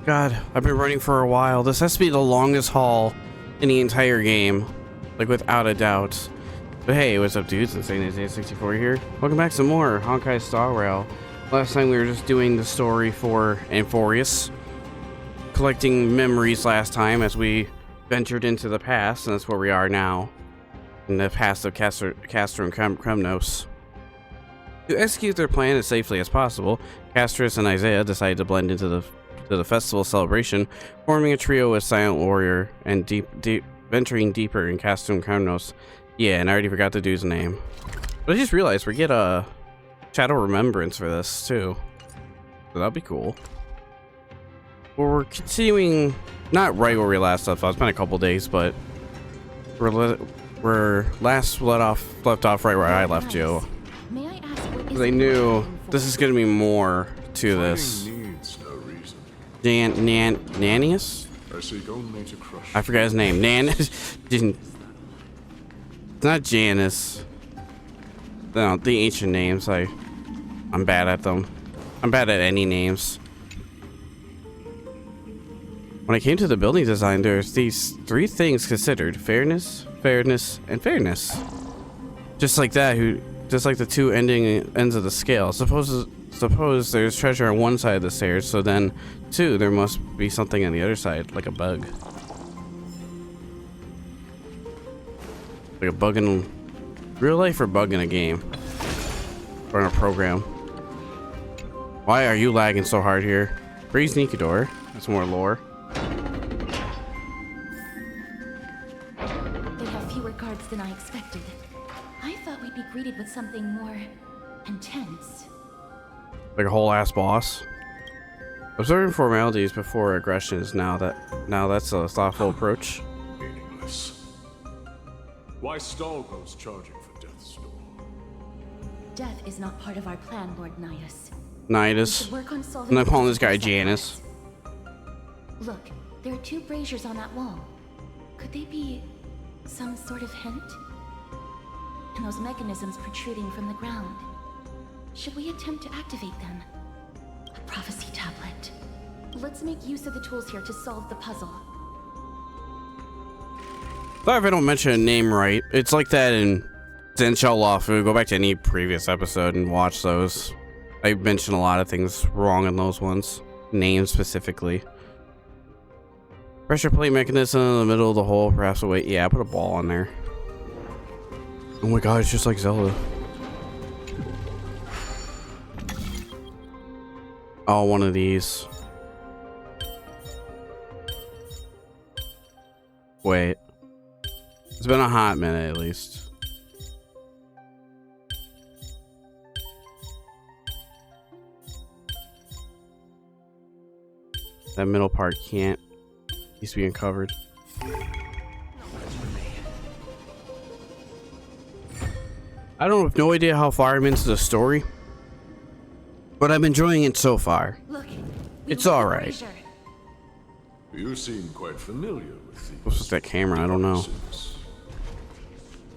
God, I've been running for a while. This has to be the longest haul in the entire game. Like, without a doubt. But hey, what's up, dudes? Insane Isaiah 64 here. Welcome back to some more Honkai Star Rail. Last time we were just doing the story for Amphorius. Collecting memories last time as we ventured into the past, and that's where we are now. In the past of Castor and Kremnos. To execute their plan as safely as possible, Castris and Isaiah decided to blend into the festival celebration, forming a trio with Silent Warrior and venturing deeper in Castor and Kremnos. Yeah, and I already forgot the dude's name. But I just realized we get a Shadow Remembrance for this too. So that'd be cool. Well, we're continuing, not right where we last left off. It's been a couple days, but we're left off right where I left you. Because I knew this is going to be more to this. Nanius? I forgot his name. It's not Janus. No, the ancient names. I'm bad at them. I'm bad at any names. When I came to the building design, there's these three things considered: fairness, fairness, and fairness. Just like that, just like the two ends of the scale. Suppose there's treasure on one side of the stairs, so then, too, there must be something on the other side, like a bug. Like a bug in real life or bug in a game? Or in a program? Why are you lagging so hard here? Praise Nikador. That's more lore. They have fewer guards than I expected. I thought we'd be greeted with something more intense. Like a whole ass boss. Observing formalities before aggression is now that's a thoughtful approach. Meaningless. Why stall those charging for death's door? Death is not part of our plan, Lord Nidus. Nidus. I'm not calling this guy Janus. Look, there are two braziers on that wall. Could they be some sort of hint? And those mechanisms protruding from the ground. Should we attempt to activate them? A prophecy tablet. Let's make use of the tools here to solve the puzzle. Sorry if I don't mention a name right. It's like that in Zen Shell Lawfu. Go back to any previous episode and watch those. I mentioned a lot of things wrong in those ones. Names specifically. Pressure plate mechanism in the middle of the hole. Perhaps a way. Yeah, put a ball on there. Oh my god, it's just like Zelda. Oh, one of these. Wait. It's been a hot minute at least. That middle part needs to be uncovered. I don't have no idea how far I'm into the story, but I'm enjoying it so far. Look, it's all right. You seem quite familiar with these. What's with that camera? I don't know.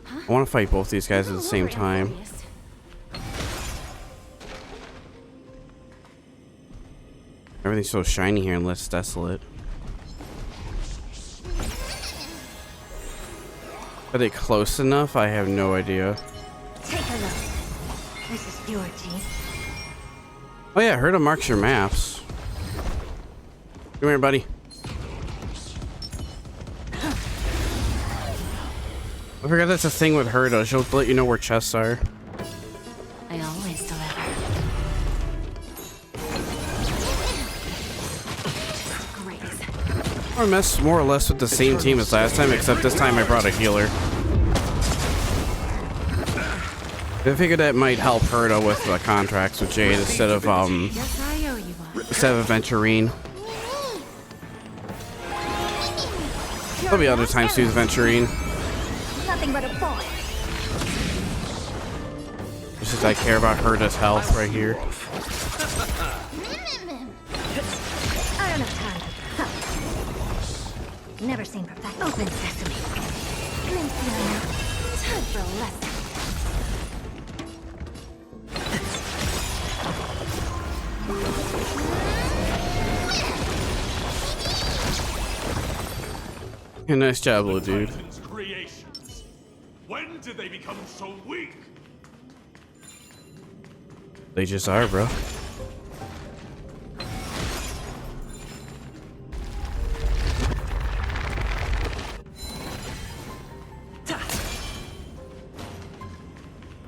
I want to fight both these guys at the same time. Everything's so shiny here and less desolate. Are they close enough? I have no idea. Take a look. This is your team. Oh yeah, Herta marks your maps. Come here, buddy. I forgot that's a thing with Herta. She'll let you know where chests are. I always deliver. I messed more or less with the same team as last time, except this time I brought a healer. I figured that might help Herta with the contracts with Jade instead of Venturine. There'll be other times to use Venturine. Nothing but a boy. Just as I care about Herta's health right here. I don't have time. Huh. Never seen perfect. Open sesame. Time for a lesson. Yeah, nice job, little dude. Titan's creations. When did they become so weak? They just are, bro.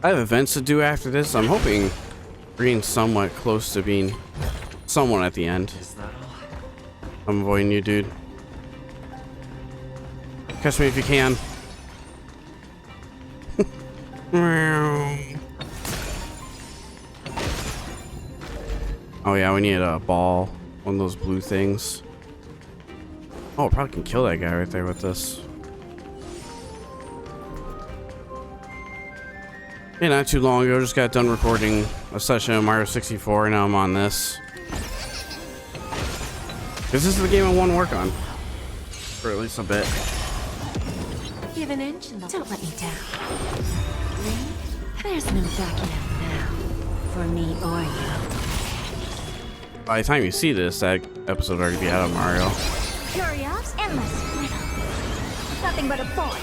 I have events to do after this. I'm hoping we're getting somewhat close to being someone at the end. I'm avoiding you, dude. Catch me if you can. Oh yeah, we need a ball. One of those blue things. Oh, probably can kill that guy right there with this. Yeah, not too long ago, just got done recording a session of Mario 64, and now I'm on this. This is the game I want to work on. For at least a bit. Give an inch and don't let me down. Three? There's no backing up now. For me or you. By the time you see this, that episode will already be out of Mario. Curious? Endless riddle. Nothing but a boy.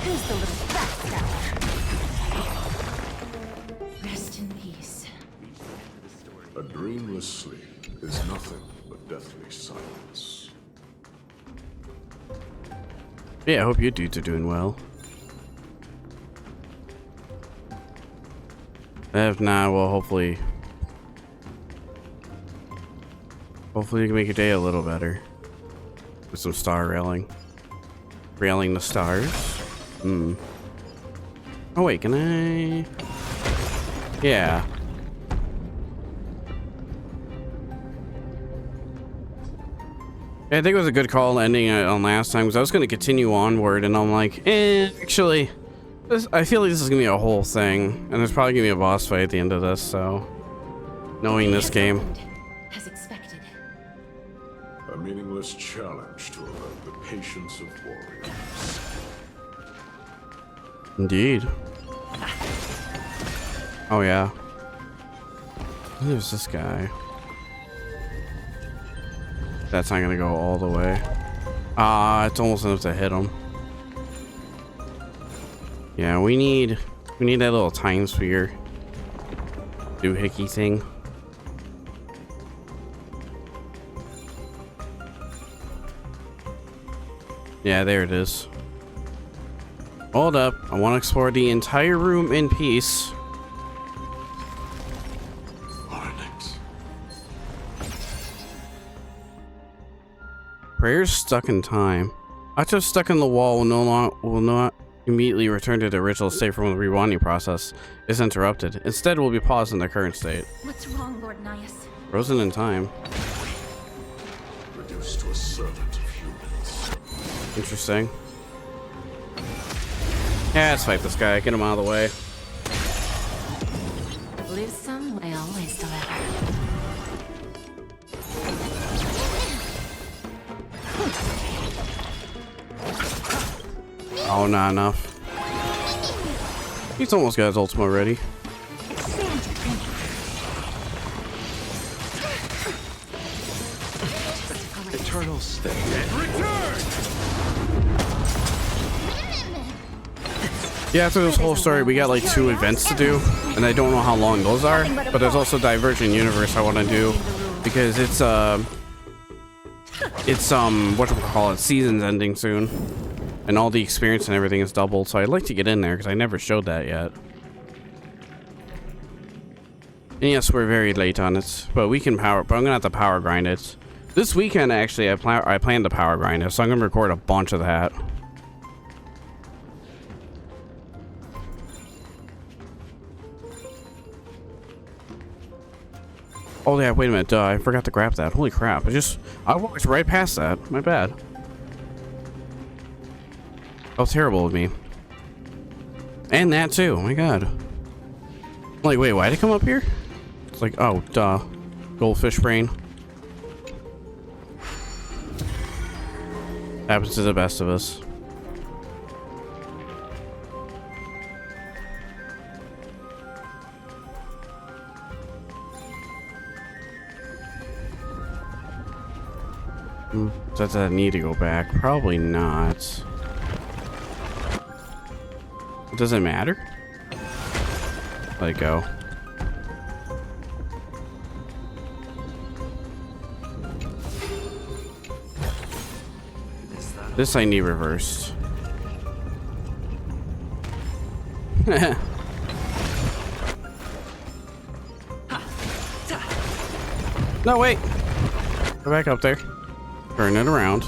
Who's the little backstabber? Rest in peace. A dreamless sleep is nothing but deathly silence. Yeah, I hope you dudes are doing well. If not, well, hopefully you can make your day a little better. With some star railing. Railing the stars. Oh wait, can I? Yeah. I think it was a good call ending it on last time because I was going to continue onward and I'm like, actually, I feel like this is going to be a whole thing and there's probably going to be a boss fight at the end of this, so knowing this game. As expected. A meaningless challenge to alert the patience of warriors. Indeed. Oh yeah. There's this guy. That's not gonna go all the way. It's almost enough to hit him. Yeah, we need that little time sphere doohickey thing. Yeah, there it is. Hold up, I want to explore the entire room in peace. Prayers stuck in time. Items stuck in the wall will not immediately return to the original state from when the rewinding process is interrupted. Instead, will be paused in the current state. What's wrong, Lord Nias? Frozen in time. Reduced to a servant of humans. Interesting. Yeah, let's fight this guy. Get him out of the way. Lose some, I always deliver. Oh, not enough. He's almost got his ultimate ready. Eternal state. Return! Yeah, after this whole story, we got like 2 events to do, and I don't know how long those are, but there's also Divergent Universe I want to do, because it's whatchamacallit, season's ending soon, and all the experience and everything is doubled, so I'd like to get in there, because I never showed that yet. And yes, we're very late on it, but we can power, but I'm gonna have to power grind it. This weekend, actually, I plan to power grind it, so I'm gonna record a bunch of that. Oh yeah, wait a minute, I forgot to grab that. Holy crap, I walked right past that. My bad. That was terrible of me. And that too, oh my god. I'm like, wait, why'd it come up here? It's like, oh, duh. Goldfish brain. Happens to the best of us. Does that need to go back? Probably not. Does it matter? Let it go. This I need reversed. No, wait. Go back up there. Turn it around.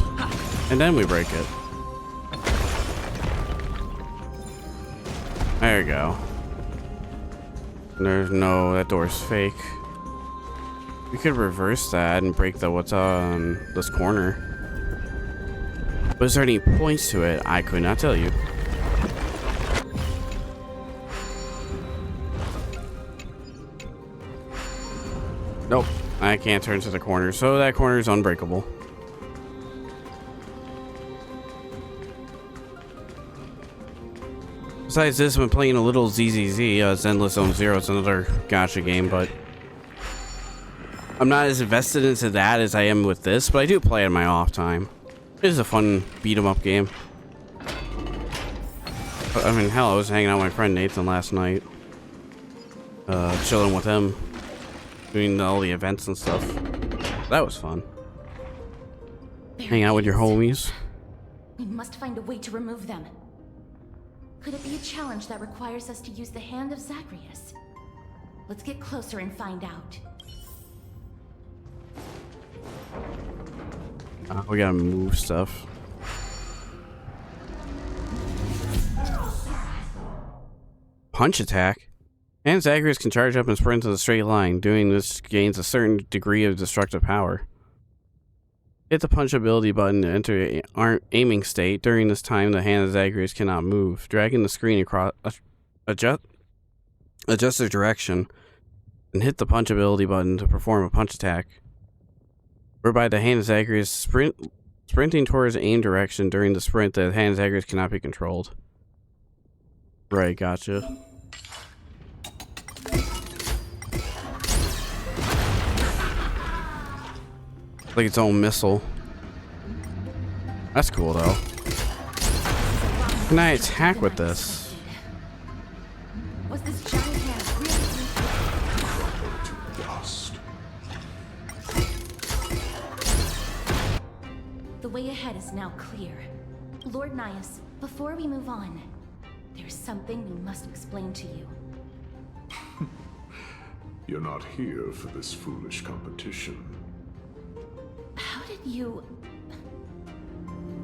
And then we break it. There you go. There's no, that door's fake. We could reverse that and break the what's on this corner. But is there any points to it? I could not tell you. Nope, I can't turn to the corner, so that corner is unbreakable. Besides this, I've been playing a little ZZZ, Endless Zone Zero. It's another gacha game, but I'm not as invested into that as I am with this, but I do play it in my off time. It is a fun beat-em-up game. I mean, hell, I was hanging out with my friend Nathan last night. Chilling with him. Doing all the events and stuff. That was fun. Hang out with your homies. We must find a way to remove them. Could it be a challenge that requires us to use the hand of Zagreus? Let's get closer and find out. We gotta move stuff. Punch attack. And Zagreus can charge up and sprint in a straight line. Doing this gains a certain degree of destructive power. Hit the punch ability button to enter aiming state. During this time, the hand of Zagreus cannot move. Dragging the screen across, adjust the direction, and hit the punch ability button to perform a punch attack. Whereby the hand of Zagreus sprinting towards aim direction. During the sprint, the hand of Zagreus cannot be controlled. Right, gotcha. Like its own missile. That's cool though. Can I attack with this? Was this giant hand really To dust. The way ahead is now clear. Lord Nias, before we move on, there's something we must explain to you. You're not here for this foolish competition. How did you...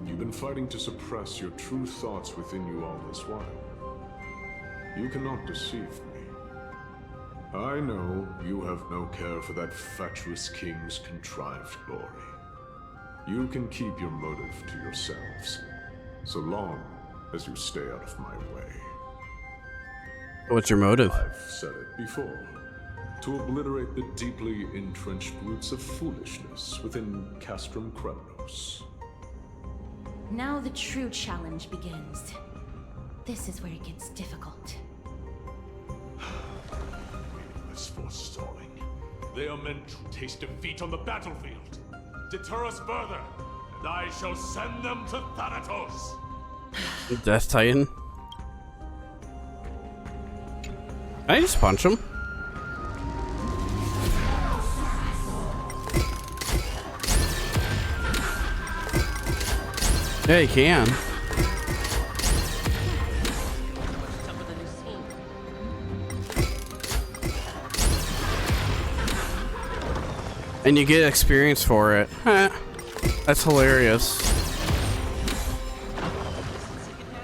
You've been fighting to suppress your true thoughts within you all this while. You cannot deceive me. I know you have no care for that fatuous king's contrived glory. You can keep your motive to yourselves, so long as you stay out of my way. What's your motive? I've said it before. To obliterate the deeply entrenched roots of foolishness within Castrum Kremnos. Now the true challenge begins. This is where it gets difficult. Meaningless forestalling. They are meant to taste defeat on the battlefield. Deter us further, and I shall send them to Thanatos. Death Titan. Can I just punch him? Yeah, you can. And you get experience for it. That's hilarious.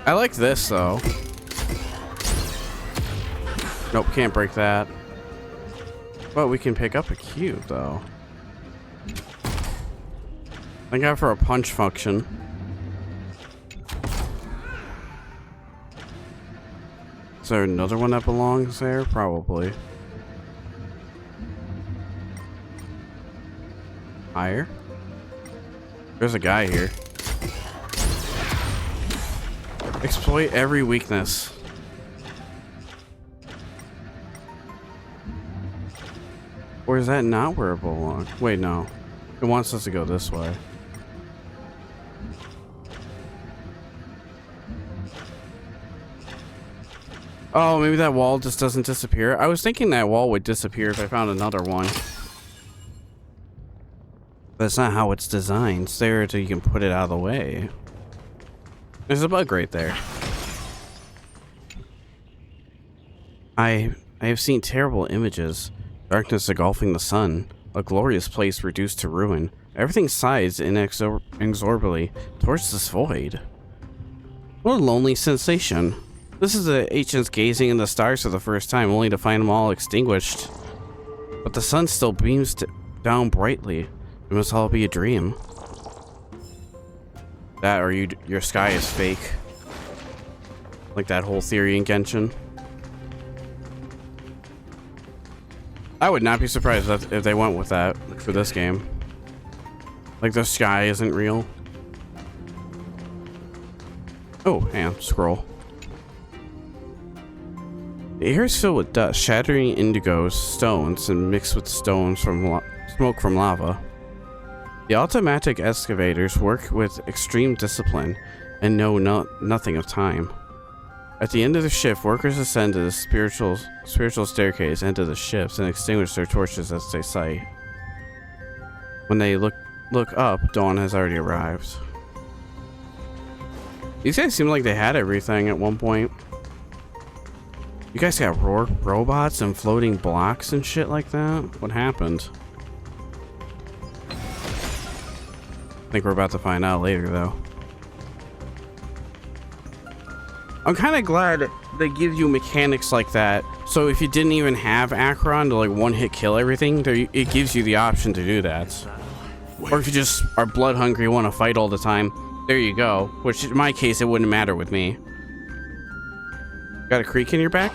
I like this though. Nope, can't break that. But we can pick up a cube though. Thank God for a punch function. Is there another one that belongs there? Probably. Higher? There's a guy here. Exploit every weakness. Or is that not where it belongs? Wait, no. It wants us to go this way. Oh, maybe that wall just doesn't disappear. I was thinking that wall would disappear if I found another one. That's not how it's designed. It's there so you can put it out of the way. There's a bug right there. I have seen terrible images. Darkness engulfing the sun. A glorious place reduced to ruin. Everything sighs inexorably towards this void. What a lonely sensation. This is the ancients gazing in the stars for the first time, only to find them all extinguished. But the sun still beams down brightly. It must all be a dream. That or your sky is fake. Like that whole theory in Genshin. I would not be surprised if they went with that for this game. Like the sky isn't real. Oh, hang on, scroll. The air is filled with dust, shattering indigo stones and mixed with stones from smoke from lava. The automatic excavators work with extreme discipline and know nothing of time. At the end of the shift, workers ascend to the spiritual staircase into the shifts and extinguish their torches as they sight. When they look up, dawn has already arrived. These guys seem like they had everything at one point. You guys got robots and floating blocks and shit like that? What happened? I think we're about to find out later, though. I'm kind of glad they give you mechanics like that. So if you didn't even have AFTRA to like one-hit kill everything, it gives you the option to do that. Or if you just are blood hungry, want to fight all the time, there you go. Which in my case, it wouldn't matter with me. Got a creak in your back?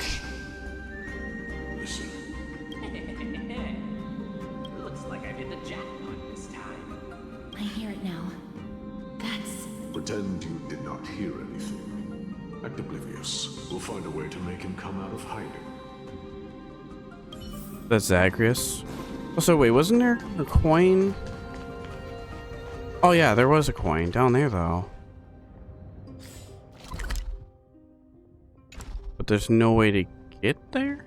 Listen. Looks like I hit the jackpot this time. I hear it now. That's... Pretend you did not hear anything. Act oblivious. We'll find a way to make him come out of hiding. That's Zagreus. Oh, so wait, wasn't there a coin? Oh yeah, there was a coin down there though. But there's no way to get there?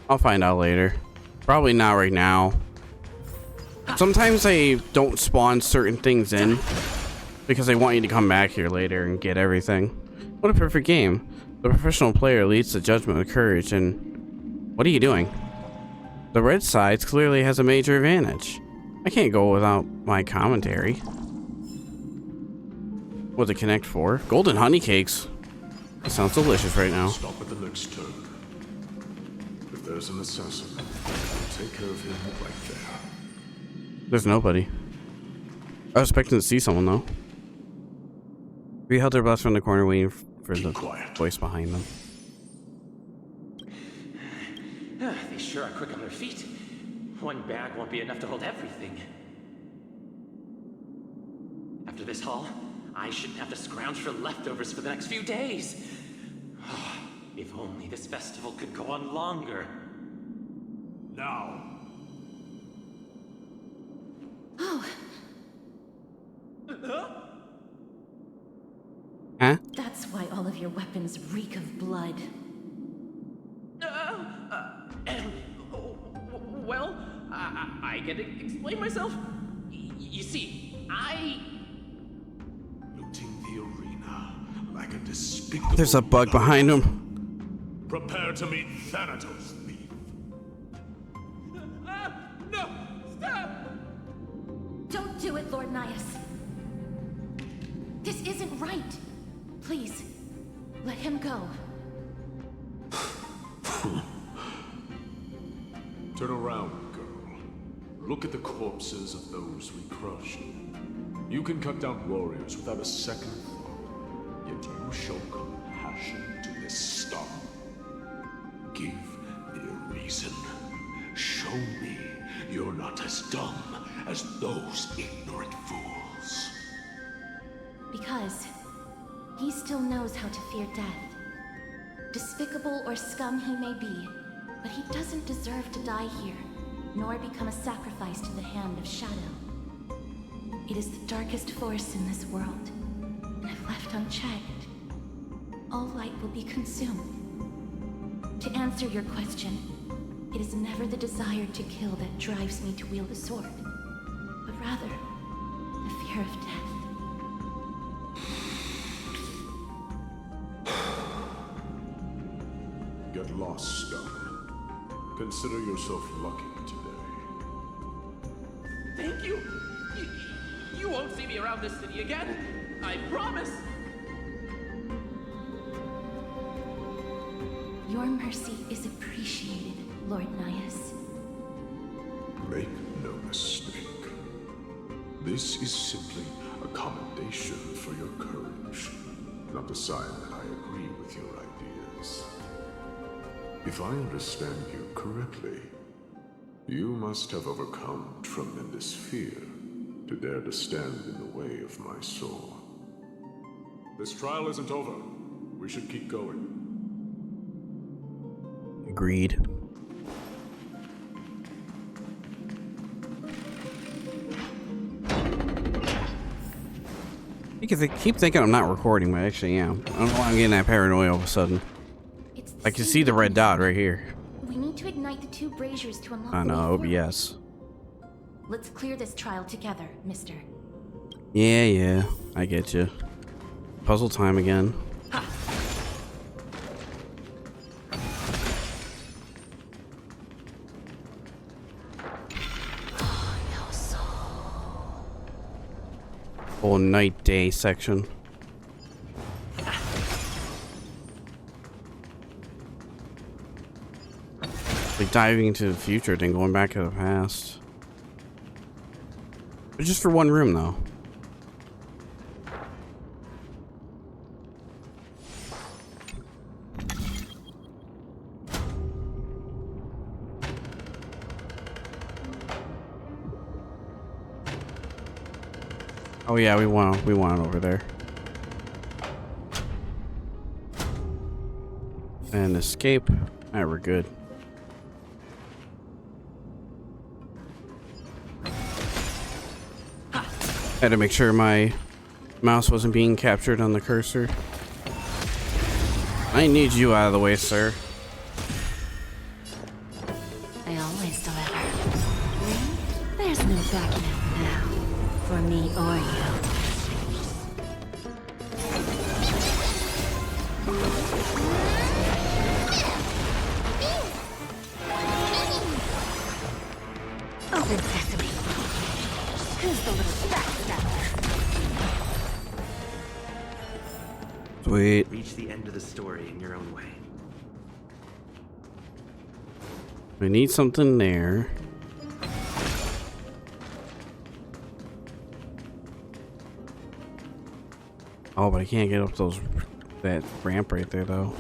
I'll find out later. Probably not right now. Sometimes they don't spawn certain things in because they want you to come back here later and get everything. What a perfect game. The professional player leads the judgment with courage and... What are you doing? The red side clearly has a major advantage. I can't go without my commentary. What to connect for? Golden honey cakes. That sounds delicious right now. Stop at the next turn. If there's an assassin, I'll take care of him right there. There's nobody. I was expecting to see someone though. We held their breaths from the corner waiting for the voice behind them. They sure are quick on their feet. One bag won't be enough to hold everything. After this haul, I shouldn't have to scrounge for leftovers for the next few days. If only this festival could go on longer. Now. Oh, Huh? that's why all of your weapons reek of blood. Well, I can explain myself. You see, Looting the arena like a despicable... There's a bug behind him. Prepare to meet Thanatos, thief. No! Stop! Don't do it, Lord Nias. This isn't right. Please, let him go. Turn around, girl. Look at the corpses of those we crushed. You can cut down warriors without a second thought, yet you show compassion to this scum. Give me a reason. Show me you're not as dumb as those ignorant fools. Because he still knows how to fear death. Despicable or scum he may be, but he doesn't deserve to die here, nor become a sacrifice to the hand of Shadow. It is the darkest force in this world, and if left unchecked, all light will be consumed. To answer your question, it is never the desire to kill that drives me to wield a sword, but rather the fear of death. Get lost, Star. Consider yourself lucky today. Thank you. You won't see me around this city again. I promise. Your mercy is appreciated, Lord Nias. Make no mistake. This is simply a commendation for your courage, not a sign that I agree with your ideas. If I understand you correctly, you must have overcome tremendous fear to dare to stand in the way of my soul. This trial isn't over. We should keep going. Agreed. Because I keep thinking I'm not recording, but I actually am. I don't know why I'm getting that paranoia all of a sudden. I can see the red dot right here. We need to ignite the 2 braziers to unlock I the way know, forward. OBS. Let's clear this trial together, mister. Yeah, I get you. Puzzle time again. Whole night day section. Like diving into the future, then going back to the past. But just for one room, though. Oh yeah, we want it over there. And escape. Alright, we're good. Had to make sure my mouse wasn't being captured on the cursor. I need you out of the way, sir. I always deliver. There's no backing out now. For me or you. Open sesame. Who's the little backstabber? Sweet. Reach the end of the story in your own way. We need something there. Oh, but I can't get up that ramp right there, though.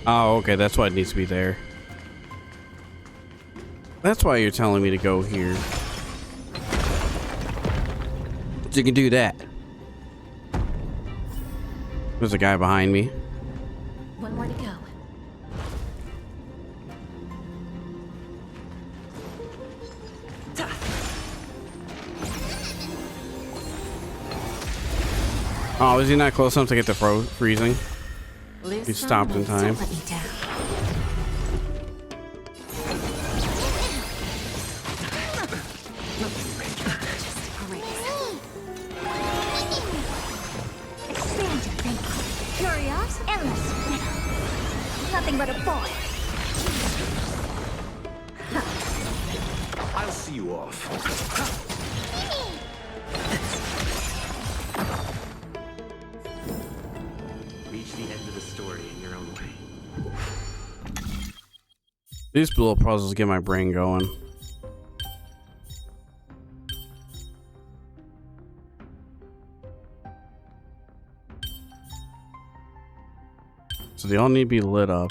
Oh, okay, that's why it needs to be there. That's why you're telling me to go here. So you can do that. There's a guy behind me. One more to go. Oh, is he not close enough to get the freezing? Lose He stopped in time. Don't let me down. Expand your thinking. Curious, endless. Nothing but a boy. I'll see you off. Reach the end of the story in your own way. These little puzzles get my brain going. So they all need to be lit up.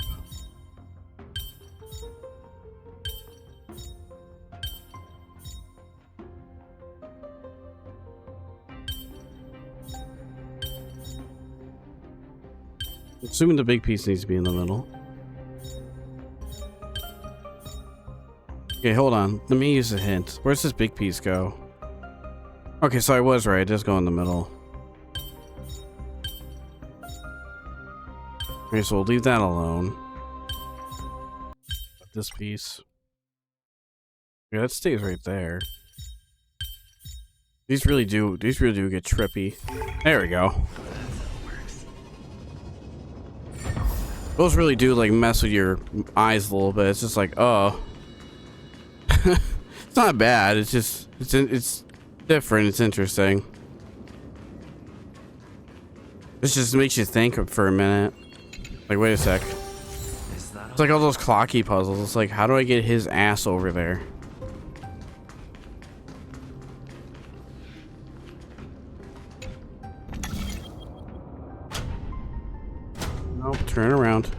Assuming the big piece needs to be in the middle. Okay, hold on. Let me use a hint. Where's this big piece go? Okay, so I was right. It does go in the middle. Okay, so we'll leave that alone. This piece. Yeah, that stays right there. These really do get trippy. There we go. Those really do like mess with your eyes a little bit. It's just like, oh. It's not bad. It's just it's different. It's interesting. This just makes you think for a minute. Like, wait a sec. It's like all those clocky puzzles. It's like, how do I get his ass over there? Nope, turn around.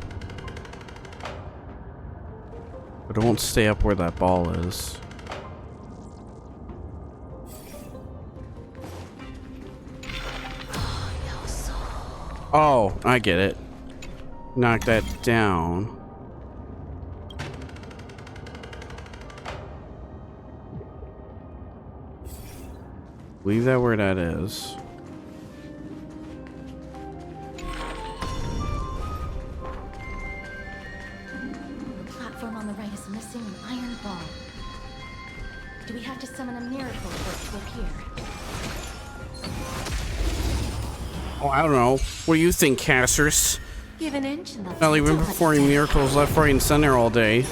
But it won't stay up where that ball is. Oh, I get it. Knock that down. Leave that where that is. The platform on the right is missing an iron ball. Do we have to summon a miracle for it to appear? Oh, I don't know. What do you think, casters? Give an inch and Not like we've been performing miracles left, right, and center all day.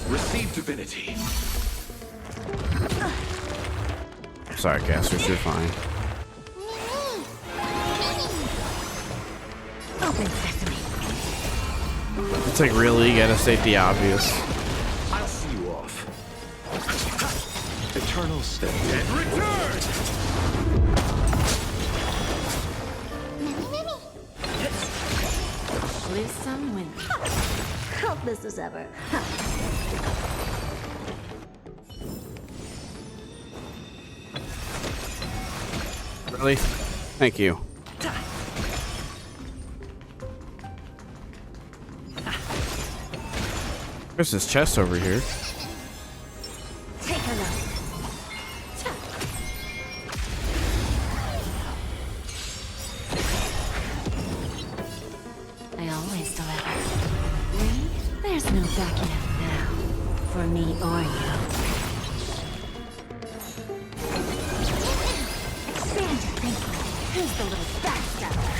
Receive divinity. Sorry, casters, you're fine. Open sesame. It's like, really? You gotta state the obvious. I'll see you off. Eternal stay. And return! Lose some, win. Hope this is ever. Really? Thank you. There's this chest over here. Take a look. I always deliver. Me? There's no backing up now. For me or you. Expand your thinking. Who's the little backstabber?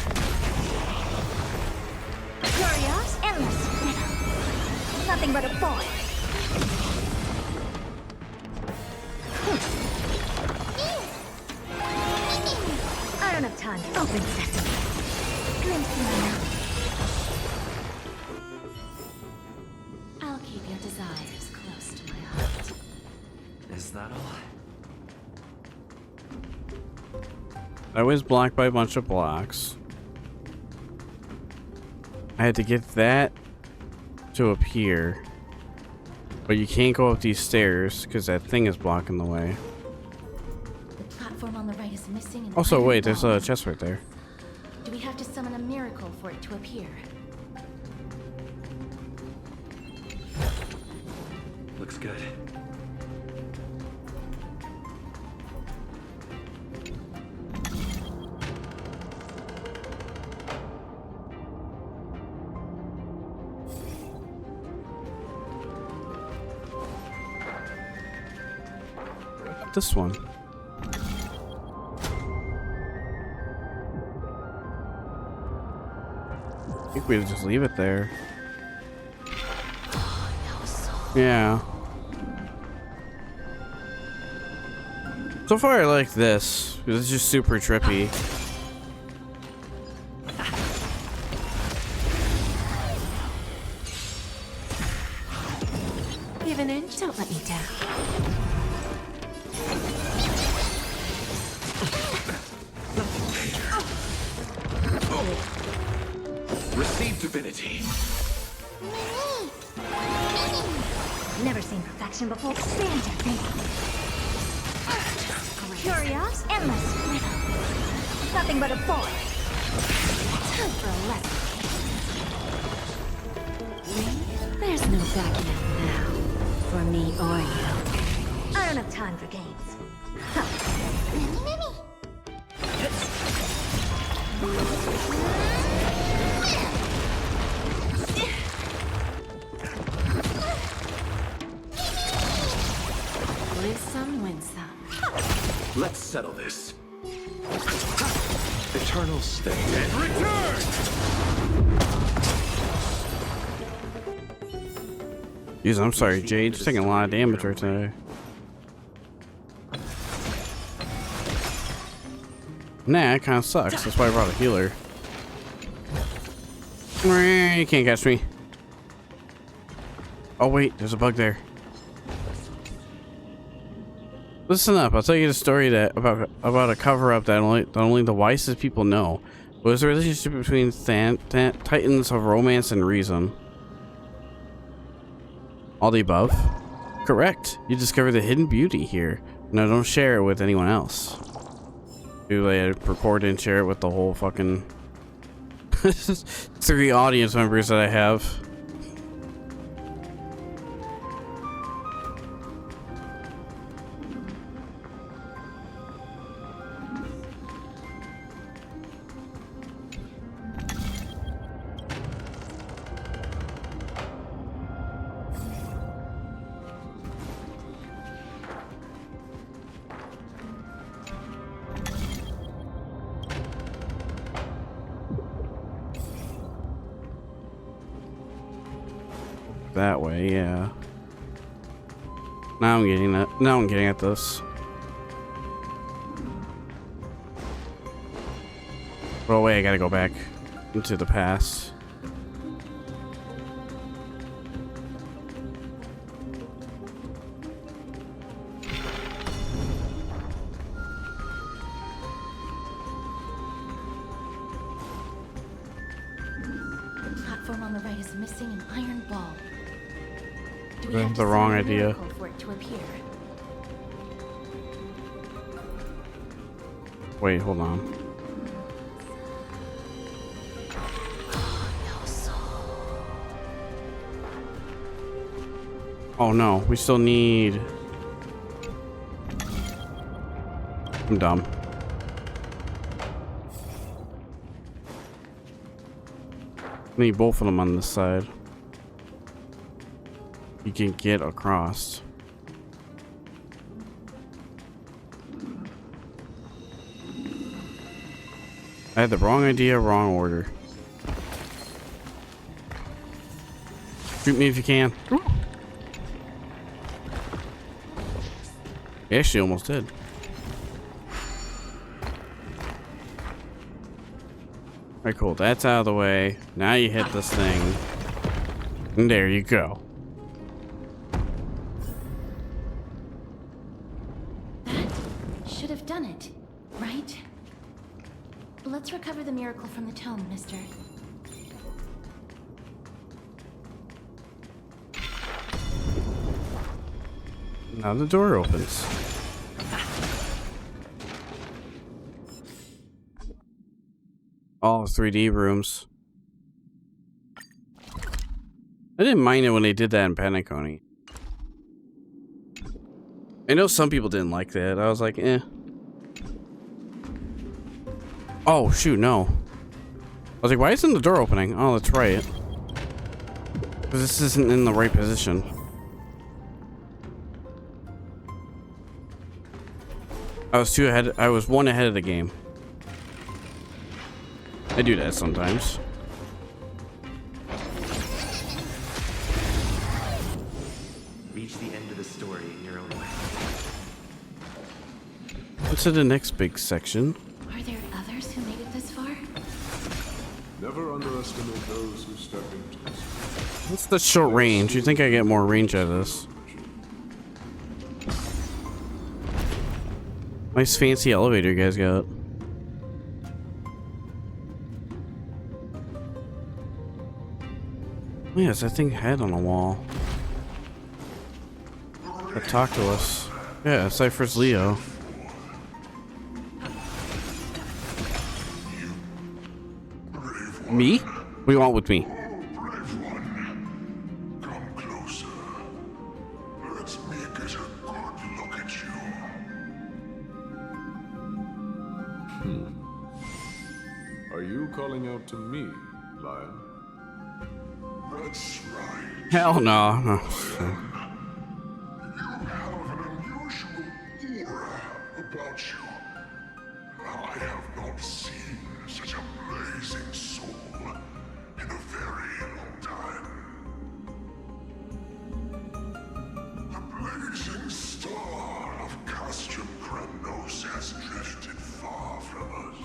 Curious, endless. Nothing but a boy. I don't have time to open sesame. Glimpse in my mouth. I'll keep your desires close to my heart. Is that all? I was blocked by a bunch of blocks. I had to get that to appear. But you can't go up these stairs because that thing is blocking the way. The platform on the right is missing an Also, iron wait, there's ball. a chest right there. Do we have to summon a miracle for it to appear? Looks good. This one. I think we just leave it there. Yeah. So far I like this, because it's just super trippy. Give an inch, don't let me down. Receive divinity. Never seen perfection before. Expand your thinking. Curious, endless. Nothing but a boy. Time for a lesson. Me? There's no backing up now. For me or you. I don't have time for games. Live some, win some. Let's settle this. Eternal state. And return! Jeez, I'm sorry, Jade. You're taking a lot of damage right today. Nah, it kind of sucks. That's why I brought a healer. You can't catch me. Oh wait, there's a bug there. Listen up, I'll tell you the story that about a cover-up that only the wisest people know. It was a relationship between titans of romance and reason. All the above? Correct. You discovered the hidden beauty here. No, don't share it with anyone else. Do I record and share it with the whole fucking 3 audience members that I have? That way, yeah. Now I'm getting that. Now I'm getting at this. Oh wait, I gotta go back into the past. The platform on the right is missing an iron ball. Do we That's have to the wrong summon a idea. miracle for it to appear? Wait, hold on. Oh no, we still need... I'm dumb. Need both of them on this side. You can get across. I had the wrong idea, wrong order. Shoot me if you can. You actually almost did. Alright, cool. That's out of the way. Now you hit this thing. And there you go. That should have done it, right? Let's recover the miracle from the tome, mister. Now the door opens. All 3D rooms. I didn't mind it when they did that in Panaconi. I know some people didn't like that. I was like, eh. Oh, shoot, no. I was like, why isn't the door opening? Oh, that's right. Because this isn't in the right position. I was too ahead. I was one ahead of the game. I do that sometimes. Reach the end of the story in your own way. What's in the next big section? Are there others who made it this far? Never underestimate those who step into this. What's the short range? You think I get more range out of this? Nice fancy elevator you guys got. Oh, yes, that thing had on a wall. That talked to us. Yeah, Cypher's Leo. Me? What do you want with me? Come closer. Let's make it a good look at you. I out to me, Lion? That's right. Hell no. You have an unusual aura about you. I have not seen such a blazing soul in a very long time. The blazing star of Castrum Kremnos has drifted far from us.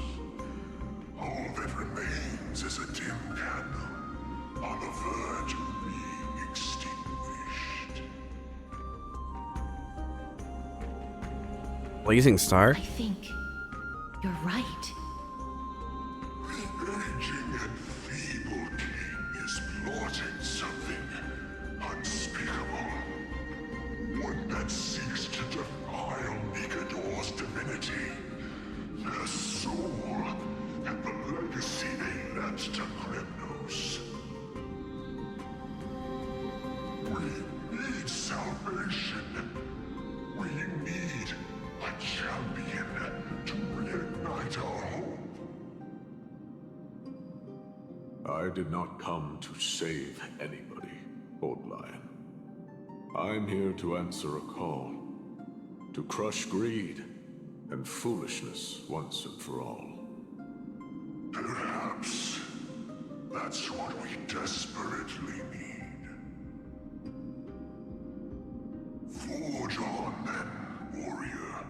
All that remains is a dim candle on the verge of being extinguished. Blazing star? I think you're right. The aging and feeble king is plotting something unspeakable. One that seeks to defile Nikador's divinity, their soul, and the legacy they left to Kremnos. We need salvation. We need a champion to reignite our hope. I did not come to save anybody, Old Lion. I'm here to answer a call. To crush greed and foolishness once and for all. Perhaps that's what we desperately need. Forge on then, warrior.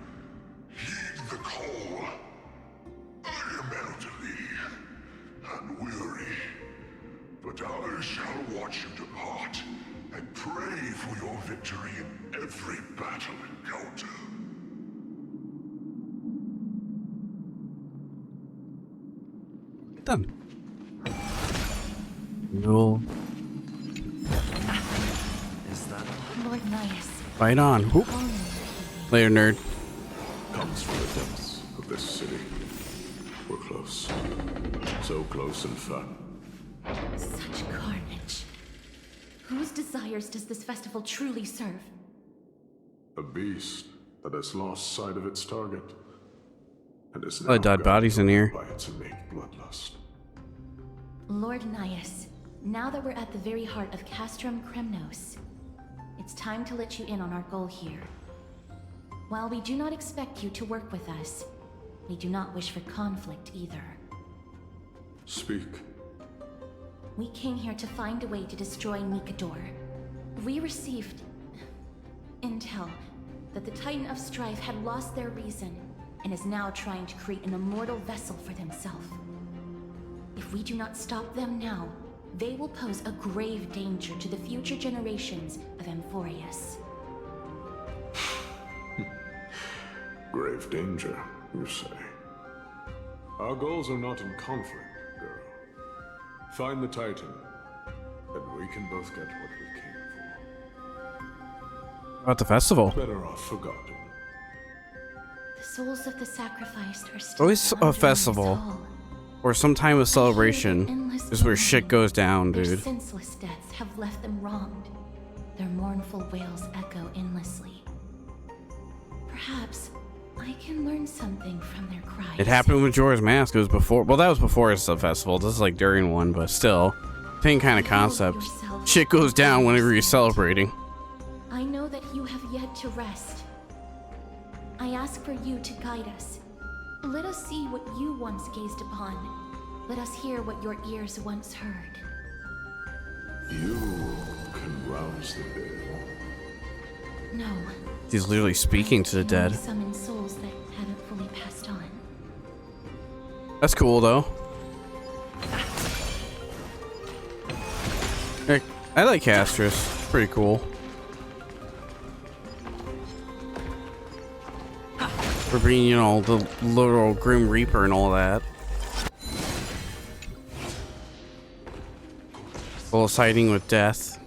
Heed the call. I am elderly and weary, but I shall watch you depart and pray for your victory in every battle encounter. Done. No. Lord Nias. Fight on. Whoop. Later, nerd. Comes from the depths of this city. We're close. So close, in fact. Such carnage. Whose desires does this festival truly serve? A beast that has lost sight of its target. And is A lot of now dead bodies in here. by its innate bloodlust. Lord Nias, now that we're at the very heart of Castrum Kremnos, it's time to let you in on our goal here. While we do not expect you to work with us, we do not wish for conflict either. Speak. We came here to find a way to destroy Nikador. We received intel that the Titan of Strife had lost their reason and is now trying to create an immortal vessel for themselves. If we do not stop them now, they will pose a grave danger to the future generations of Amphorius. Grave danger, you say. Our goals are not in conflict, girl. Find the Titan, and we can both get what we came About the festival. for. Better off forgotten. The souls of the sacrificed are still Always a wandering this festival. hall. Or some time of I hear celebration their endless is where shit longing. goes down, Their dude. senseless deaths have left them wronged. Their mournful wails echo endlessly. Perhaps I can learn something from their cries. It happened with Majora's Mask. It was before. Well, that was before it's a festival. This is like during one, but still, same kind of concept. Shit goes down whenever you're celebrating. I know that you have yet to rest. I ask for you to guide us. Let us see what you once gazed upon. Let us hear what your ears once heard. You can rouse the dead. No. He's literally speaking to the I can only dead. summon souls that haven't fully passed on. That's cool, though. Hey, I like Astris. Pretty cool. For being, you know, the literal Grim Reaper and all that. Coinciding with death.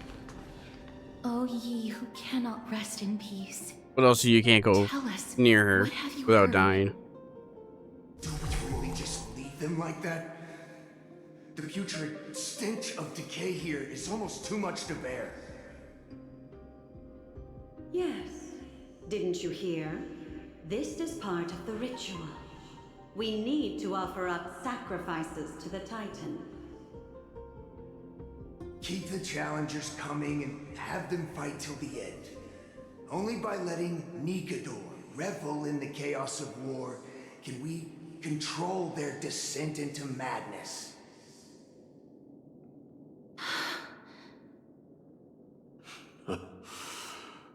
O ye who cannot rest in peace. What else you can't go Tell us, near her what have you without heard? dying? Do we really just leave them like that? The putrid stench of decay here is almost too much to bear. Yes. Didn't you hear? This is part of the ritual. We need to offer up sacrifices to the Titan. Keep the challengers coming and have them fight till the end. Only by letting Nikador revel in the chaos of war can we control their descent into madness.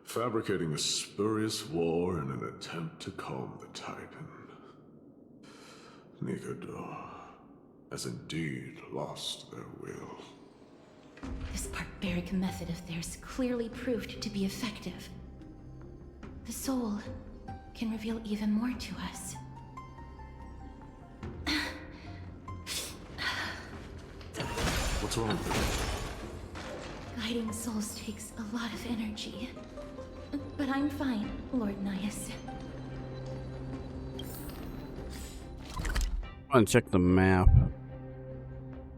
Fabricating a spurious war in an attempt to calm the Titan. Nikador has indeed lost their will. This barbaric method of theirs clearly proved to be effective. The soul can reveal even more to us. What's wrong with you? Guiding souls takes a lot of energy. But I'm fine, Lord Nias. I want to check the map.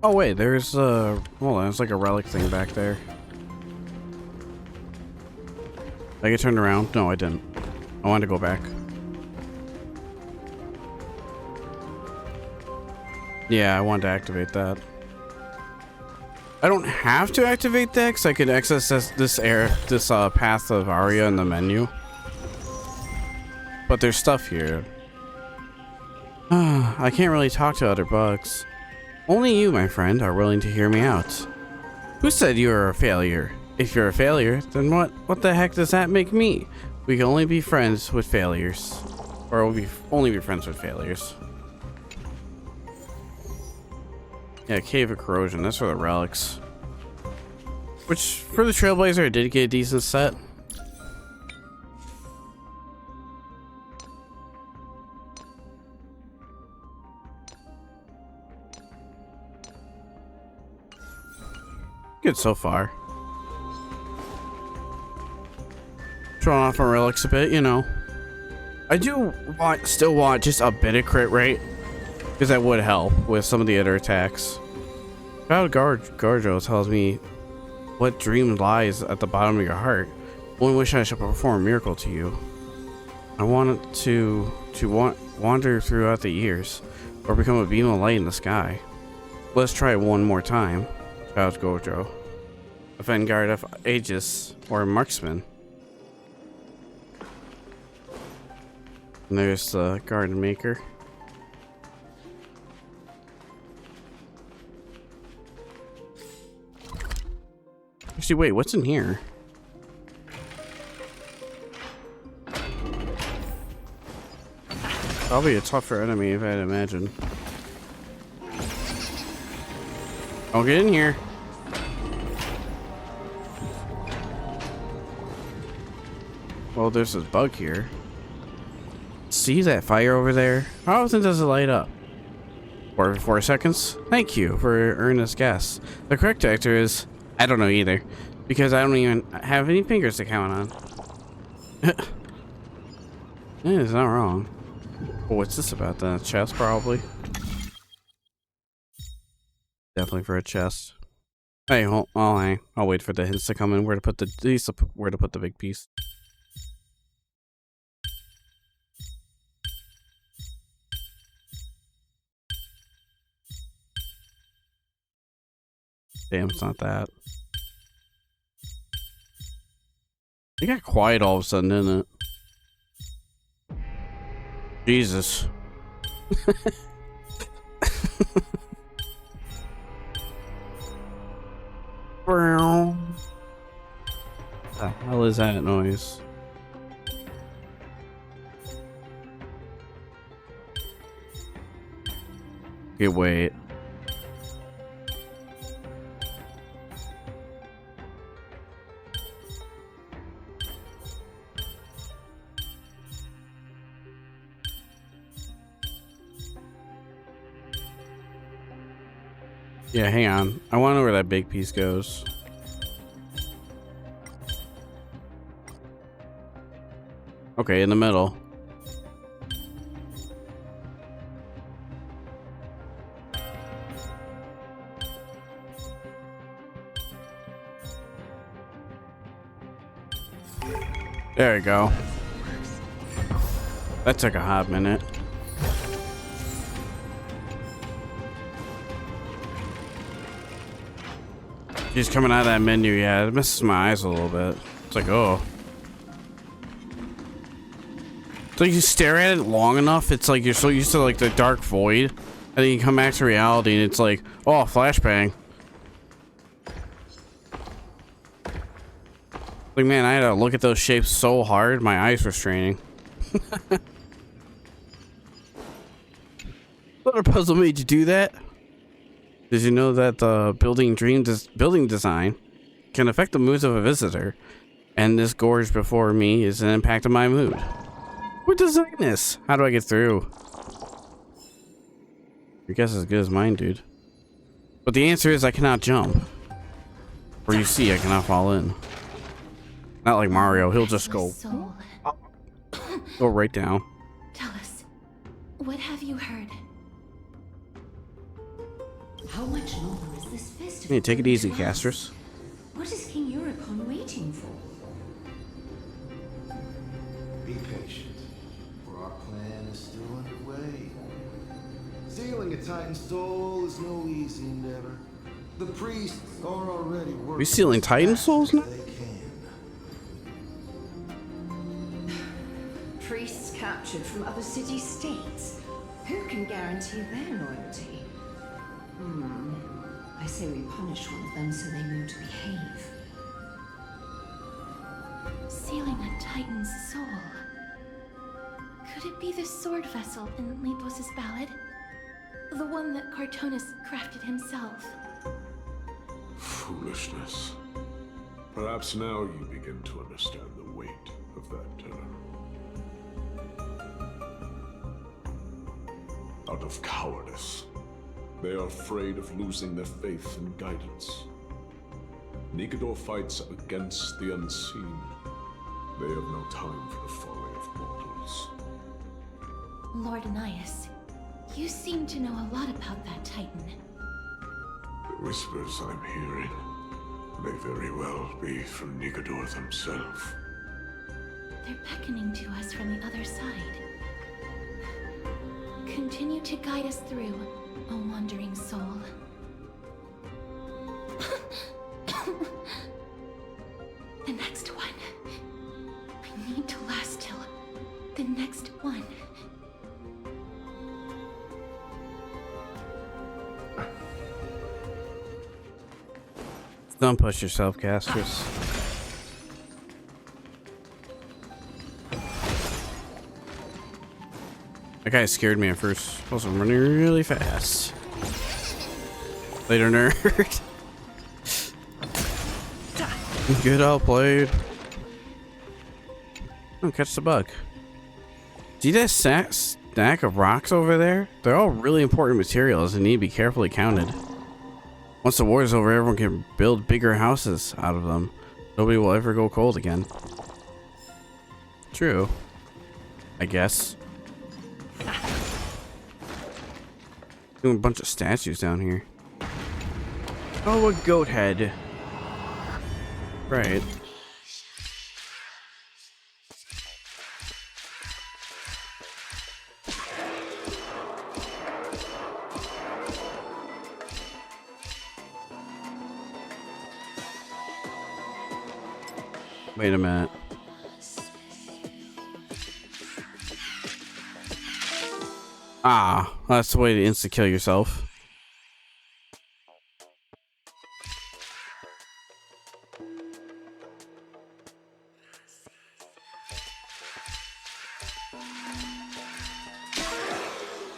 Oh wait, there's hold on, it's like a relic thing back there. Did I get turned around? No, I didn't. I wanted to go back. Yeah, I wanted to activate that. I don't have to activate that because I could access this path of Aria in the menu. But there's stuff here. I can't really talk to other bugs. Only you, my friend, are willing to hear me out. Who said you are a failure? If you're a failure, then what the heck does that make me? We can only be friends with failures. Or we'll only be friends with failures. Yeah, Cave of Corrosion, that's for the relics. Which, for the Trailblazer, I did get a decent set. Good so far. Showing off on relics a bit, you know. I do still want just a bit of crit rate, because that would help with some of the other attacks. Proud Garjo tells me what dream lies at the bottom of your heart. One wish I shall perform a miracle to you. I want to wander throughout the years, or become a beam of light in the sky. Let's try it one more time. Proud Gojo. A vanguard of Aegis, or marksman. And there's the garden maker. Actually, wait, what's in here? Probably a tougher enemy, if I'd imagine. I'll get in here. Well, there's this bug here. See that fire over there? How often does it light up? 4 seconds? Thank you for earnest guess. The correct answer is, I don't know either, because I don't even have any fingers to count on. Yeah, it's not wrong. Oh, what's this about then? A chest, probably? Definitely for a chest. Hey, I'll wait for the hints to come in. Where to put the big piece. Damn, it's not that. It got quiet all of a sudden, didn't it? Jesus. What the hell is that noise? Okay, wait. Yeah, hang on. I want to know where that big piece goes. Okay, in the middle. There we go. That took a hot minute. She's coming out of that menu. Yeah, it misses my eyes a little bit. It's like, oh. So you stare at it long enough, it's like you're so used to like the dark void, and then you come back to reality and it's like, oh, flashbang. Like, man, I had to look at those shapes so hard, my eyes were straining. What a puzzle made you do that? Did you know that the building design can affect the moods of a visitor? And this gorge before me is an impact on my mood. What design this? How do I get through? Your guess is as good as mine, dude. But the answer is I cannot jump. Or you see, I cannot fall in. Not like Mario, he'll just go right down. Tell us, what have you heard? How much longer is this festival? Hey, take it easy, Castris. What is King Eurocon waiting for? Be patient, for our plan is still underway. Sealing a Titan soul is no easy endeavor. The priests are already working. We sealing Titan souls now? Priests captured from other city-states. Who can guarantee their loyalty? I say we punish one of them so they know to behave. Sealing a Titan's soul. Could it be the sword vessel in Lepos' ballad? The one that Cartonis crafted himself? Foolishness. Perhaps now you begin to understand the weight of that term. Out of cowardice. They are afraid of losing their faith and guidance. Nikador fights against the unseen. They have no time for the folly of mortals. Lord Anais, you seem to know a lot about that Titan. The whispers I'm hearing may very well be from Nikador themselves. They're beckoning to us from the other side. Continue to guide us through, O wandering soul. The next one. I need to last till the next one. Don't push yourself, Castris. That guy scared me at first. I was running really fast. Later, nerd. Good outplayed. Oh, catch the bug. See that stack of rocks over there? They're all really important materials and need to be carefully counted. Once the war is over, everyone can build bigger houses out of them. Nobody will ever go cold again. True. I guess. Doing a bunch of statues down here. Oh, a goat head. Right. Wait a minute. Ah, that's the way to insta-kill yourself.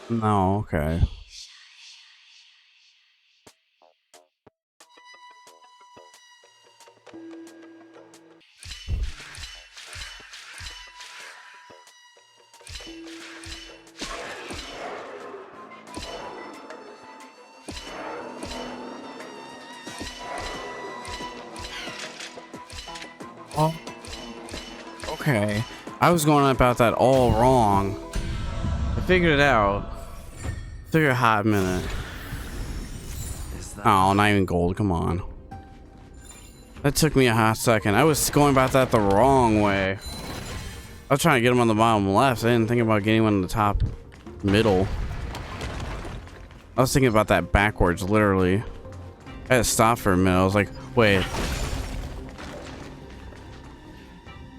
No, okay. Oh, okay. I was going about that all wrong. I figured it out. Took a hot minute. Oh, not even gold. Come on. That took me a hot second. I was going about that the wrong way. I was trying to get him on the bottom left. I didn't think about getting him on the top middle. I was thinking about that backwards, literally. I had to stop for a minute. I was like, wait.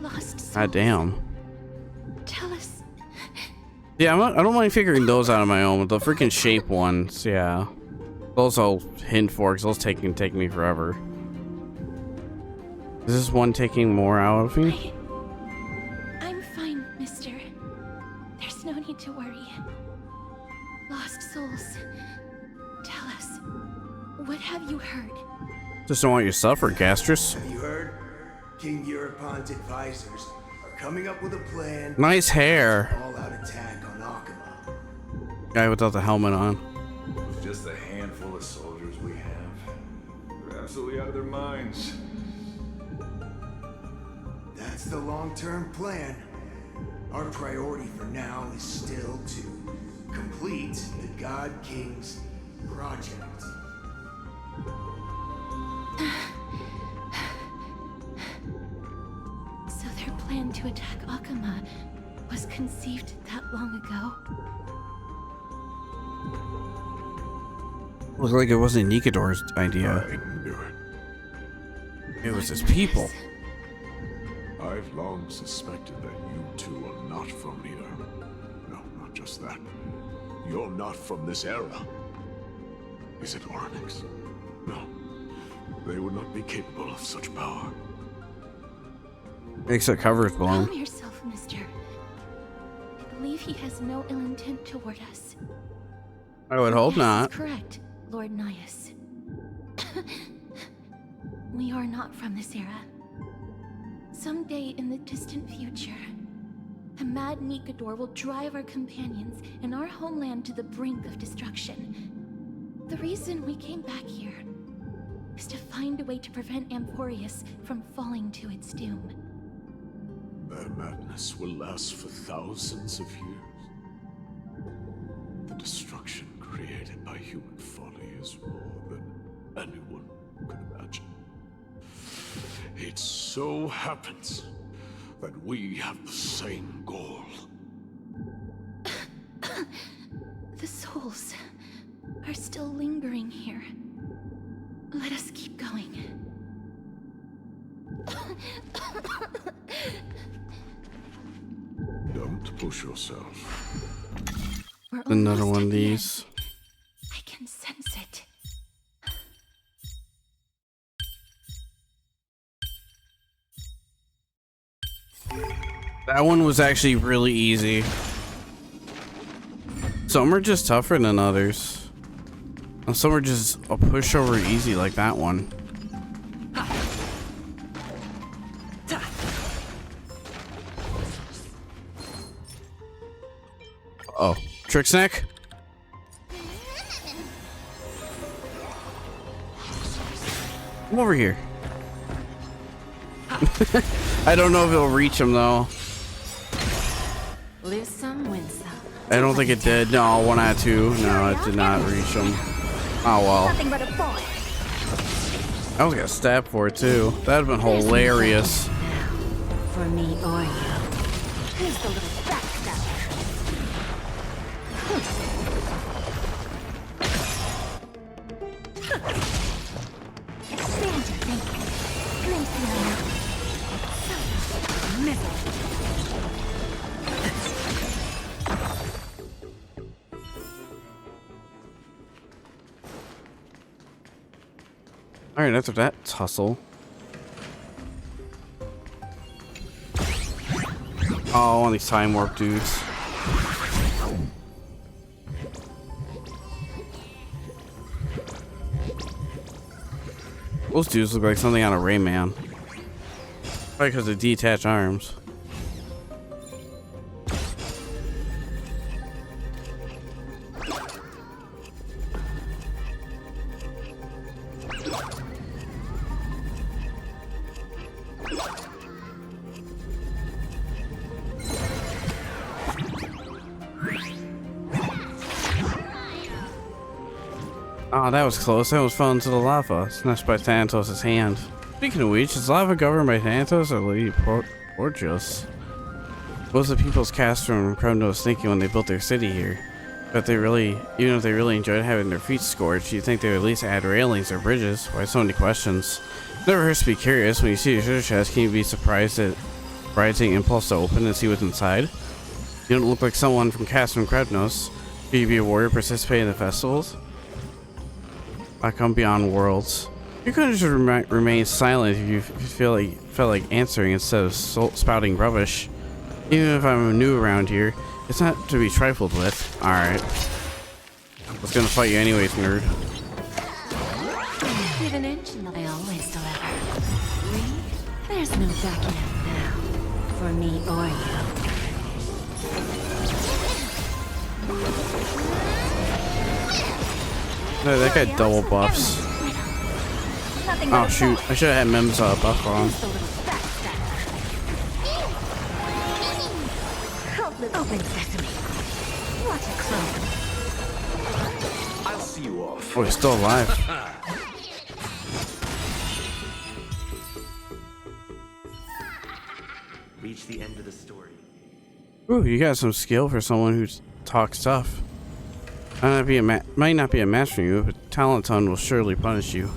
Lost souls. God damn. Tell us. Yeah, I don't mind figuring those out on my own. But the freaking shape ones, yeah. Those I'll hint for, because those take me forever. Is this one taking more out of me? I'm fine, mister. There's no need to worry. Lost souls. Tell us. What have you heard? Just don't want you to suffer, Gastrus. Have you heard? King Europon's advisors are coming up with a plan. Nice hair. All-out attack on Akama. Guy without the helmet on. With just a handful of soldiers we have, they're absolutely out of their minds. That's the long-term plan. Our priority for now is still to complete the God King's project. So their plan to attack Akama was conceived that long ago? Looks like it wasn't Nikador's idea. I knew it. It was his people. I've long suspected that you two are not from here. No, not just that. You're not from this era. Is it Onyx? No. They would not be capable of such power. Makes the covers blown. Calm yourself, mister. I believe he has no ill intent toward us. I would hope Yes, not. Correct, Lord Nias. We are not from this era. Someday in the distant future, a mad Nikador will drive our companions and our homeland to the brink of destruction. The reason we came back here is to find a way to prevent Emporius from falling to its doom. Their madness will last for thousands of years. The destruction created by human folly is more than anyone could imagine. It so happens that we have the same goal. The souls are still lingering here. Let us keep going. Don't push yourself. We're Another almost one at of the end. these. I can sense it. That one was actually really easy. Some are just tougher than others. And some are just a pushover easy like that one. Oh, trick snack? Come over here. I don't know if it'll reach him though. Lose some, win some. I don't think it did. No, 1 out of 2. No, it did not reach him. Oh well. Nothing but a boy. I was gonna stab for it too. That'd have been hilarious. Now, for me or you. Who's the little backstabber? Stand your thinking. Nice to know. Miserable. Alright, after that tussle. Oh, one of these time warp dudes. Those dudes look like something out of Rayman. Probably because of detached arms. Oh, that was close. That was fell into the lava, snatched by Thanatos' hand. Speaking of which, is lava governed by Thanatos or Lady Portios? Most of the people's cast from Kremnos thinking when they built their city here. But even if they really enjoyed having their feet scorched, you'd think they would at least add railings or bridges. Why so many questions? Never hurts to be curious. When you see your treasure chest, can you be surprised at rising impulse to open and see what's inside? You don't look like someone from Castrum Krebnos. Could you be a warrior participating in the festivals? I come beyond worlds. You could just remain silent if you felt like answering instead of spouting rubbish. Even if I'm new around here, it's not to be trifled with. Alright. I was gonna fight you anyways, nerd. Give an inch and I always deliver. Read? There's no backing out now. For me or you. No, that guy double buffs. Oh shoot, I should have had Mem's buff on. Open sesame. What a clone. I'll see you off. Oh, he's still alive. Reach the end of the story. Ooh, you got some skill for someone who talks tough. Might not be a match for you, but Talenton will surely punish you.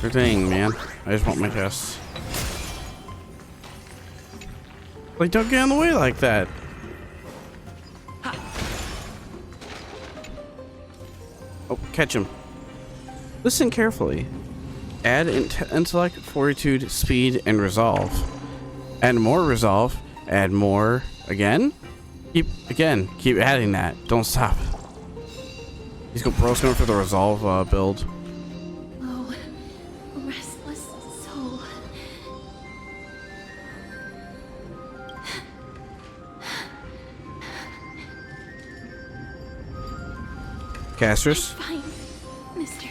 Good thing, man. I just want my chest. Like, don't get in the way like that. Oh, catch him. Listen carefully. Add intellect, fortitude, speed, and resolve. Add more resolve. Add more again. Keep adding that. Don't stop. Bro's going for the resolve build. Oh, restless soul. Castrus. Fine, mister.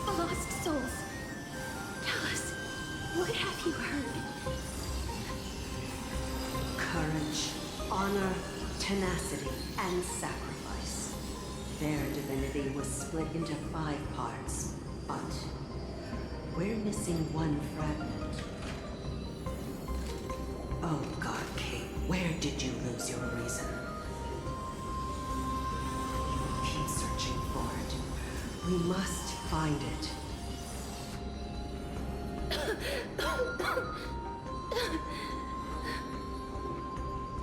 Lost souls. Tell us, what have you heard? Courage, honor, tenacity, and sacrifice. Their divinity was split into 5 parts, but we're missing one fragment. Oh God, Kate, where did you lose your reason? Keep searching for it. We must find it.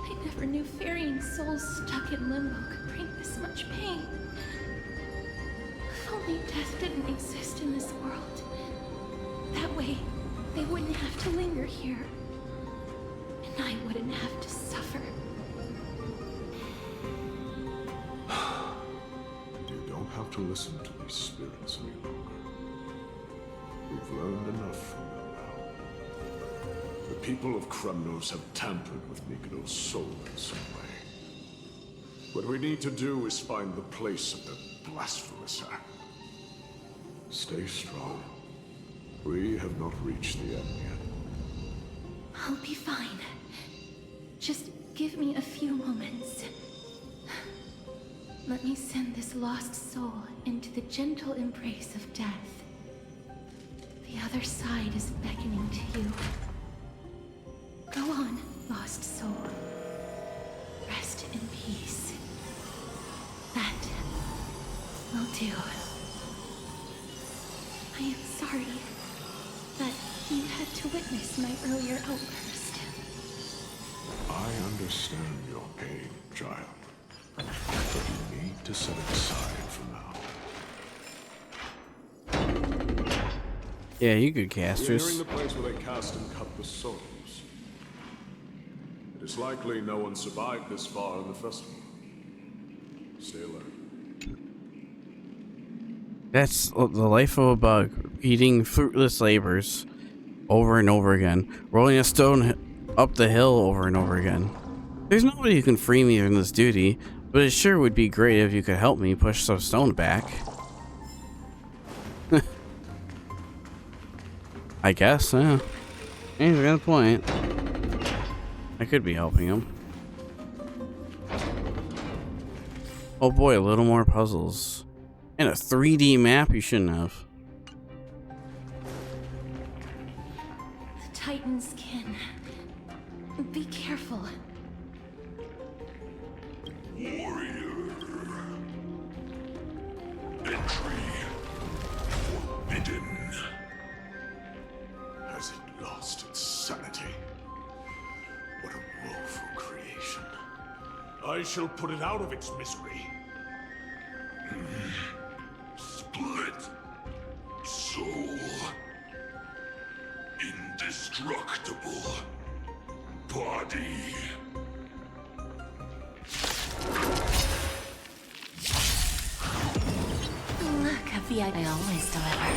I never knew ferrying souls stuck in limbo could bring this much pain. If only death didn't exist in this world. That way, they wouldn't have to linger here. And I wouldn't have to suffer. You don't have to listen to these spirits any longer. We've learned enough from them now. The people of Kremnos have tampered with Nikador's soul in some way. What we need to do is find the place of the blasphemous act. Stay strong. We have not reached the end yet. I'll be fine. Just give me a few moments. Let me send this lost soul into the gentle embrace of death. The other side is beckoning to you. Go on, lost soul. Rest in peace. That will do. I am sorry that you had to witness my earlier outburst. I understand your pain, child. But you need to set it aside for now. Yeah, you good, We're Castrus. nearing the place where they cast and cut the souls. It is likely no one survived this far in the festival. Stay alert. That's the life of a bug, eating fruitless labors over and over again, rolling a stone up the hill over and over again. There's nobody who can free me from this duty, but it sure would be great if you could help me push some stone back. I guess, yeah. He's got a point. I could be helping him. Oh boy, a little more puzzles. And a 3D map you shouldn't have. Titans can... Be careful. Warrior. Entry forbidden. Has it lost its sanity? What a woeful creation. I shall put it out of its misery. Split. Soul. Indestructible. Body. Look, a VIP I always deliver.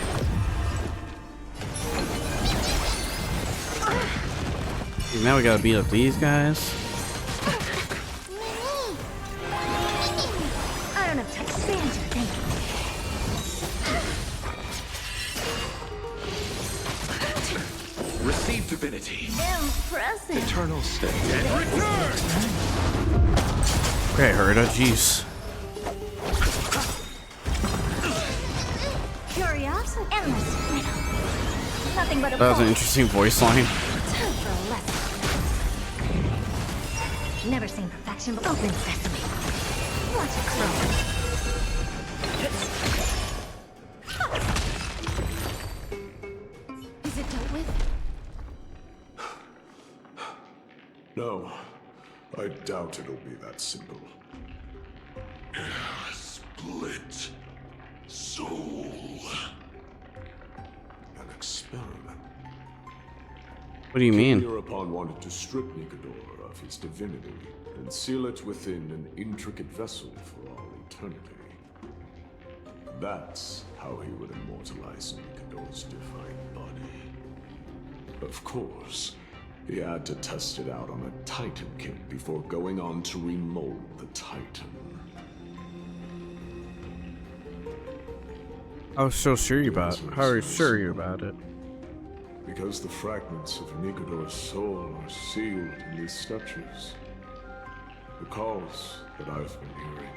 Now we gotta beat up these guys. I don't have time to stand here, thank you. Receive divinity. Impressive. Eternal state. And return! Okay, Herda, jeez. Curiosity. Endless. Nothing but a That was an ball. interesting voice line. Time for a lesson. Never seen perfection, but open sesame. Watch it grow. Is it dealt with? No, I doubt it'll be that simple. Split. Soul. An experiment. What do you mean? Hereupon wanted to strip Nikador of his divinity and seal it within an intricate vessel for all eternity. That's how he would immortalize Nikador's divine body. Of course, he had to test it out on a Titan kid before going on to remold the Titan. How so sure you about it? How are you sure you about it? Because the fragments of Nikador's soul are sealed in these statues. The calls that I've been hearing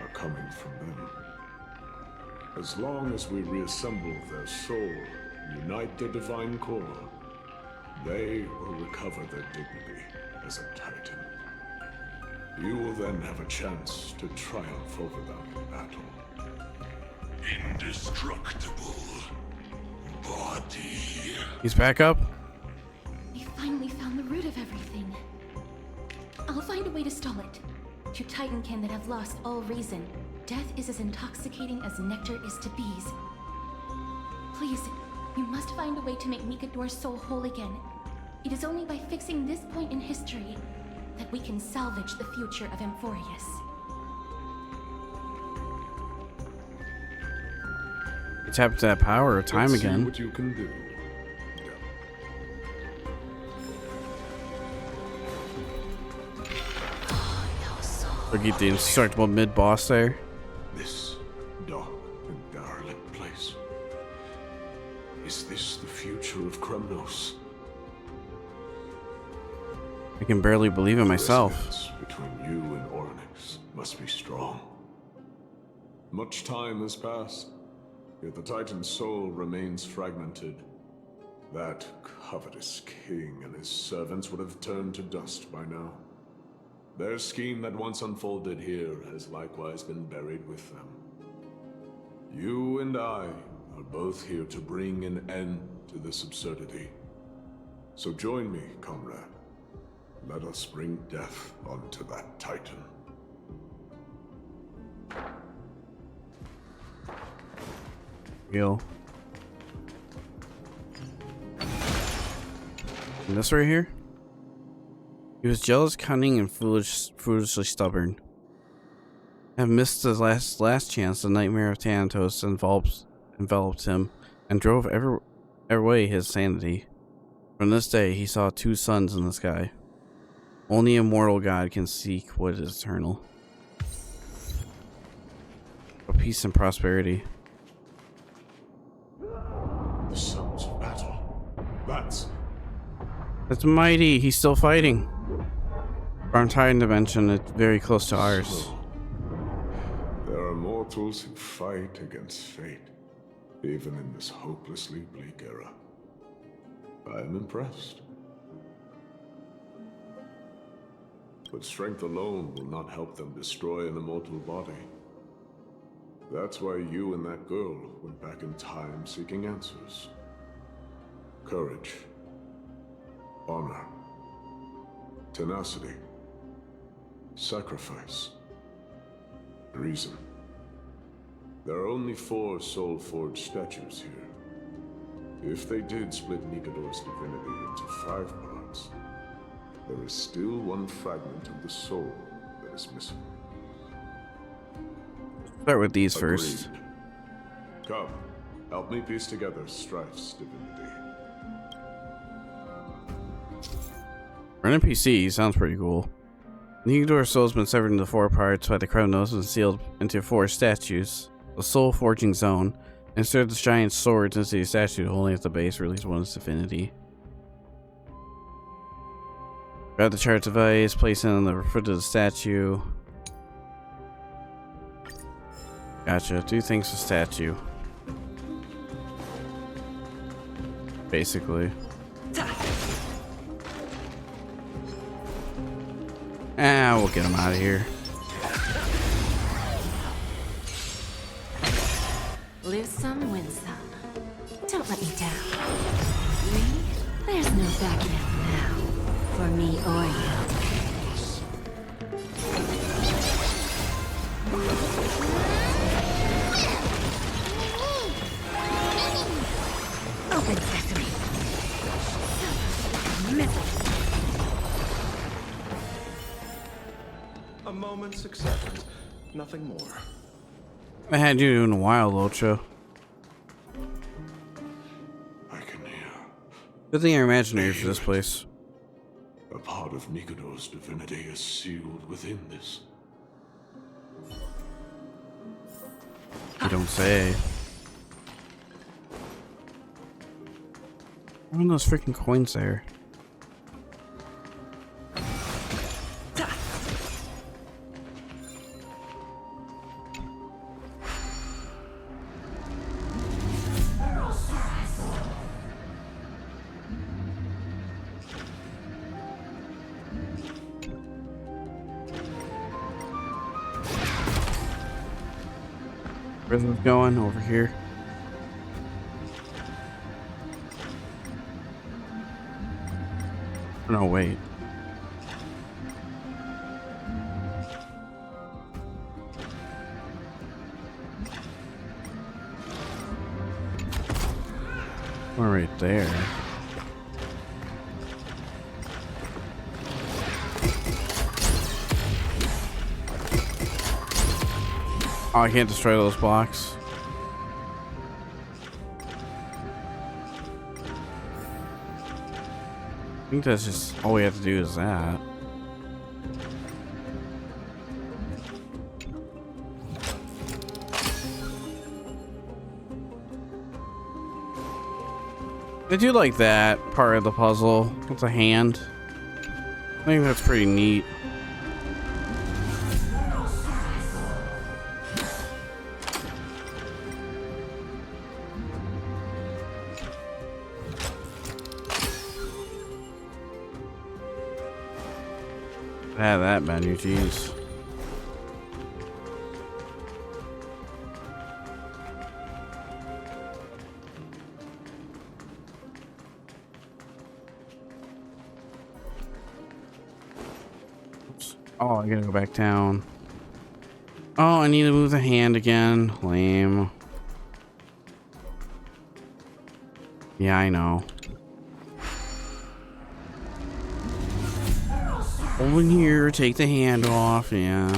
are coming from them. As long as we reassemble their soul and unite their divine core, they will recover their dignity as a Titan. You will then have a chance to triumph over them in battle. Indestructible. Body. He's back up. We finally found the root of everything. I'll find a way to stall it. To Titankin that have lost all reason, death is as intoxicating as nectar is to bees. Please, you must find a way to make Nikador's soul whole again. It is only by fixing this point in history that we can salvage the future of Amphorius. He tapped into that power of time Let's see again. what you can do. Look at the indestructible mid-boss there. This dark and derelict place. Is this the future of Kremnos? I can barely believe it myself. Resonance between you and Oryx must be strong. Much time has passed, yet the Titan's soul remains fragmented. That covetous king and his servants would have turned to dust by now. Their scheme that once unfolded here has likewise been buried with them. You and I are both here to bring an end to this absurdity. So join me, comrade. Let us bring death onto that Titan. Real. And this right here? He was jealous, cunning, and foolishly stubborn. Have missed his last chance. The nightmare of Thanatos enveloped him and drove every way his sanity. From this day, he saw two suns in the sky. Only a mortal god can seek what is eternal. For peace and prosperity. The sons of battle. That's mighty. He's still fighting. Our Titan dimension is very close to ours. Slow. There are mortals who fight against fate, even in this hopelessly bleak era. I am impressed. But strength alone will not help them destroy an immortal body. That's why you and that girl went back in time seeking answers. Courage. Honor. Tenacity. Sacrifice. Reason. There are only 4 soul-forged statues here. If they did split Nikador's divinity into 5 parts, there is still one fragment of the soul that is missing. Start with these Agreed. first. Come, help me piece together Strife's divinity. For an NPC, sounds pretty cool. Nikador's soul has been severed into 4 parts by the Chronos and sealed into 4 statues. The soul forging zone. Insert the giant swords into the statue holding at the base, release one's divinity. Grab the charge device, place it on the foot of the statue. Gotcha. Do things with statue. Basically. Ah, we'll get him out of here. Lose some, win some. Don't let me down. Me? There's no backing out now. For me or you. Open sesame. A moment's acceptance, nothing more. I had you in a while, Locha. I can hear. Good thing you're imaginary for this place. A part of Nikador's divinity is sealed within this. You don't say. What are those freaking coins there? Where's it going? Over here. No, wait. We're right there. Oh, I can't destroy those blocks. I think that's just all we have to do is that. I do like that part of the puzzle with the hand. I think that's pretty neat. Have that menu, jeez. Oops. Oh, I gotta go back down. Oh, I need to move the hand again. Lame. Yeah, I know. Over here, take the hand off, yeah.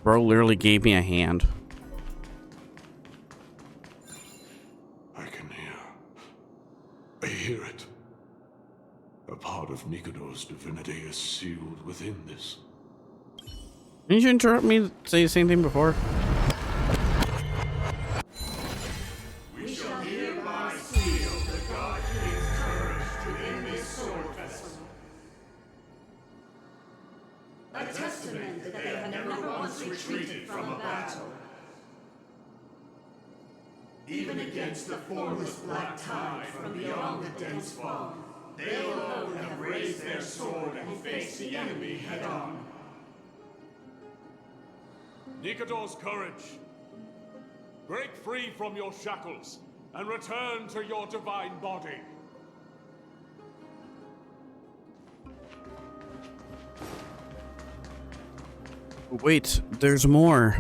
Bro literally gave me a hand. I can hear. I hear it. A part of Nikador's divinity is sealed within this. Didn't you interrupt me to say the same thing before? We shall hereby seal the God King's courage to the retreated from a battle. Even against the formless black tide from beyond the dense fog, they alone have raised their sword and faced the enemy head-on. Nikador's courage. Break free from your shackles and return to your divine body. Wait, there's more.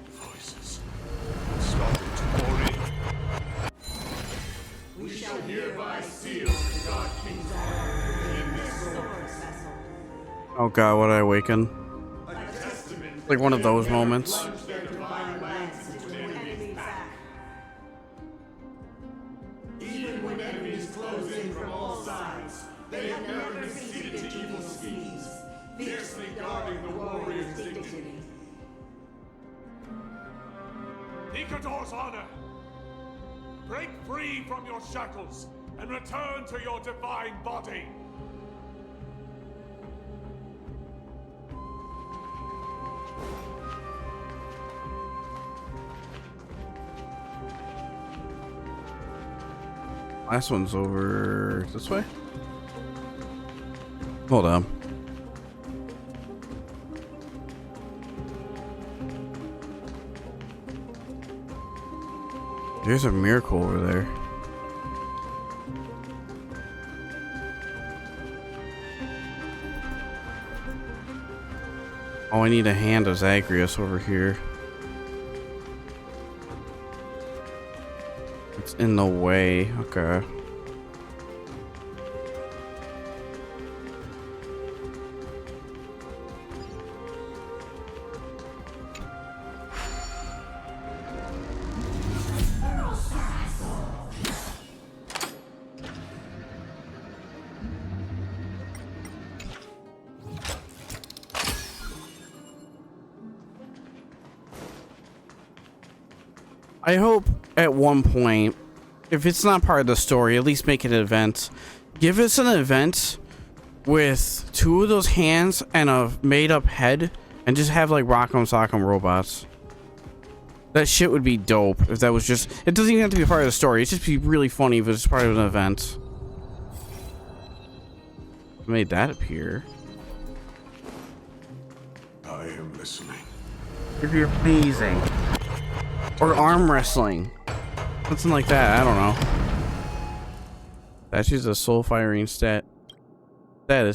Voices. Starting to pour in. We shall hereby seal the God King's honor in this sword vessel. Oh god, what did I awaken? A testament Like one of those moments. their divine lance into an enemy's back. Even when enemies close in from all sides, they have never conceded to evil schemes, fiercely guarding the warrior's dignity. Nikador's honor. Break free from your shackles and return to your divine body. Last one's over this way. Hold on. There's a miracle over there. Oh, I need a hand of Zagreus over here. It's in the way. Okay. I hope at one point, if it's not part of the story, at least make it an event. Give us an event with 2 of those hands and a made-up head, and just have like Rock'em Sock'em robots. That shit would be dope if that was just... It doesn't even have to be part of the story. It'd just be really funny if it's part of an event. Made that appear. I am listening. It'd be amazing. Or arm wrestling. Something like that, I don't know. Statue's a soul firing status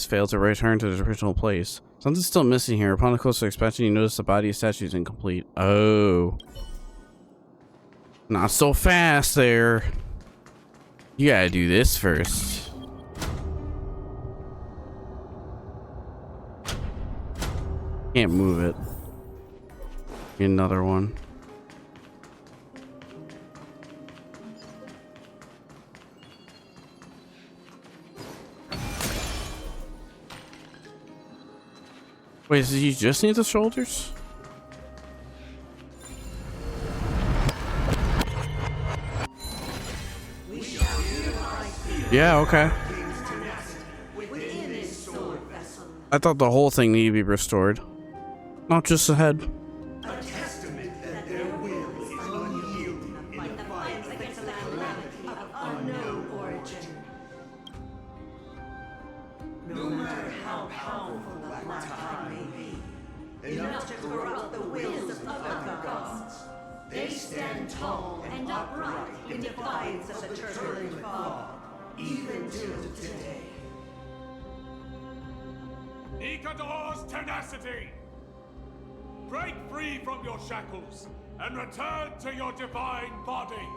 failed to return to its original place. Something's still missing here. Upon a closer inspection, you notice the body of statue is incomplete. Oh. Not so fast there. You gotta do this first. Can't move it. Another one. Wait, does he just need the shoulders? Yeah, okay. I thought the whole thing needed to be restored. Not just the head. A testament that their will is unyielding in defiance against a calamity of unknown origin. No matter how powerful the black tide may be, enough to corrupt the wills of other gods, they stand tall and upright in defiance of the turbulent fog, even till today. Nikador's tenacity! Break free from your shackles and return to your divine body!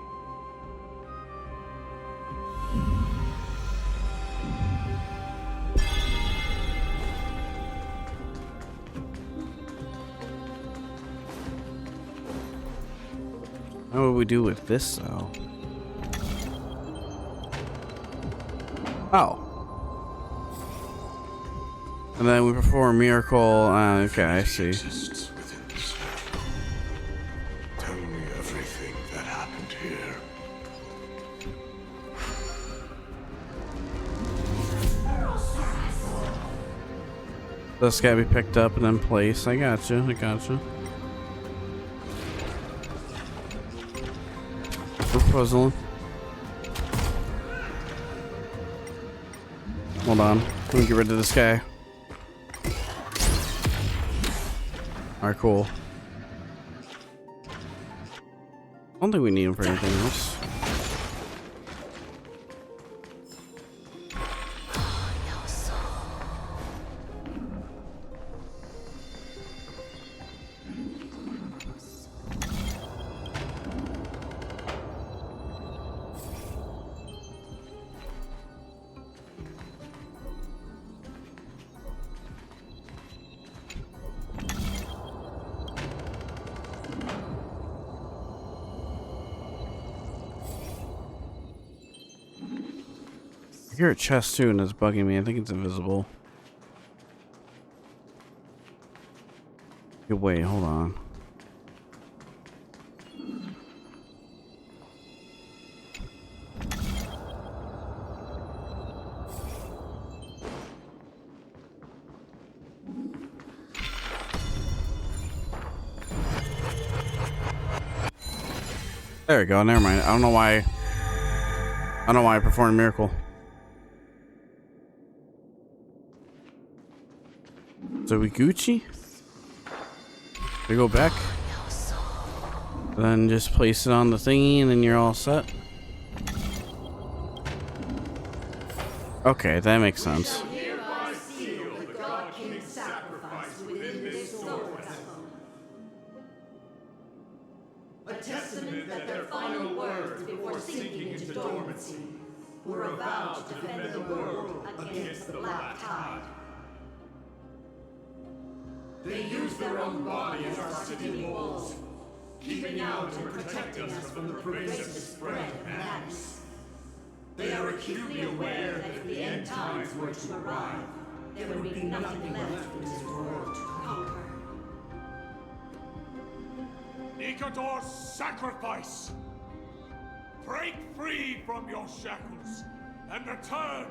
What would we do with this, though? Oh. And then we perform a miracle. Okay, I see. Tell me everything that happened here. This gotta be picked up and then placed. I gotcha. I gotcha. We're puzzling. Hold on. Let me get rid of this guy. Alright, cool. I don't think we need him for anything else. I hear a chest too and it's bugging me. I think it's invisible. Wait, hold on. There we go. Never mind. I don't know why I performed a miracle. So we Gucci? We go back. Then just place it on the thingy and then you're all set. Okay, that makes sense. A testament that their final words before sinking into dormancy were a vow to defend the world against the Black Tide. They use their own body as our city walls, keeping out and protecting us from the pervasive spread of madness. They are acutely aware that if the end times were to arrive, there would be nothing left in this world to conquer. Nikador's sacrifice! Break free from your shackles and return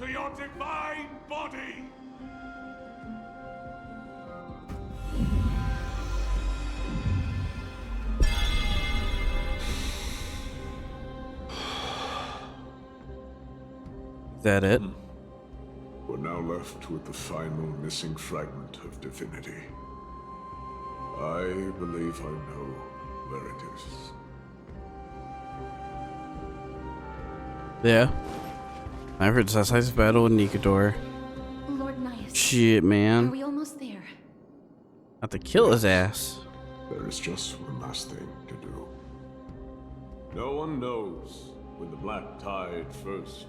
to your divine body! Is that it? We're now left with the final missing fragment of divinity. I believe I know where it is. Yeah. I heard decisive battle with Nikador. Lord Naius. Shit, Are man. we almost there? Have to kill his ass. There is just one last thing to do. No one knows when the Black Tide first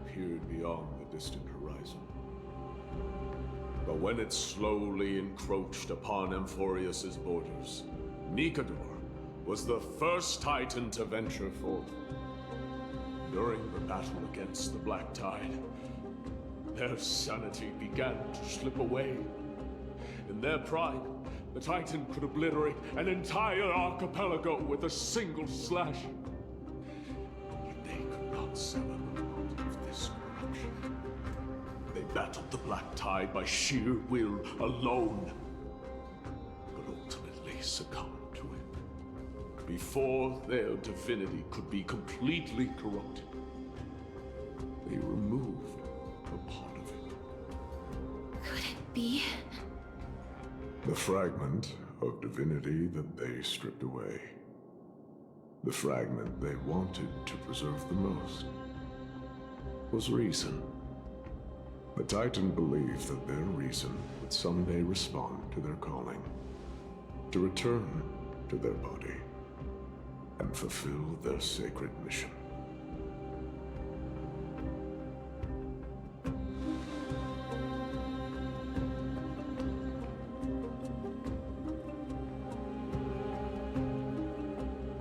appeared beyond the distant horizon. But when it slowly encroached upon Amphorius's borders, Nikador was the first Titan to venture forth. During the battle against the Black Tide, their sanity began to slip away. In their pride, the Titan could obliterate an entire archipelago with a single slash. Yet they could not sever the world of this corruption. They battled the Black Tide by sheer will alone, but ultimately succumbed to it. Before their divinity could be completely corrupted, they removed a part of it. Could it be? The fragment of divinity that they stripped away. The fragment they wanted to preserve the most was reason. The Titan believed that their reason would someday respond to their calling, to return to their body, and fulfill their sacred mission.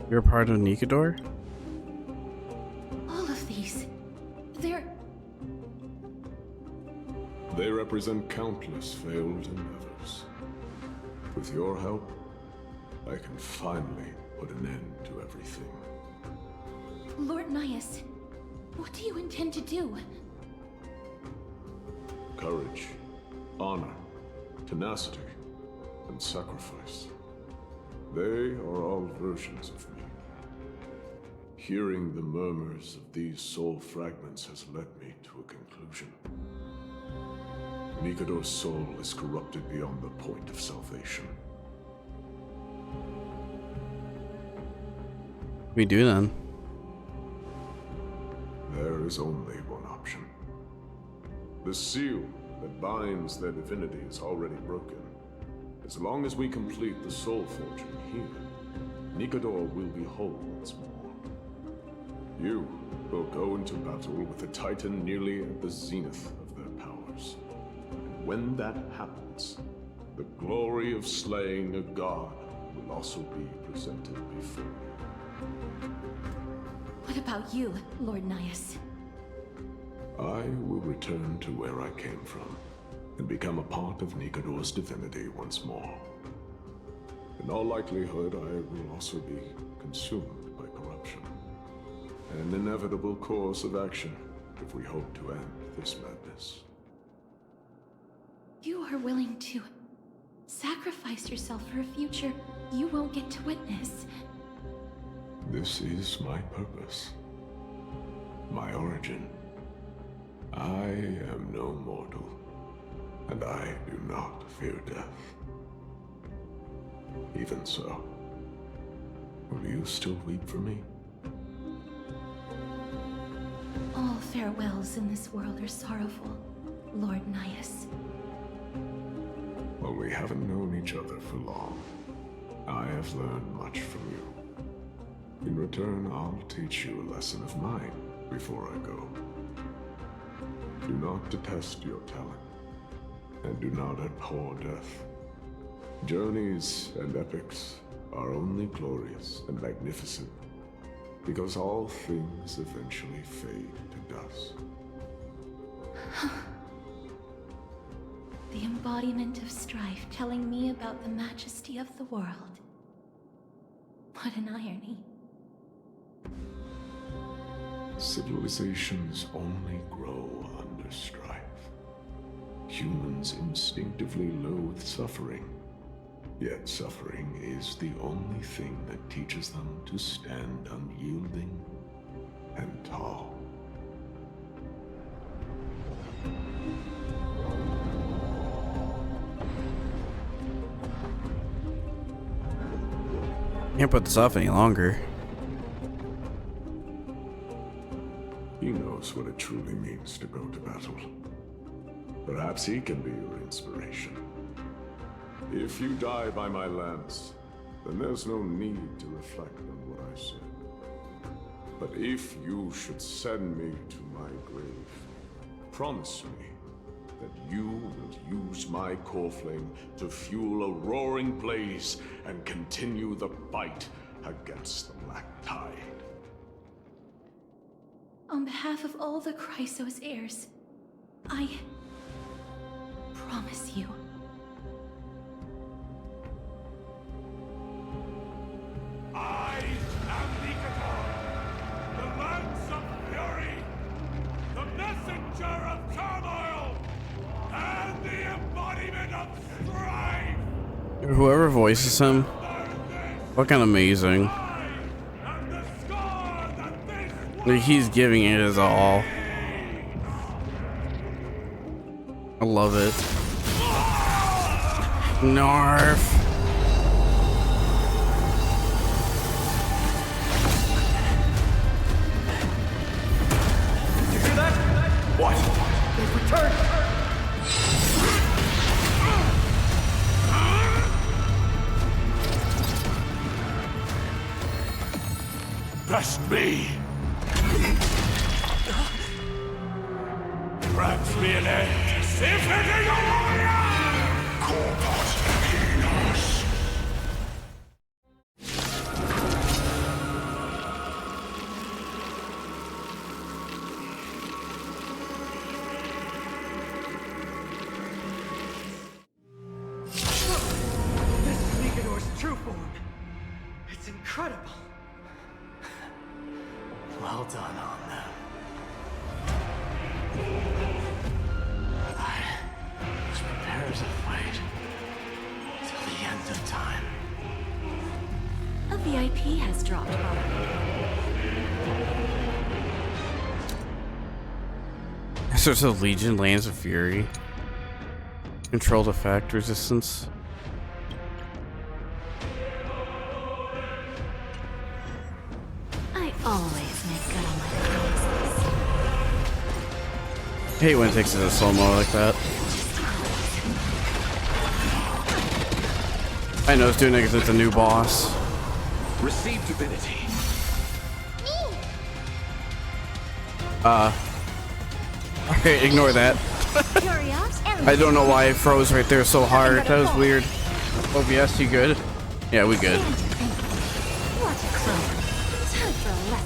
You're part of Nikador? All of these. They represent countless failed endeavors. With your help, I can finally put an end to everything. Lord Naius, what do you intend to do? Courage, honor, tenacity, and sacrifice. They are all versions of me. Hearing the murmurs of these soul fragments has led me to a conclusion. Nikador's soul is corrupted beyond the point of salvation. We do then. There is only one option. The seal that binds their divinity is already broken. As long as we complete the soul forging here, Nikador will be whole once more. You will go into battle with a titan nearly at the zenith of their powers. And when that happens, the glory of slaying a god will also be presented before you. What about you, Lord Nias? I will return to where I came from, and become a part of Nikador's divinity once more. In all likelihood, I will also be consumed by corruption. An inevitable course of action if we hope to end this madness. You are willing to sacrifice yourself for a future you won't get to witness. This is my purpose. My origin. I am no mortal, and I do not fear death. Even so, will you still weep for me? All farewells in this world are sorrowful, Lord Nias. Well, we haven't known each other for long. I have learned much from you. In return, I'll teach you a lesson of mine before I go. Do not detest your talent, and do not abhor death. Journeys and epics are only glorious and magnificent, because all things eventually fade to dust. The embodiment of strife telling me about the majesty of the world. What an irony. Civilizations only grow under strife. Humans instinctively loathe suffering. Yet suffering is the only thing that teaches them to stand unyielding and tall. Can't put this off any longer. He knows what it truly means to go to battle. Perhaps he can be your inspiration. If you die by my lance, then there's no need to reflect on what I said. But if you should send me to my grave, promise me that you will use my coreflame to fuel a roaring blaze and continue the fight against the Black Tide. On behalf of all the Chrysos heirs, I promise you. I am Nikador, the lance of fury, the messenger of turmoil, and the embodiment of strife! Whoever voices him, fucking amazing. Like, he's giving it his all. I love it. Narf. You hear that? What? They've returned! Best me! Grabs me an edge. If it is a warrior! Corpus Penis! This is Nikador's true form. It's incredible. Well done on them. I was prepared to fight. VIP has dropped by. There's a Legion Lands of Fury. Controlled effect resistance. I always make good on my promises. I hate when it takes it in slow-mo like that. I know it's doing it because it's a new boss. Receive divinity. Okay, ignore that. I don't know why it froze right there so hard. That was weird. OBS, you good? Yeah, we good.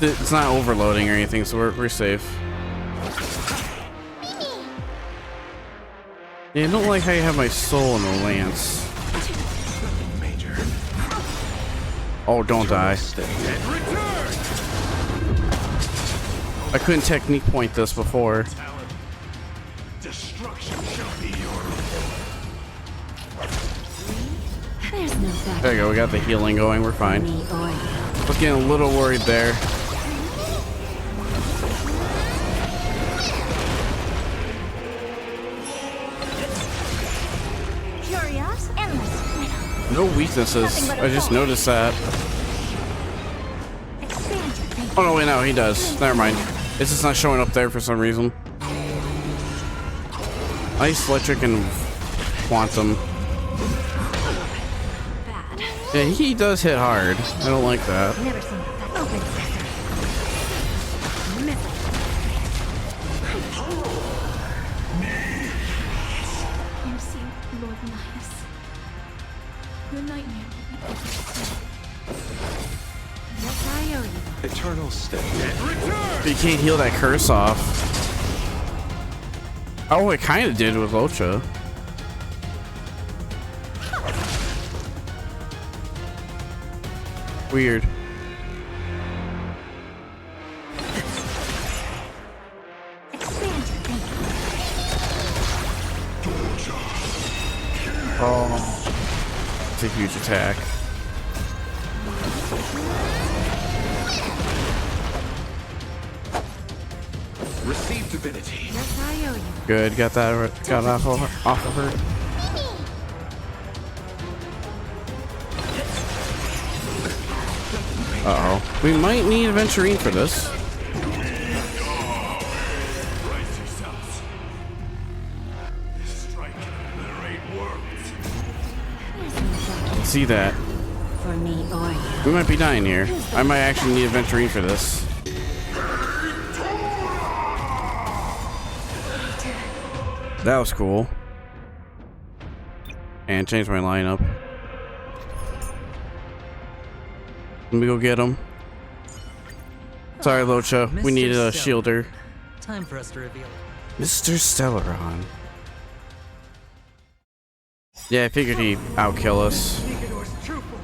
It's not overloading or anything, so we're safe. Yeah, I don't like how you have my soul in the lance. Oh, don't die. I couldn't technique point this before. There you go, we got the healing going, we're fine. I was getting a little worried there. No weaknesses. I just noticed that. Oh no, wait, no, he does. Never mind. It's just not showing up there for some reason. Ice, electric, and quantum. Yeah, he does hit hard. I don't like that. Eternal state. But you can't heal that curse off. Oh, it kind of did with Locha. Weird. Oh, it's a huge attack. Receive divinity. Good, got that, got off of her. Uh-oh. We might need Aventurine for this. See that. For me or you. We might be dying here. I might actually need Aventurine for this. That was cool. And change my lineup. Let me go get him. Sorry, Locha. We need a shielder. Time for us to reveal. Mr. Stellaron. Yeah, I figured he'd outkill us. Nikador's true form.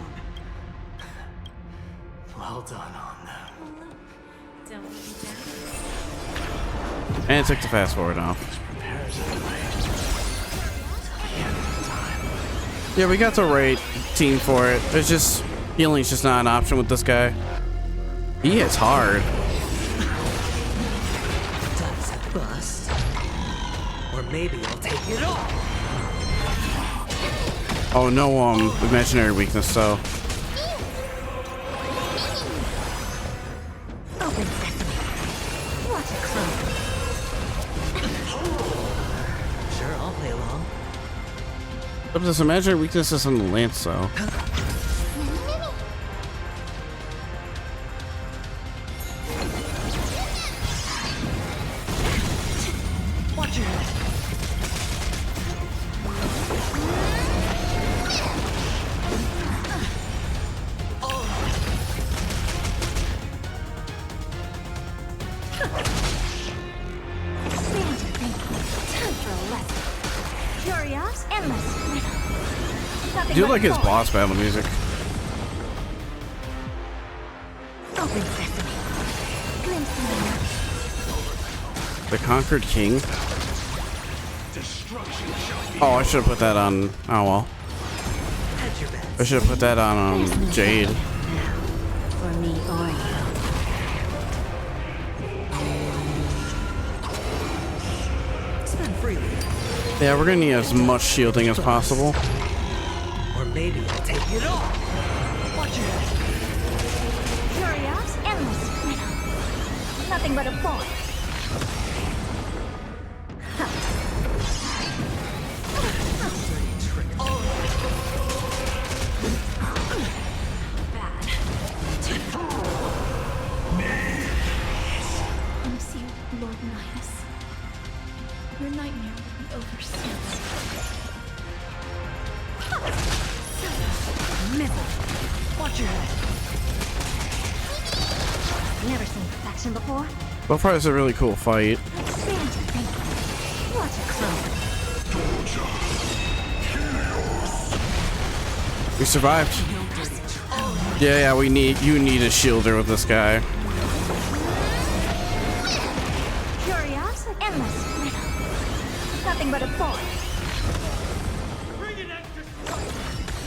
Well done on them. And it took the fast forward off. Yeah, we got the right team for it. It's just healing's just not an option with this guy. He hits hard. Does it bust? Or maybe I'll take it all. Oh no, imaginary weakness. So Open sesame. Watch it close. Sure, I'll play along. but this imaginary weakness is on the lance, though. Watch your head. I do like his boss battle music. The Conquered King. Oh, I should have put that on. Oh well. I should have put that on Jade. For me or you. Spend freely. Yeah, we're gonna need as much shielding as possible. Or maybe I'll take it all. Watch your head. Curious, endless. Nothing but a ball. Miss you, Lord Nihus. Your nightmare will be over soon. Watch your head. Never seen perfection before. So far, it's a really cool fight. Expand your thinking. Watch it grow. We survived. Yeah, you need a shielder with this guy. Curious, endless. Nothing but a ball. Bring an extra strike!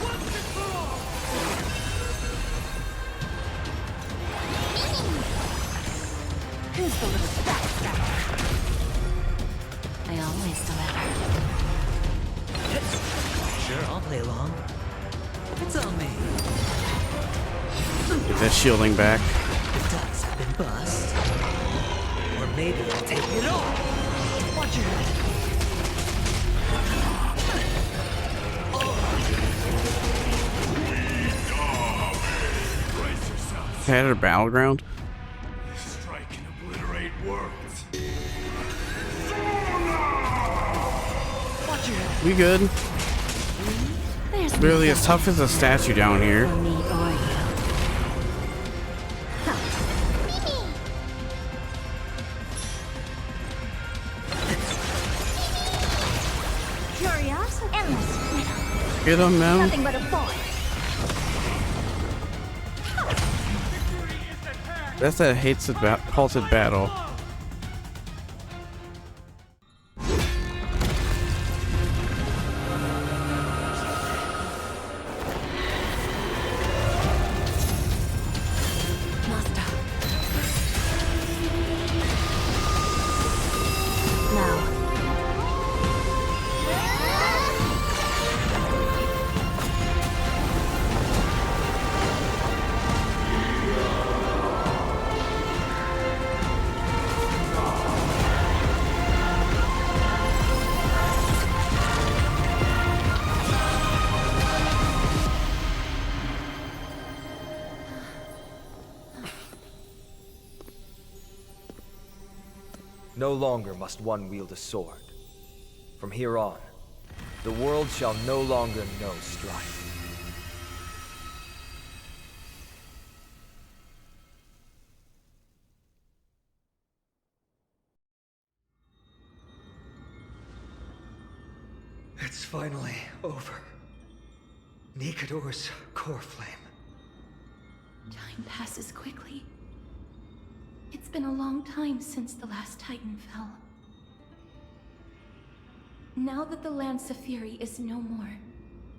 Once and for all! Who's the little backstabber? I always deliver. Sure, I'll play along. It's on me. Get that shielding back. The ducks have been bust. Or maybe I'll take it all. Watch your head. Brace yourselves. Had a battleground. Strike and obliterate worlds. Watch your head. We good. There's Really as tough as a statue down here. For me or you. Curious, endless. Get him, man. Nothing but a ball. That's a halted battle. No longer must one wield a sword. From here on, the world shall no longer know strife. It's finally over. Nikador's coreflame. Time passes quickly. It's been a long time since the last Titan fell. Now that the Lance of Fury is no more,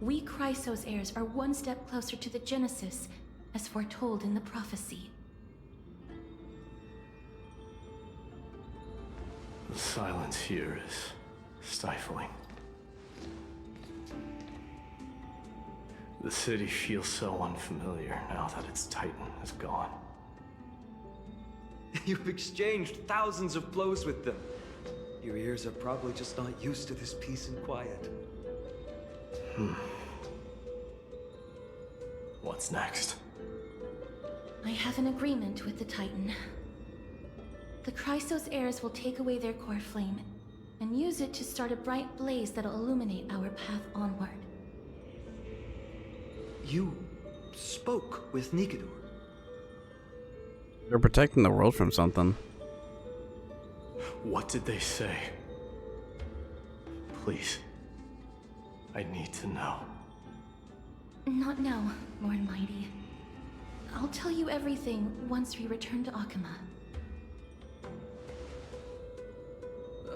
we Chrysos heirs are one step closer to the Genesis, as foretold in the prophecy. The silence here is stifling. The city feels so unfamiliar now that its Titan is gone. You've exchanged thousands of blows with them. Your ears are probably just not used to this peace and quiet. What's next? I have an agreement with the Titan. The Chrysos heirs will take away their core flame and use it to start a bright blaze that'll illuminate our path onward. You spoke with Nikador. They're protecting the world from something. What did they say? Please. I need to know. Not now, Lord Mighty. I'll tell you everything once we return to Akama.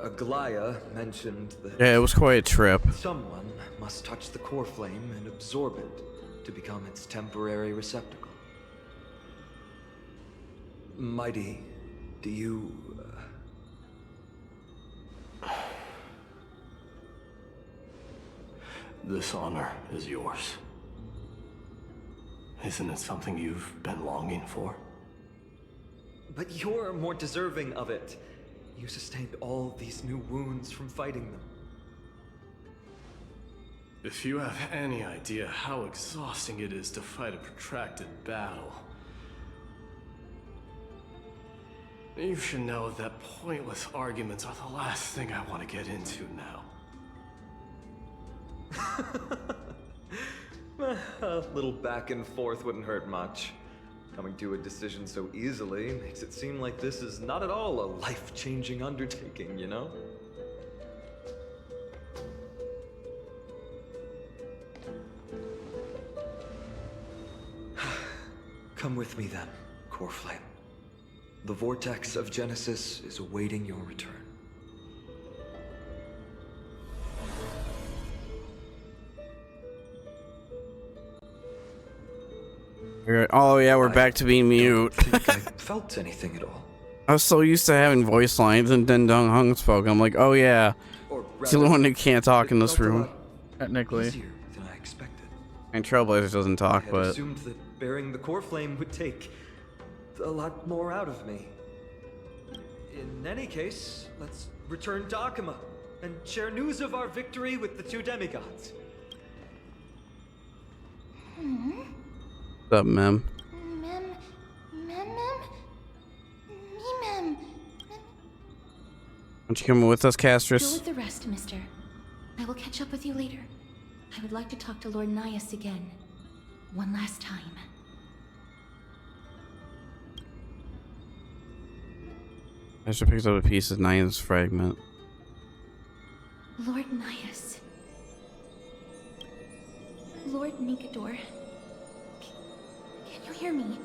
Aglaya mentioned that... Yeah, it was quite a trip. Someone must touch the core flame and absorb it to become its temporary receptacle. Mighty, do you... This honor is yours. Isn't it something you've been longing for? But you're more deserving of it. You sustained all these new wounds from fighting them. If you have any idea how exhausting it is to fight a protracted battle, you should know that pointless arguments are the last thing I want to get into now. A little back and forth wouldn't hurt much. Coming to a decision so easily makes it seem like this is not at all a life-changing undertaking, you know? Come with me then, coreflame. The vortex of Genesis is awaiting your return. Oh yeah, we're back to being mute. I felt anything at all. I was so used to having voice lines, and then Dong Hung spoke. I'm like, oh yeah, he's the one who can't talk in this room, technically. Easier than I expected. And Trailblazers doesn't talk, I had but assumed that bearing the coreflame would take a lot more out of me. In any case, let's return to Akuma and share news of our victory with the two demigods. what's up, Mem? Why don't you come with us, Go Castrus? with the rest, mister. I will catch up with you later. I would like to talk to Lord Nias again. One last time. Astra picks up a piece of Nian's fragment. Lord Nias. Lord Nikador. Can you hear me?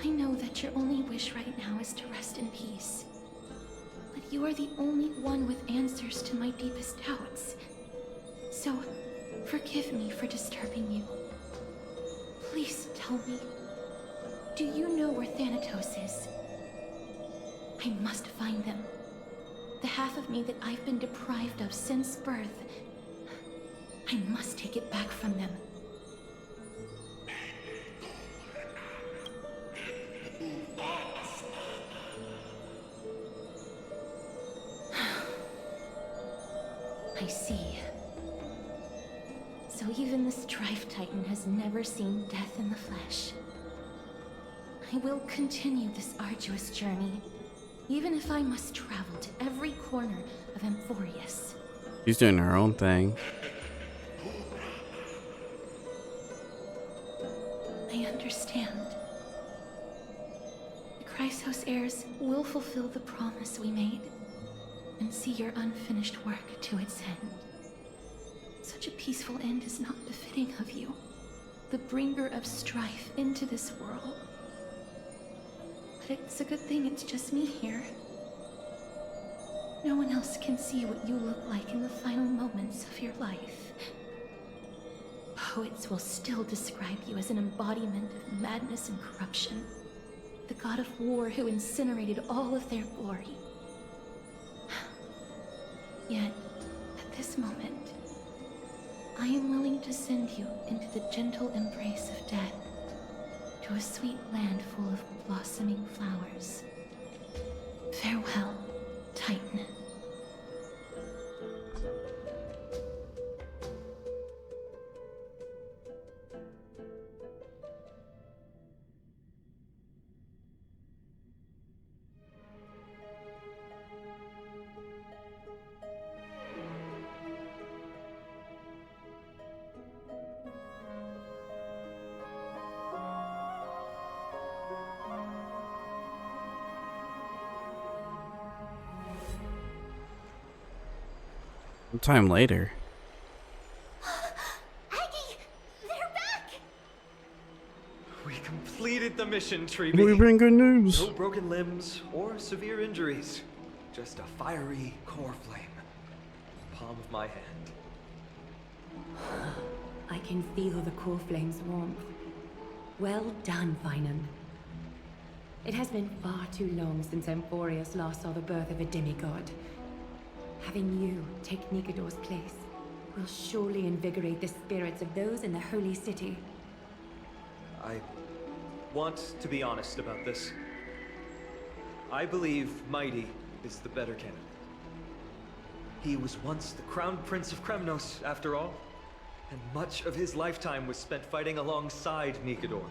I know that your only wish right now is to rest in peace. But you are the only one with answers to my deepest doubts. So, forgive me for disturbing you. Please tell me, do you know where Thanatos is? I must find them. The half of me that I've been deprived of since birth. I must take it back from them. I see. So even the Strife Titan has never seen death in the flesh. I will continue this arduous journey, even if I must travel to every corner of Amphorius. She's doing her own thing. I understand. The Chrysos heirs will fulfill the promise we made and see your unfinished work to its end. Such a peaceful end is not befitting of you, the bringer of strife into this world. But it's a good thing it's just me here. No one else can see what you look like in the final moments of your life. Poets will still describe you as an embodiment of madness and corruption, the god of war who incinerated all of their glory. Yet, at this moment, I am willing to send you into the gentle embrace of death, to a sweet land full of blossoming flowers. Farewell, Titan. Sometime later. Aggie! They're back! We completed the mission, Treeby. We bring good news. No broken limbs or severe injuries. Just a fiery core flame. Palm of my hand. I can feel the core flame's warmth. Well done, Vinum. It has been far too long since Amphorius last saw the birth of a demigod. Having you take Nikador's place will surely invigorate the spirits of those in the holy city. I want to be honest about this. I believe Mighty is the better candidate. He was once the Crown Prince of Kremnos, after all, and much of his lifetime was spent fighting alongside Nikador.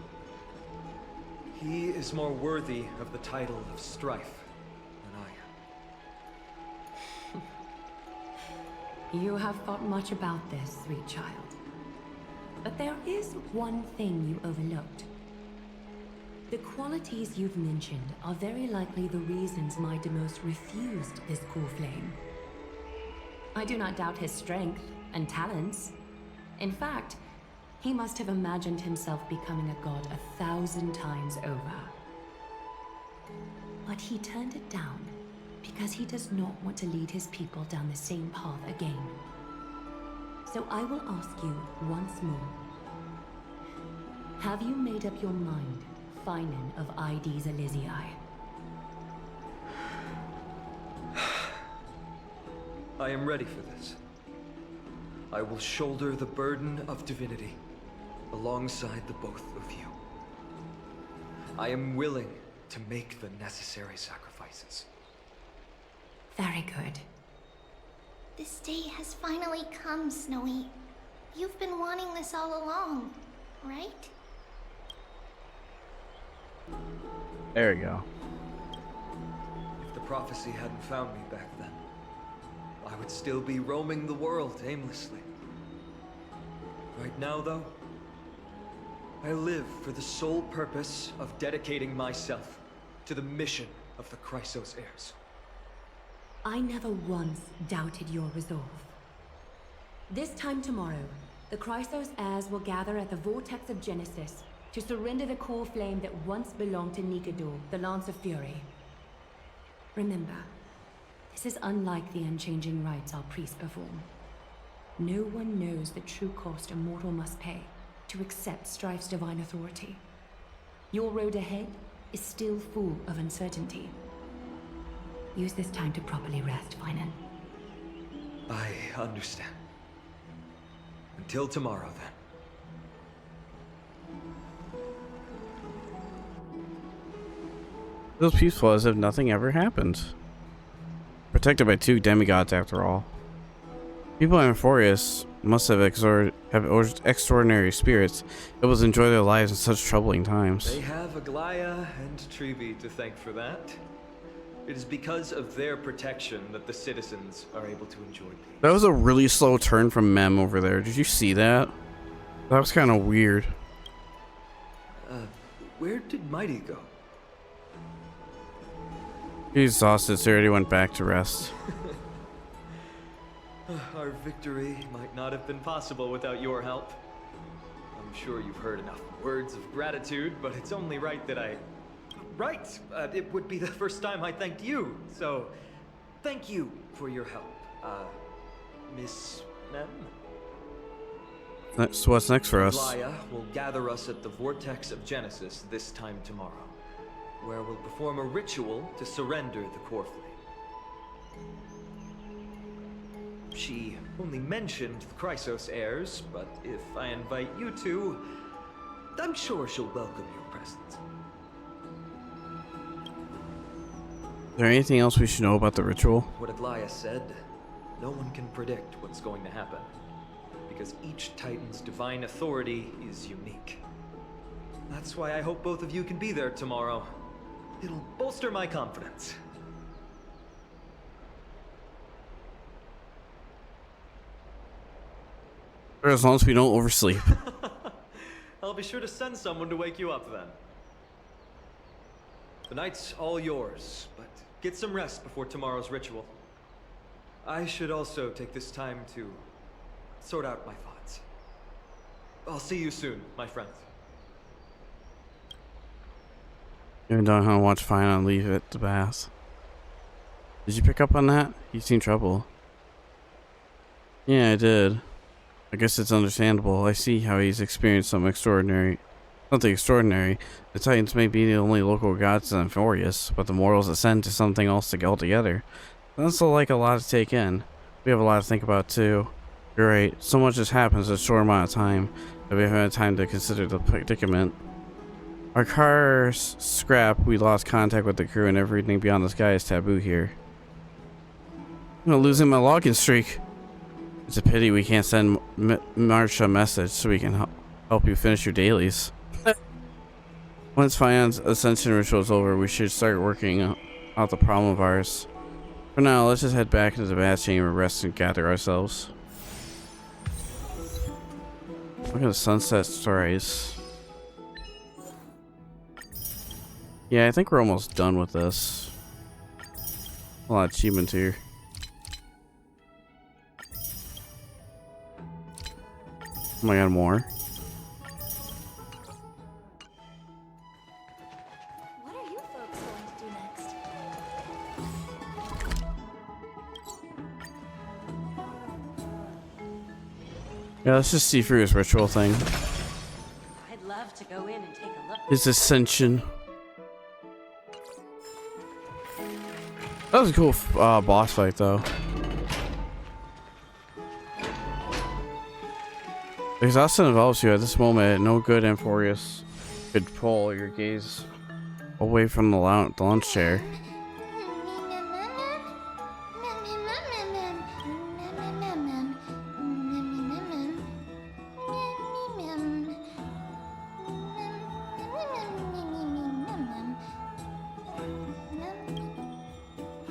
He is more worthy of the title of Strife than I am. You have thought much about this, sweet child. But there is one thing you overlooked. The qualities you've mentioned are very likely the reasons my Demos refused this coreflame. I do not doubt his strength and talents. In fact, he must have imagined himself becoming a god 1,000 times over. But he turned it down because he does not want to lead his people down the same path again. So I will ask you once more. Have you made up your mind, Finan of Ides Elysiae? I am ready for this. I will shoulder the burden of divinity alongside the both of you. I am willing to make the necessary sacrifices. Very good. This day has finally come, Snowy. You've been wanting this all along, right? There we go. If the prophecy hadn't found me back then, I would still be roaming the world aimlessly. Right now, though, I live for the sole purpose of dedicating myself to the mission of the Chrysos heirs. I never once doubted your resolve. This time tomorrow, the Chrysos heirs will gather at the Vortex of Genesis to surrender the core flame that once belonged to Nikador, the Lance of Fury. Remember, this is unlike the unchanging rites our priests perform. No one knows the true cost a mortal must pay to accept Strife's divine authority. Your road ahead is still full of uncertainty. Use this time to properly rest, Finan. I understand. Until tomorrow, then. Feels peaceful as if nothing ever happened. Protected by 2 demigods, after all. People in Amphorius must have extraordinary spirits, able to enjoy their lives in such troubling times. They have Aglaya and Trevi to thank for that. It is because of their protection that the citizens are able to enjoy peace. That was a really slow turn from Mem over there. Did you see that? That was kind of weird. Where did Mighty go? He's exhausted, so he already went back to rest. Our victory might not have been possible without your help. I'm sure you've heard enough words of gratitude, but it's only right that I... Right! It would be the first time I thanked you, so thank you for your help, Miss Mem? So what's next for us? Aglaya will gather us at the Vortex of Genesis this time tomorrow, where we'll perform a ritual to surrender the core flame. She only mentioned the Chrysos heirs, but if I invite you to, I'm sure she'll welcome your presence. Is there anything else we should know about the ritual? What Aglaya said, no one can predict what's going to happen, because each Titan's divine authority is unique. That's why I hope both of you can be there tomorrow. It'll bolster my confidence. Or as long as we don't oversleep. I'll be sure to send someone to wake you up then. The night's all yours, but get some rest before tomorrow's ritual. I should also take this time to sort out my thoughts. I'll see you soon, my friends. Even though I'm gonna watch Finan leave at the bath. Did you pick up on that? You seem trouble. Yeah, I did. I guess it's understandable. I see how he's experienced some extraordinary Something extraordinary. The Titans may be the only local gods in Amphorius, but the mortals ascend to something else altogether. That's like a lot to take in. We have a lot to think about too. You're right, so much has happened in a short amount of time that we haven't had time to consider the predicament. Our car's scrap, we lost contact with the crew, and everything beyond the sky is taboo here. I'm losing my login streak. It's a pity we can't send March a message so we can help you finish your dailies. Once Fion's ascension ritual is over, we should start working out the problem of ours. For now, let's just head back into the bath chamber, rest, and gather ourselves. Look at the sunset stories. Yeah, I think we're almost done with this. A lot of achievements here. Oh my god, more. What are you folks going to do next? Yeah, let's just see through his ritual thing. I'd love to go in and take a look. His ascension. That was a cool boss fight, though. Exhaustion envelops you at this moment. No good Amphorius could pull your gaze away from the lounge chair.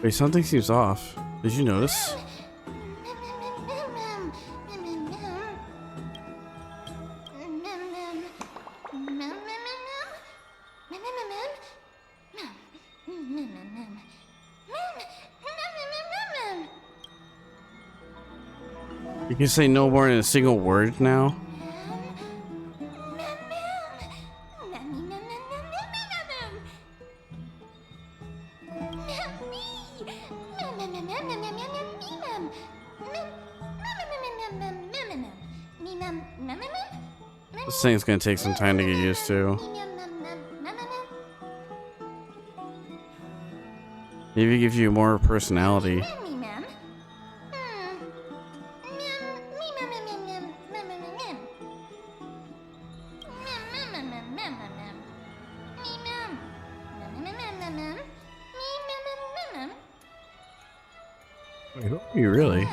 Wait, something seems off. Did you notice? You can say no more than a single word now. This thing's gonna take some time to get used to. Maybe give you more personality. Wait, are you really?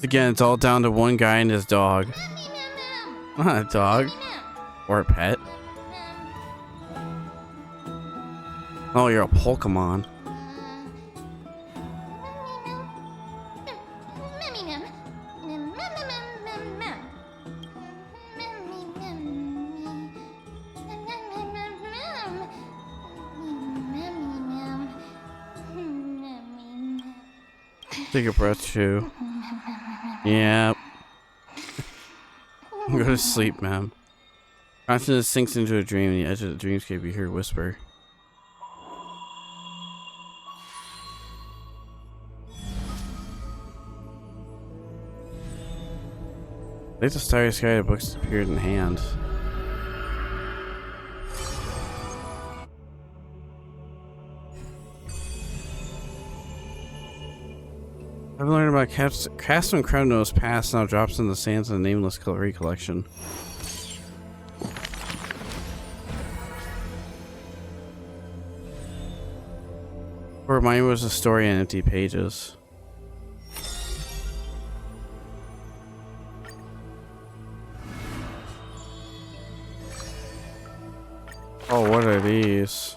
Again, it's all down to one guy and his dog. Not a dog. Or a pet. Oh, you're a Pokemon. Take a breath, too. Yeah. Go to sleep, ma'am. Consciousness sinks into a dream, and the edge of the dreamscape you hear a whisper. Like the starry sky, the books appeared in hand. I've learned about Craftsman Crown's past now drops in the sands of the nameless recollection. Or mine was a story on empty pages. Oh, what are these?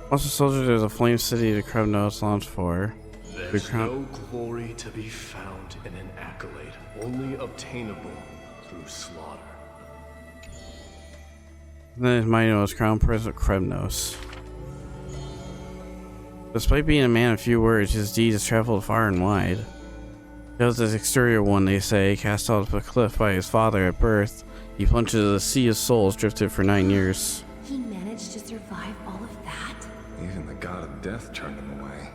Once a soldier, there's a flame city to Krevnos launch for. The There's no glory to be found in an accolade, only obtainable through slaughter. Then is Minos, Crown Prince of Kremnos. Despite being a man of few words, his deeds traveled far and wide. He was his exterior one, they say, cast out of a cliff by his father at birth. He plunged into the sea of souls, drifted for 9 years. He managed to survive all of that? Even the god of death turned him away.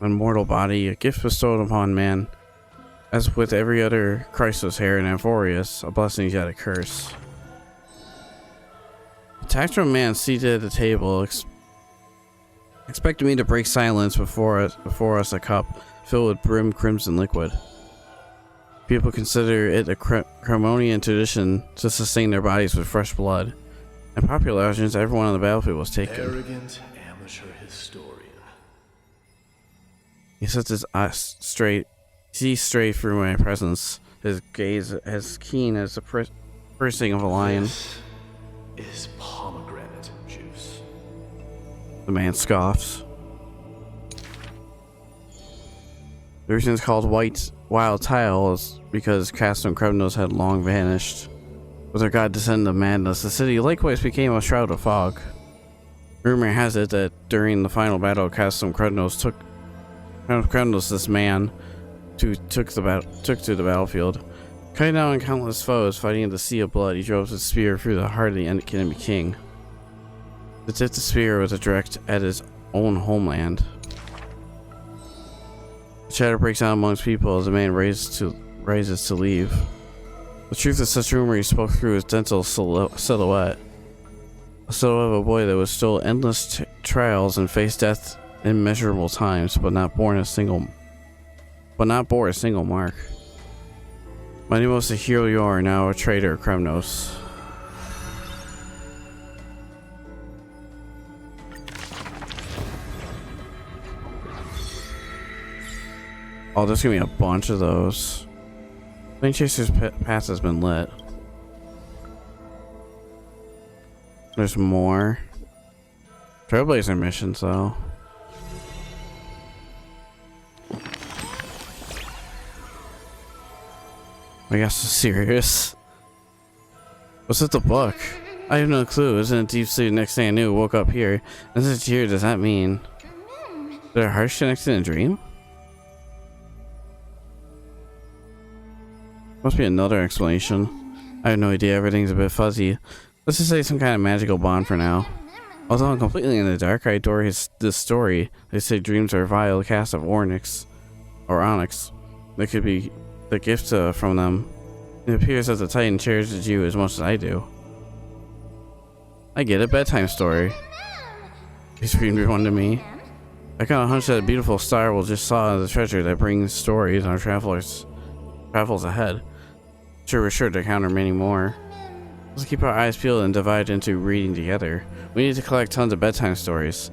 An immortal body, a gift bestowed upon man. As with every other Chrysos here in Amphorius, a blessing yet a curse. A tactile man seated at the table expected me to break silence before us a cup filled with brim crimson liquid. People consider it a Cremonian tradition to sustain their bodies with fresh blood. In popular legends, everyone on the battlefield was taken. Arrogant amateur historian. He sets his eyes straight, sees straight through my presence, his gaze as keen as the piercing of a lion. This is pomegranate juice. The man scoffs. The reason it's called Wild Tile is because Castle Kremnos had long vanished. With their god descendant of madness, the city likewise became a shroud of fog. Rumor has it that during the final battle of Castle Kremnos this man took to the battlefield. Cutting down countless foes, fighting in the sea of blood, he drove his spear through the heart of the enemy king. The tip of the spear was direct at his own homeland. Chatter breaks out amongst people as the man rises to leave. The truth of such rumor he spoke through his dental silhouette. A silhouette of a boy that was still endless trials and faced death immeasurable times, but not bore a single mark. My name was a hero you are, now a traitor, Kremnos. Oh, there's gonna be a bunch of those. Flame Chaser's path has been lit. There's more. Trailblazer missions, though. I guess so serious. What's with the book? I have no clue. Isn't it deep sleep? Next thing I knew, woke up here. This is here. Does that mean did our hearts connect in a dream? Must be another explanation. I have no idea. Everything's a bit fuzzy. Let's just say some kind of magical bond for now. Although I'm completely in the dark, I adore this story. They say dreams are a vile cast of onyx. They could be the gift from them. It appears that the Titan cherishes you as much as I do. I get a bedtime story. He screamed one to me. I got a hunch that a beautiful star will just saw the treasure that brings stories on our travels ahead. Sure, we're sure to encounter many more. Let's keep our eyes peeled and divide into reading together. We need to collect tons of bedtime stories.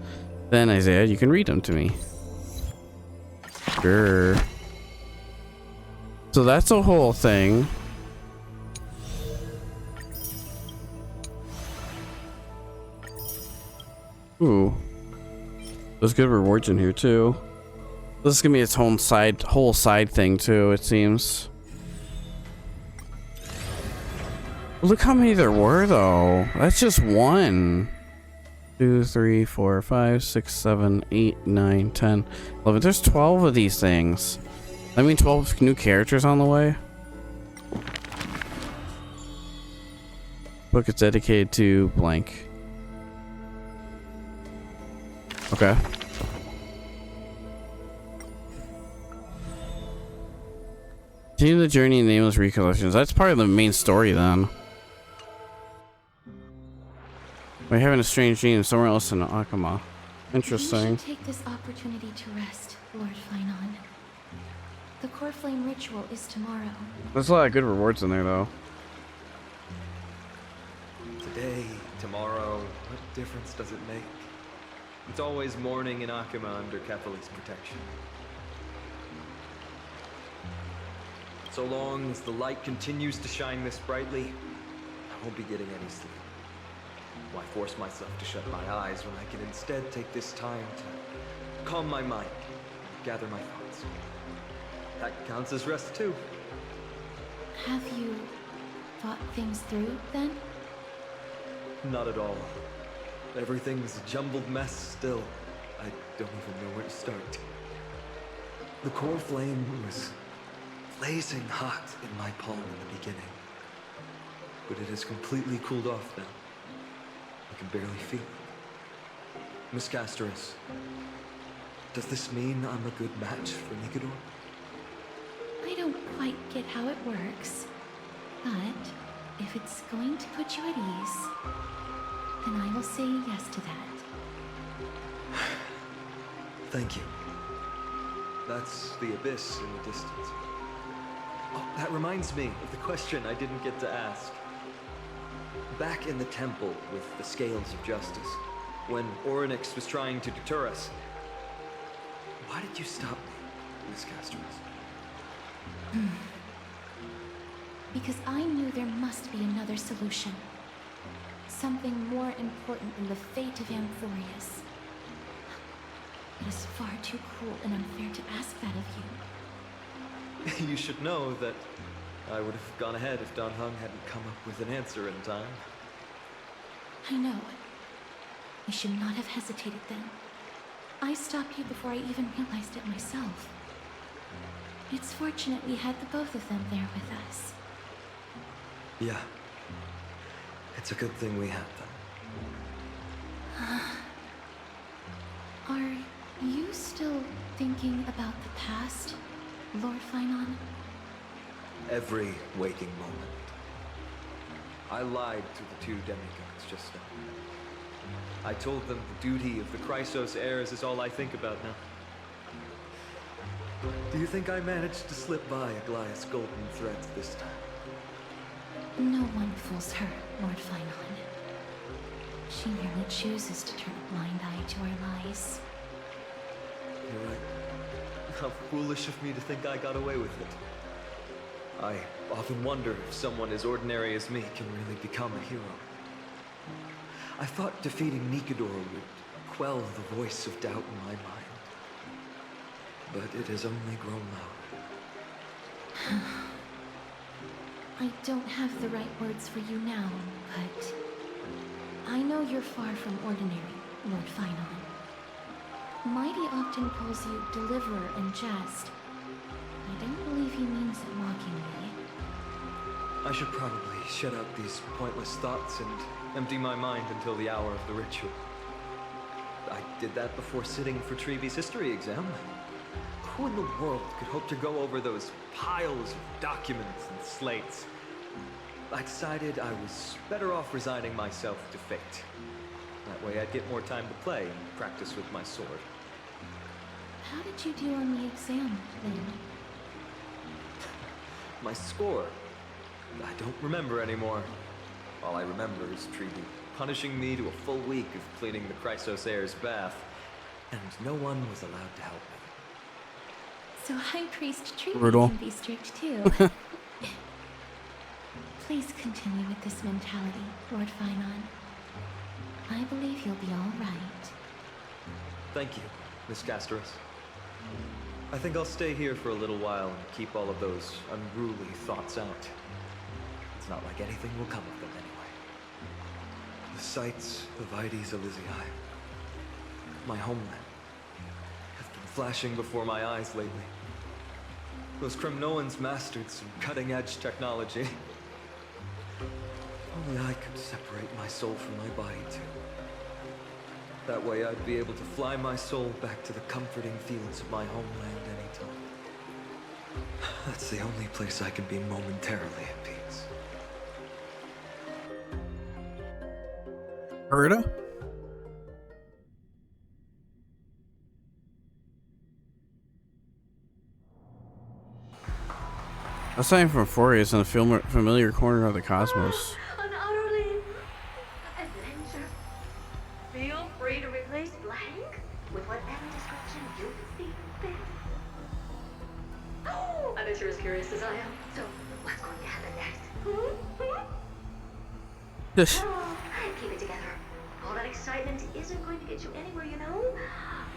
Then, Isaiah, you can read them to me. Sure. So that's a whole thing. Ooh. There's good rewards in here too. This is gonna be its whole side thing too, it seems. Look how many there were though. That's just one. 2, 3, 4, 5, 6, 7, 8, 9, 10, 11. There's 12 of these things. I mean 12 new characters on the way. Book is dedicated to blank. Okay. Continue the journey in nameless recollections. That's part of the main story then. We're having a strange dream somewhere else in Akama. Interesting. You should take this opportunity to rest, Lord Finon. The coreflame ritual is tomorrow. There's a lot of good rewards in there though. Today, tomorrow, what difference does it make? It's always morning in Akama under Catholic's protection. So long as the light continues to shine this brightly, I won't be getting any sleep. Why force myself to shut my eyes when I can instead take this time to calm my mind, gather my thoughts. That counts as rest too. Have you thought things through, then? Not at all. Everything's a jumbled mess still. I don't even know where to start. The core flame was blazing hot in my palm in the beginning. But it has completely cooled off now. I can barely feel it. Miss Castoris, does this mean I'm a good match for Nikador? I don't quite get how it works, but if it's going to put you at ease, then I will say yes to that. Thank you. That's the abyss in the distance. Oh, that reminds me of the question I didn't get to ask. Back in the temple with the scales of justice, when Orynyx was trying to deter us, why did you stop me, Miss Castoris? Because I knew there must be another solution. Something more important than the fate of Amphorius. It is far too cruel and unfair to ask that of you. You should know that I would have gone ahead if Don Hung hadn't come up with an answer in time. I know. I should not have hesitated then. I stopped you before I even realized it myself. It's fortunate we had the both of them there with us. Yeah. It's a good thing we had them. Are you still thinking about the past, Lord Finon? Every waking moment. I lied to the two demigods just now. I told them the duty of the Chrysos heirs is all I think about now. Do you think I managed to slip by Aglaïa's golden threads this time? No one fools her, Lord Finon. She merely chooses to turn a blind eye to our lies. You're right. How foolish of me to think I got away with it. I often wonder if someone as ordinary as me can really become a hero. I thought defeating Nikador would quell the voice of doubt in my mind. But it has only grown louder. I don't have the right words for you now, but I know you're far from ordinary, Lord Finon. Mighty often calls you deliverer and jest. I don't believe he means it mockingly. I should probably shut out these pointless thoughts and empty my mind until the hour of the ritual. I did that before sitting for Treeby's history exam. Who in the world could hope to go over those piles of documents and slates? I decided I was better off resigning myself to fate. That way I'd get more time to play and practice with my sword. How did you do on the exam, then? My score? I don't remember anymore. All I remember is Treeby punishing me to a full week of cleaning the Chrysos heir's bath, and no one was allowed to help me. So High Priest Treeby Brutal. can be strict too. Please continue with this mentality, Lord Finon. I believe you'll be all right. Thank you, Miss Castoris. I think I'll stay here for a little while and keep all of those unruly thoughts out. It's not like anything will come of them anyway. The sights of Ides Elysiae, my homeland, have been flashing before my eyes lately. Those Kremnoans mastered some cutting-edge technology. Only I could separate my soul from my body too. That way I'd be able to fly my soul back to the comforting fields of my homeland anytime. That's the only place I can be momentarily at peace. Herda? Aside from Amphorius in a familiar corner of the cosmos. An utterly adventure. Feel free to replace blank with whatever description you see fit. Oh, I bet you're as curious as I am. So, what's going to happen next? Yes. Oh, keep it together. All that excitement isn't going to get you anywhere, you know.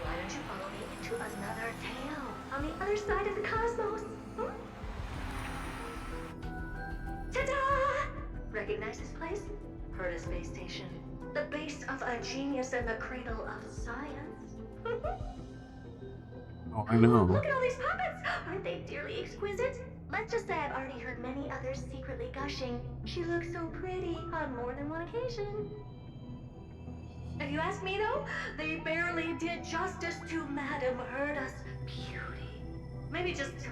Why don't you follow me into another tale on the other side of the cosmos? Ta-da! Recognize this place? Heard a space station. The base of a genius and the cradle of science. Oh, I know. Look at all these puppets! Aren't they dearly exquisite? Let's just say I've already heard many others secretly gushing. She looks so pretty on more than one occasion. If you ask me though, they barely did justice to Madame Herda's beauty. Maybe just 10%.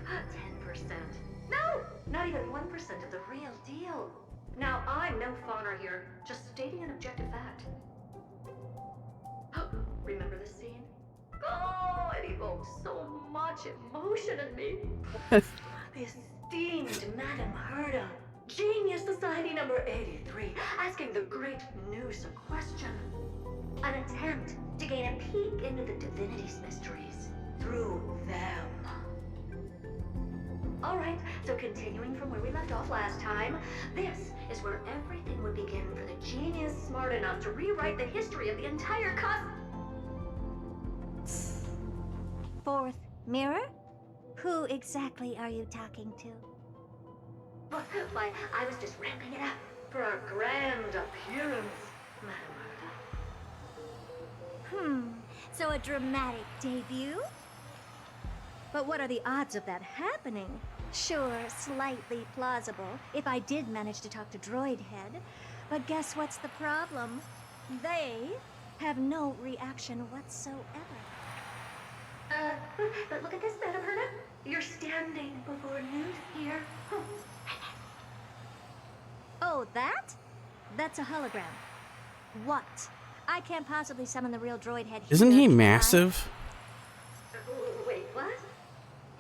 No, not even 1% of the real deal. Now, I'm no fawner here, just stating an objective fact. Remember this scene? Oh, it evokes so much emotion in me. The esteemed Madame Herda, Genius Society number 83, asking the great Noose a question. An attempt to gain a peek into the divinity's mysteries through them. Alright, so continuing from where we left off last time, this is where everything would begin for the genius smart enough to rewrite the history of the entire Fourth mirror? Who exactly are you talking to? Why, I was just ramping it up for our grand appearance, Madame Herda. So a dramatic debut? But what are the odds of that happening? Sure, slightly plausible, if I did manage to talk to Droidhead. But guess what's the problem? They have no reaction whatsoever. But look at this, Madame Herda. You're standing before Noose here. Oh, that? That's a hologram. What? I can't possibly summon the real Droidhead. Isn't he massive? Wait, what?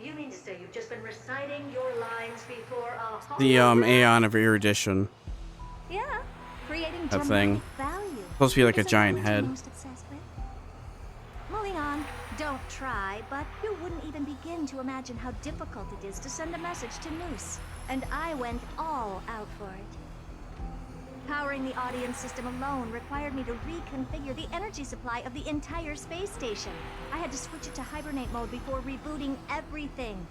You mean to say you've just been reciting your lines before a The Aeon of Erudition. Yeah, creating That dramatic thing. value. Supposed to be like a Isn't giant that what you're head. most obsessed with? Moving on. Don't try, but you wouldn't even begin to imagine how difficult it is to send a message to Noose. And I went all out for it. Powering the audience system alone required me to reconfigure the energy supply of the entire space station. I had to switch it to hibernate mode before rebooting everything.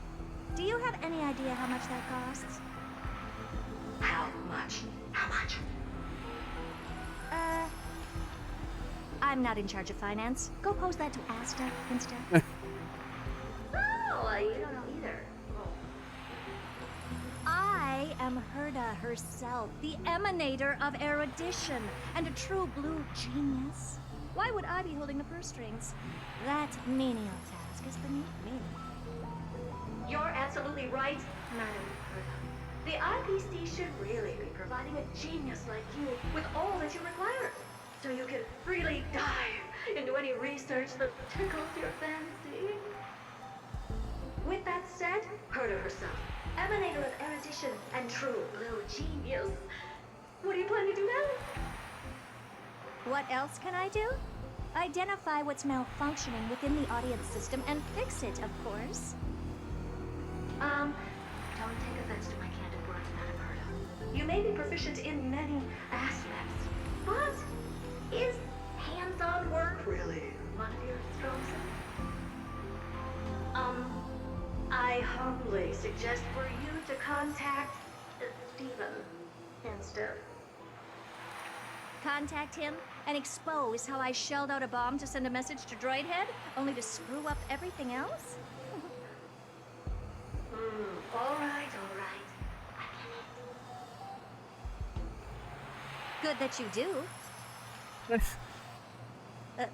Do you have any idea how much that costs? How much? How much? I'm not in charge of finance. Go pose that to AFTRA instead. Oh, you don't know either. I am Herda herself, the emanator of erudition, and a true blue genius. Why would I be holding the purse strings? That menial task is beneath me. You're absolutely right, Madame Herda. The IPC should really be providing a genius like you with all that you require, so you can freely dive into any research that tickles your fancy. With that said, Herda herself, emanator of erudition and true blue genius. What do you plan to do now? What else can I do? Identify what's malfunctioning within the audience system and fix it, of course. Don't take offense to my candid words, Madame Herda. You may be proficient in many aspects, but is hands-on work really one of your strong suits? I humbly suggest for you to contact Steven instead. Contact him and expose how I shelled out a bomb to send a message to Droidhead, only to screw up everything else? All right. Good that you do.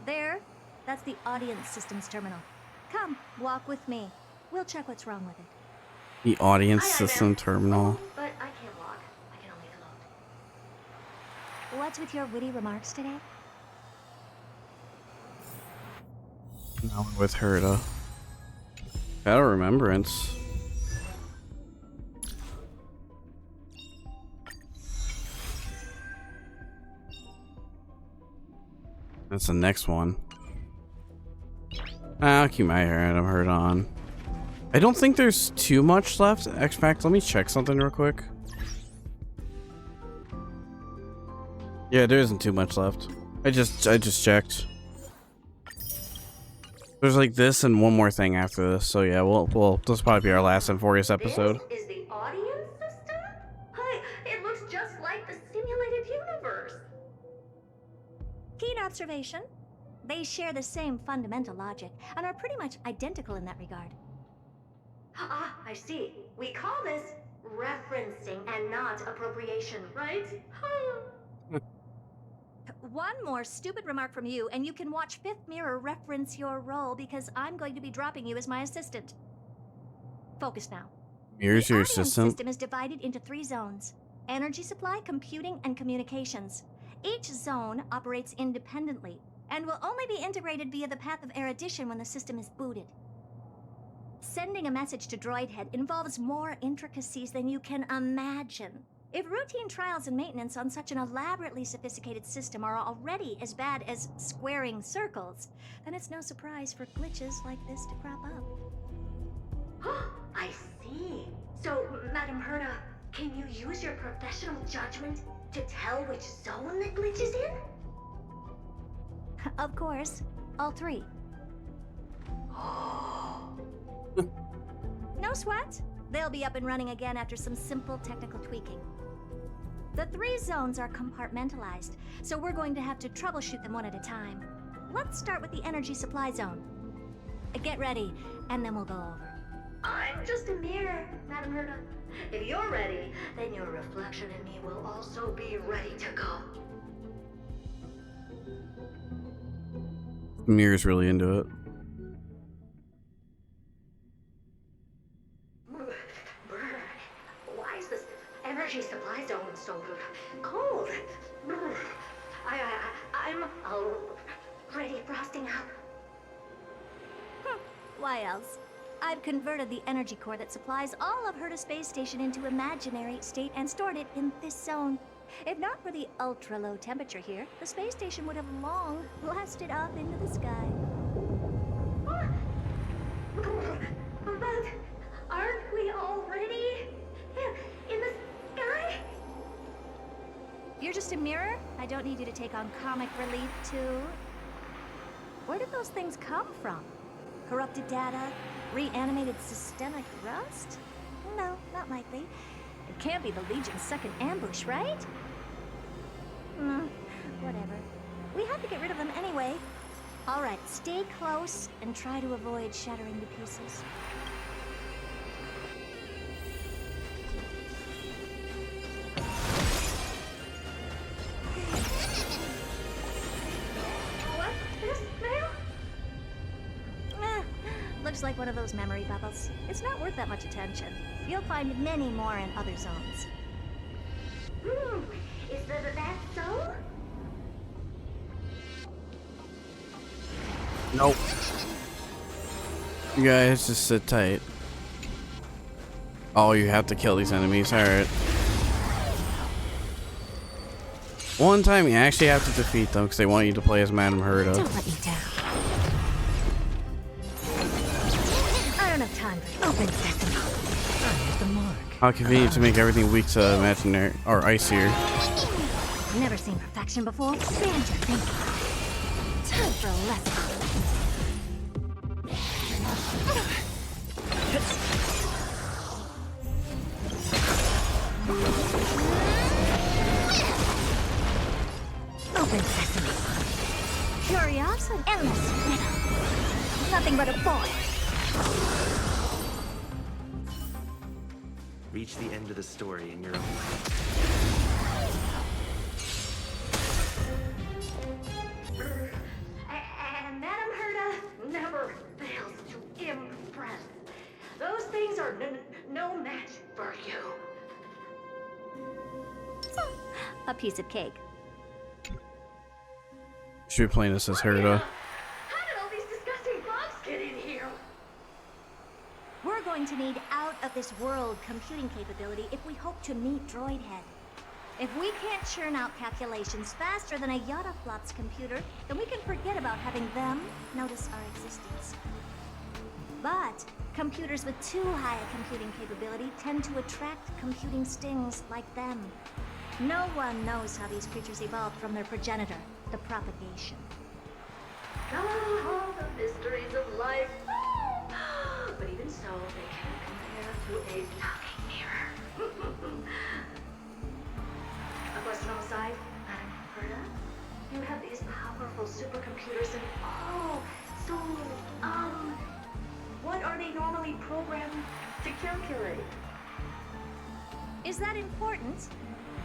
There, that's the audience systems terminal. Come, walk with me. We'll check what's wrong with it. The audience system terminal. But I can't walk. I can only float. What's with your witty remarks today? Now with Herda. Got a remembrance. That's the next one. I'll keep my random Herda on. I don't think there's too much left. X-Pac, let me check something real quick. Yeah, there isn't too much left. I just checked. There's like this and one more thing after this. So yeah, we'll this will probably be our last and 40th episode. This is the audience system? Hi, it looks just like the simulated universe. Keen observation. They share the same fundamental logic and are pretty much identical in that regard. Ah, I see. We call this referencing and not appropriation, right? One more stupid remark from you, and you can watch Fifth Mirror reference your role because I'm going to be dropping you as my assistant. Focus now. Here's your The audience assistant. system is divided into 3 zones: energy supply, computing, and communications. Each zone operates independently and will only be integrated via the path of erudition when the system is booted. Sending a message to Droid Head involves more intricacies than you can imagine. If routine trials and maintenance on such an elaborately sophisticated system are already as bad as squaring circles, then it's no surprise for glitches like this to crop up. I see. So, Madam Herta, can you use your professional judgment to tell which zone the glitch is in? Of course, all 3. No sweat. They'll be up and running again after some simple technical tweaking. The 3 zones are compartmentalized, so we're going to have to troubleshoot them one at a time. Let's start with the energy supply zone. Get ready, and then we'll go over. I'm just a mirror, Madam Herta. If you're ready, then your reflection in me will also be ready to go. Mirror's really into it. Why is this energy supply zone so cold? I'm already frosting up. Why else? I've converted the energy core that supplies all of Herta Space Station into imaginary state and stored it in this zone. If not for the ultra-low temperature here, the space station would have long blasted up into the sky. But aren't we already in the sky? You're just a mirror? I don't need you to take on comic relief, too. Where did those things come from? Corrupted data? Reanimated systemic rust? No, not likely. It can't be the Legion's second ambush, right? Whatever. We have to get rid of them anyway. All right, stay close and try to avoid shattering to pieces. What's this now? Looks like one of those memory bubbles. It's not worth that much attention. You'll find many more in other zones. Is that so? Nope. You guys just sit tight. Oh, you have to kill these enemies. Alright. One time you actually have to defeat them because they want you to play as Madam Herta. Don't let me down. I don't have time for open sesame. Here's the mark. How convenient to make everything weak to imaginary or icier. Never seen perfection before. Expand your thinking. Time for a lesson. Open sesame. Curiosity. Endless riddle. Nothing but a boy. Reach the end of the story in your own And Madam Herta never fails to impress. Those things are no match for you. A piece of cake. Should be playing this as Herta. How did all these disgusting bugs get in here? We're going to need out-of-this-world computing capability if we hope to meet Droid Head. If we can't churn out calculations faster than a Yottaflop's computer, then we can forget about having them notice our existence. But computers with too high a computing capability tend to attract computing stings like them. No one knows how these creatures evolved from their progenitor, the propagation. Oh, the mysteries of powerful supercomputers and so, what are they normally programmed to calculate? Is that important?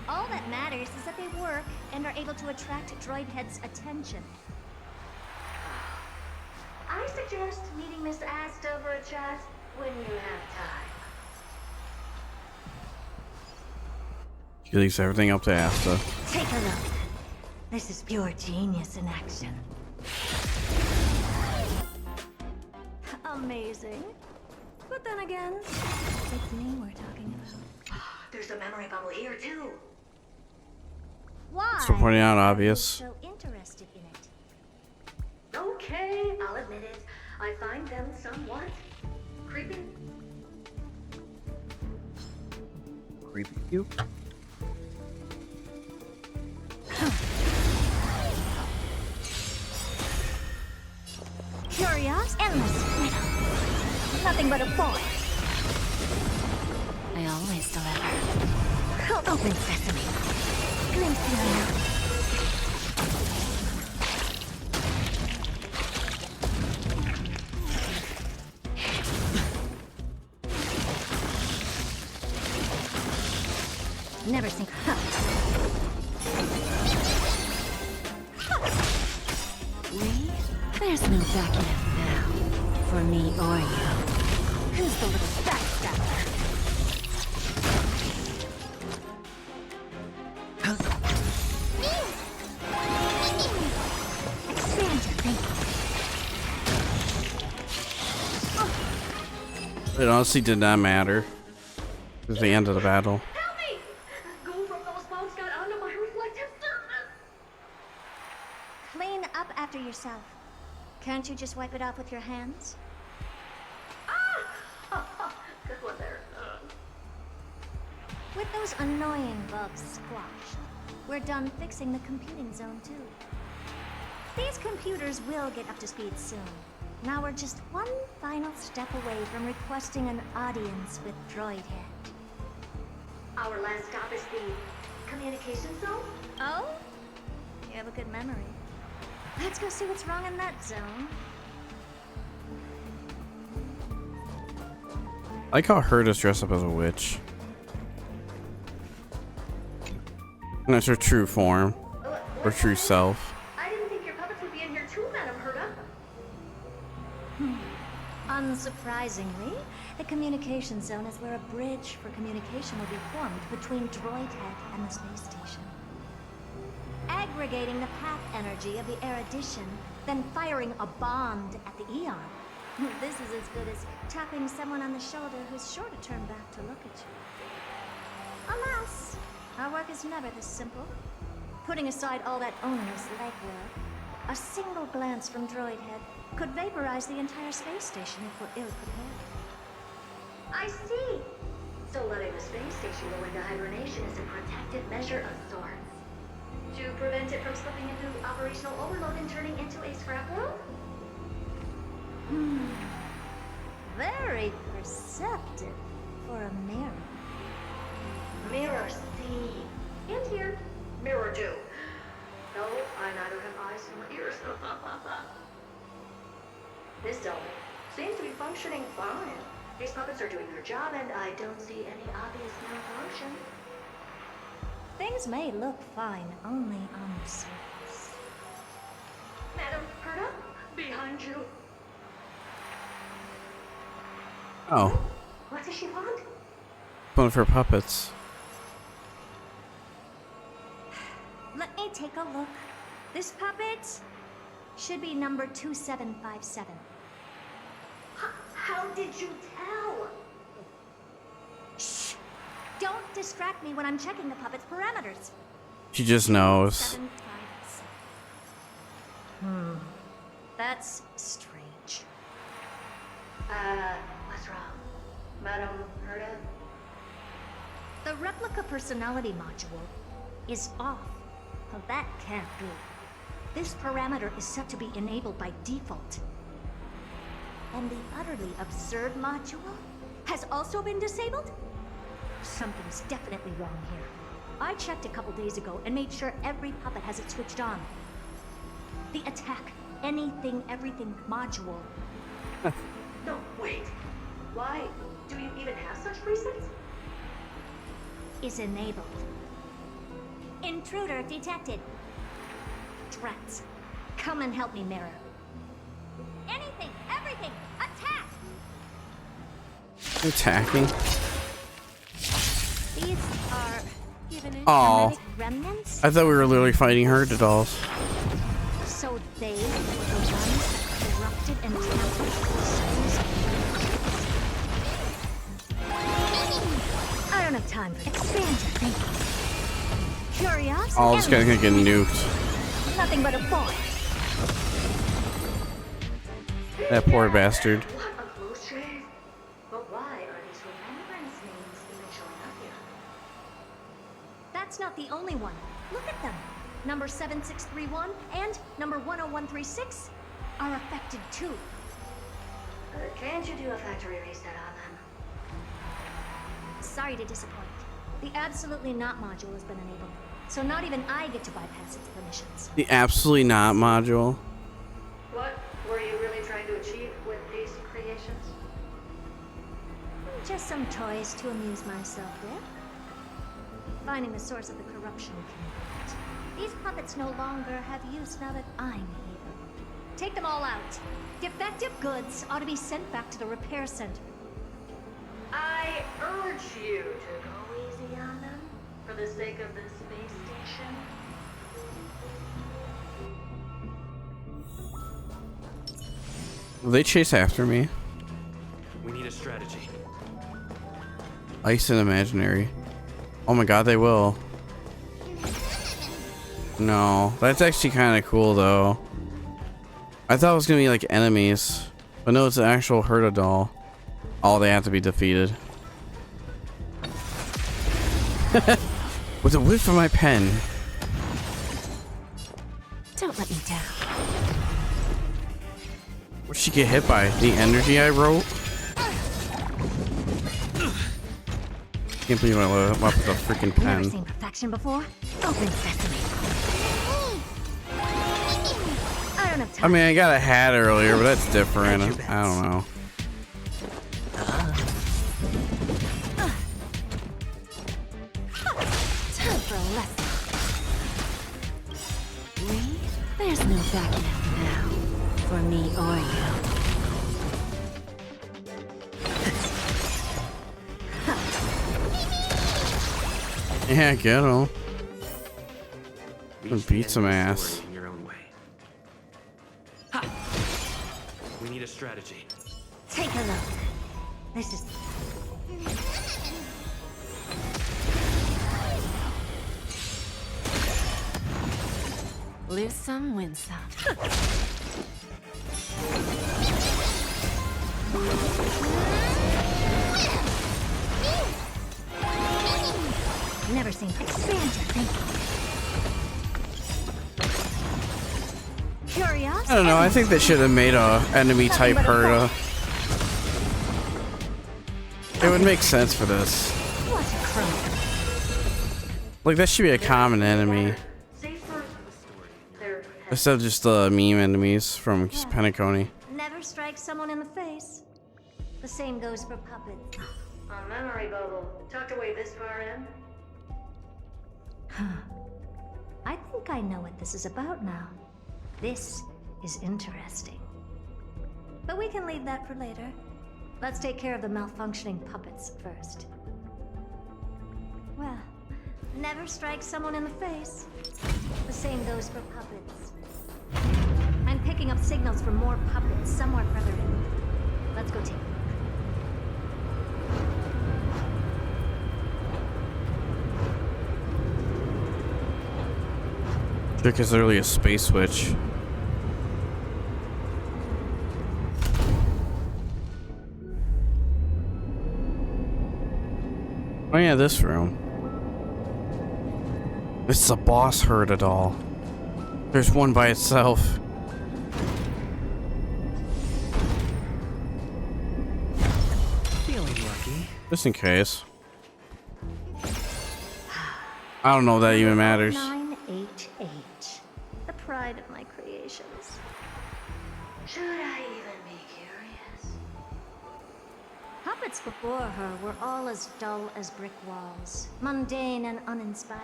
All that matters is that they work and are able to attract droid heads' attention. I suggest meeting Miss Asta for a chat when you have time. He leaves everything up to Asta. Take a look. This is pure genius in action. Amazing. But then again, it's me we're talking about. There's a memory bubble here too. Why? So pointing out obvious. So interested in it. Okay, I'll admit it. I find them somewhat creepy. Creepy cute. Curious, endless freedom. Nothing but a boy. I always deliver. Open sesame. Glimpse your never think. We? There's no backing up now. For me or you. Who's the little backstabber? Expand your thinking. It honestly did not matter. It was the end of the battle. Clean up after yourself. Can't you just wipe it off with your hands? Good one there. With those annoying bugs squashed, we're done fixing the computing zone too. These computers will get up to speed soon. Now we're just one final step away from requesting an audience with Droidhead. Our last stop is the communication zone? Oh? You have a good memory. Let's go see what's wrong in that zone. I like how Herta's dressed up as a witch. And that's her true form. Her true self. I didn't think your puppets would be in here too, Madam Herta. Unsurprisingly, the communication zone is where a bridge for communication will be formed between Droidhead and the space station. Aggregating the path energy of the erudition, then firing a bond at the Eon. This is as good as tapping someone on the shoulder who's sure to turn back to look at you. Alas, our work is never this simple. Putting aside all that onerous legwork, a single glance from Droidhead could vaporize the entire space station if we're ill-prepared. I see. So letting the space station go into hibernation is a protective measure of sorts. To prevent it from slipping into operational overload and turning into a scrap world? Very perceptive for a mirror. Mirror see. And here, mirror do. No, I neither have eyes nor ears. This zone seems to be functioning fine. These puppets are doing their job and I don't see any obvious malfunction. Things may look fine only on the surface. Madam Herta, behind you. Oh. What does she want? One of her puppets. Let me take a look. This puppet should be number 2757. How did you tell? Shh! Don't distract me when I'm checking the puppet's parameters. She just knows. 757. That's strange. What's wrong? Madam Herta? The replica personality module is off. Well, that can't be. This parameter is set to be enabled by default. And the utterly absurd module has also been disabled? Something's definitely wrong here. I checked a couple days ago and made sure every puppet has it switched on. The attack, anything, everything module. No, wait. Why do you even have such presets? Is enabled. Intruder detected. Drats. Come and help me, Mirror. Anything, everything, attack! Attacking. These are Oh, remnants? I thought we were literally fighting herd dolls. So they were the ones that corrupted and tampered with souls? I don't have time for expand your thinking. Curiosity. Oh, this guy's gonna get nuked. Nothing but a boy. That poor bastard. What a close shave. But why are these remembrance names even showing up here? That's not the only one. Look at them. Number 7631 and number 10136 are affected too. Can't you do a factory reset on them? Sorry to disappoint. The absolutely not module has been enabled, so not even I get to bypass its permissions. The absolutely not module. What were you really trying to achieve with these creations? Just some toys to amuse myself with. Finding the source of the corruption convenient. These puppets no longer have use now that I'm here. Take them all out. Defective goods ought to be sent back to the repair center. I urge you to go easy on them for the sake of the space station. Will they chase after me? We need a strategy. Ice and imaginary. Oh my god, they will. No, that's actually kind of cool though. I thought it was gonna be like enemies, but no, it's an actual Herda doll. Oh, they have to be defeated. With a whiff of my pen. Don't let me down. What'd she get hit by? The energy I wrote? Can't believe I let him up with a freaking Never pen. seen perfection before. Open sesame. I don't have time. I mean, I got a hat earlier, but that's different. I don't know. Time for a lesson. Reed, there's no backing out now. For me or you. Yeah, get him. Beat some ass. In your own way. Ha! We need a strategy. Take a look. This is... Lose some, win some. Never seen expand your thinking. Curiosity. I don't know. I think they should have made a enemy type Herda. It would make sense for this. What a crime. Like that should be a common enemy instead of just the meme enemies from Penacony. Never strike someone in the face. The same goes for puppets. A memory bubble tucked away this far in. I think I know what this is about now. This is interesting. But we can leave that for later. Let's take care of the malfunctioning puppets first. Well, never strike someone in the face. The same goes for puppets. I'm picking up signals from more puppets somewhere further in. Let's go take a look. Trick is literally a space switch. Oh yeah, this room. This is a boss Herda doll. There's one by itself. Feeling lucky. Just in case. I don't know if that even matters. 988. The pride of my creation. puppets before her were all as dull as brick walls, mundane and uninspired.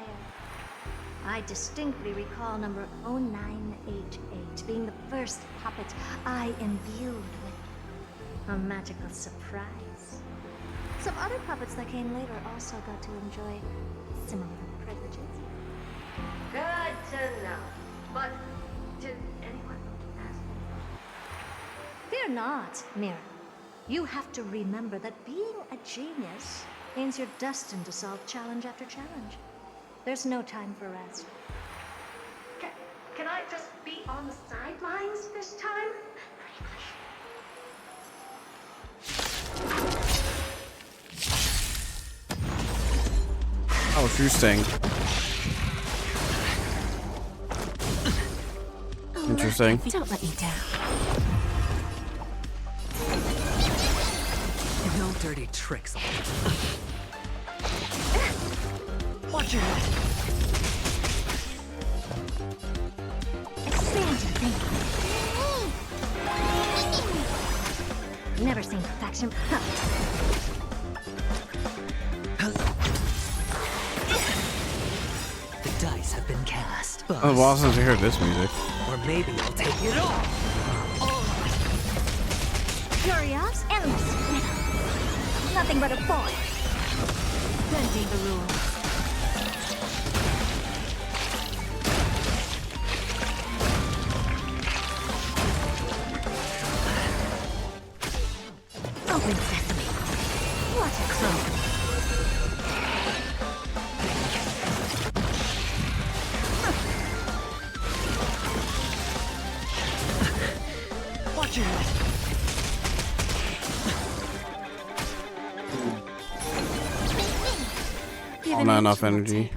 I distinctly recall number 0988 being the first puppet I imbued with a magical surprise. Some other puppets that came later also got to enjoy similar privileges. Good to know. But did anyone ask? Fear not, Mira. You have to remember that being a genius means you're destined to solve challenge after challenge. There's no time for rest. Can I just be on the sidelines this time? Oh, interesting. Interesting. Don't let me down. No dirty tricks. Watch your head. Expand your thinking. Never seen perfection. The dice have been cast. Oh, well, since we heard this music. Or maybe I'll take it all. Curious, endless. Nothing but a boy. Bending the rules. Open sesame. What a crow. Watch your head. Oh, not enough energy.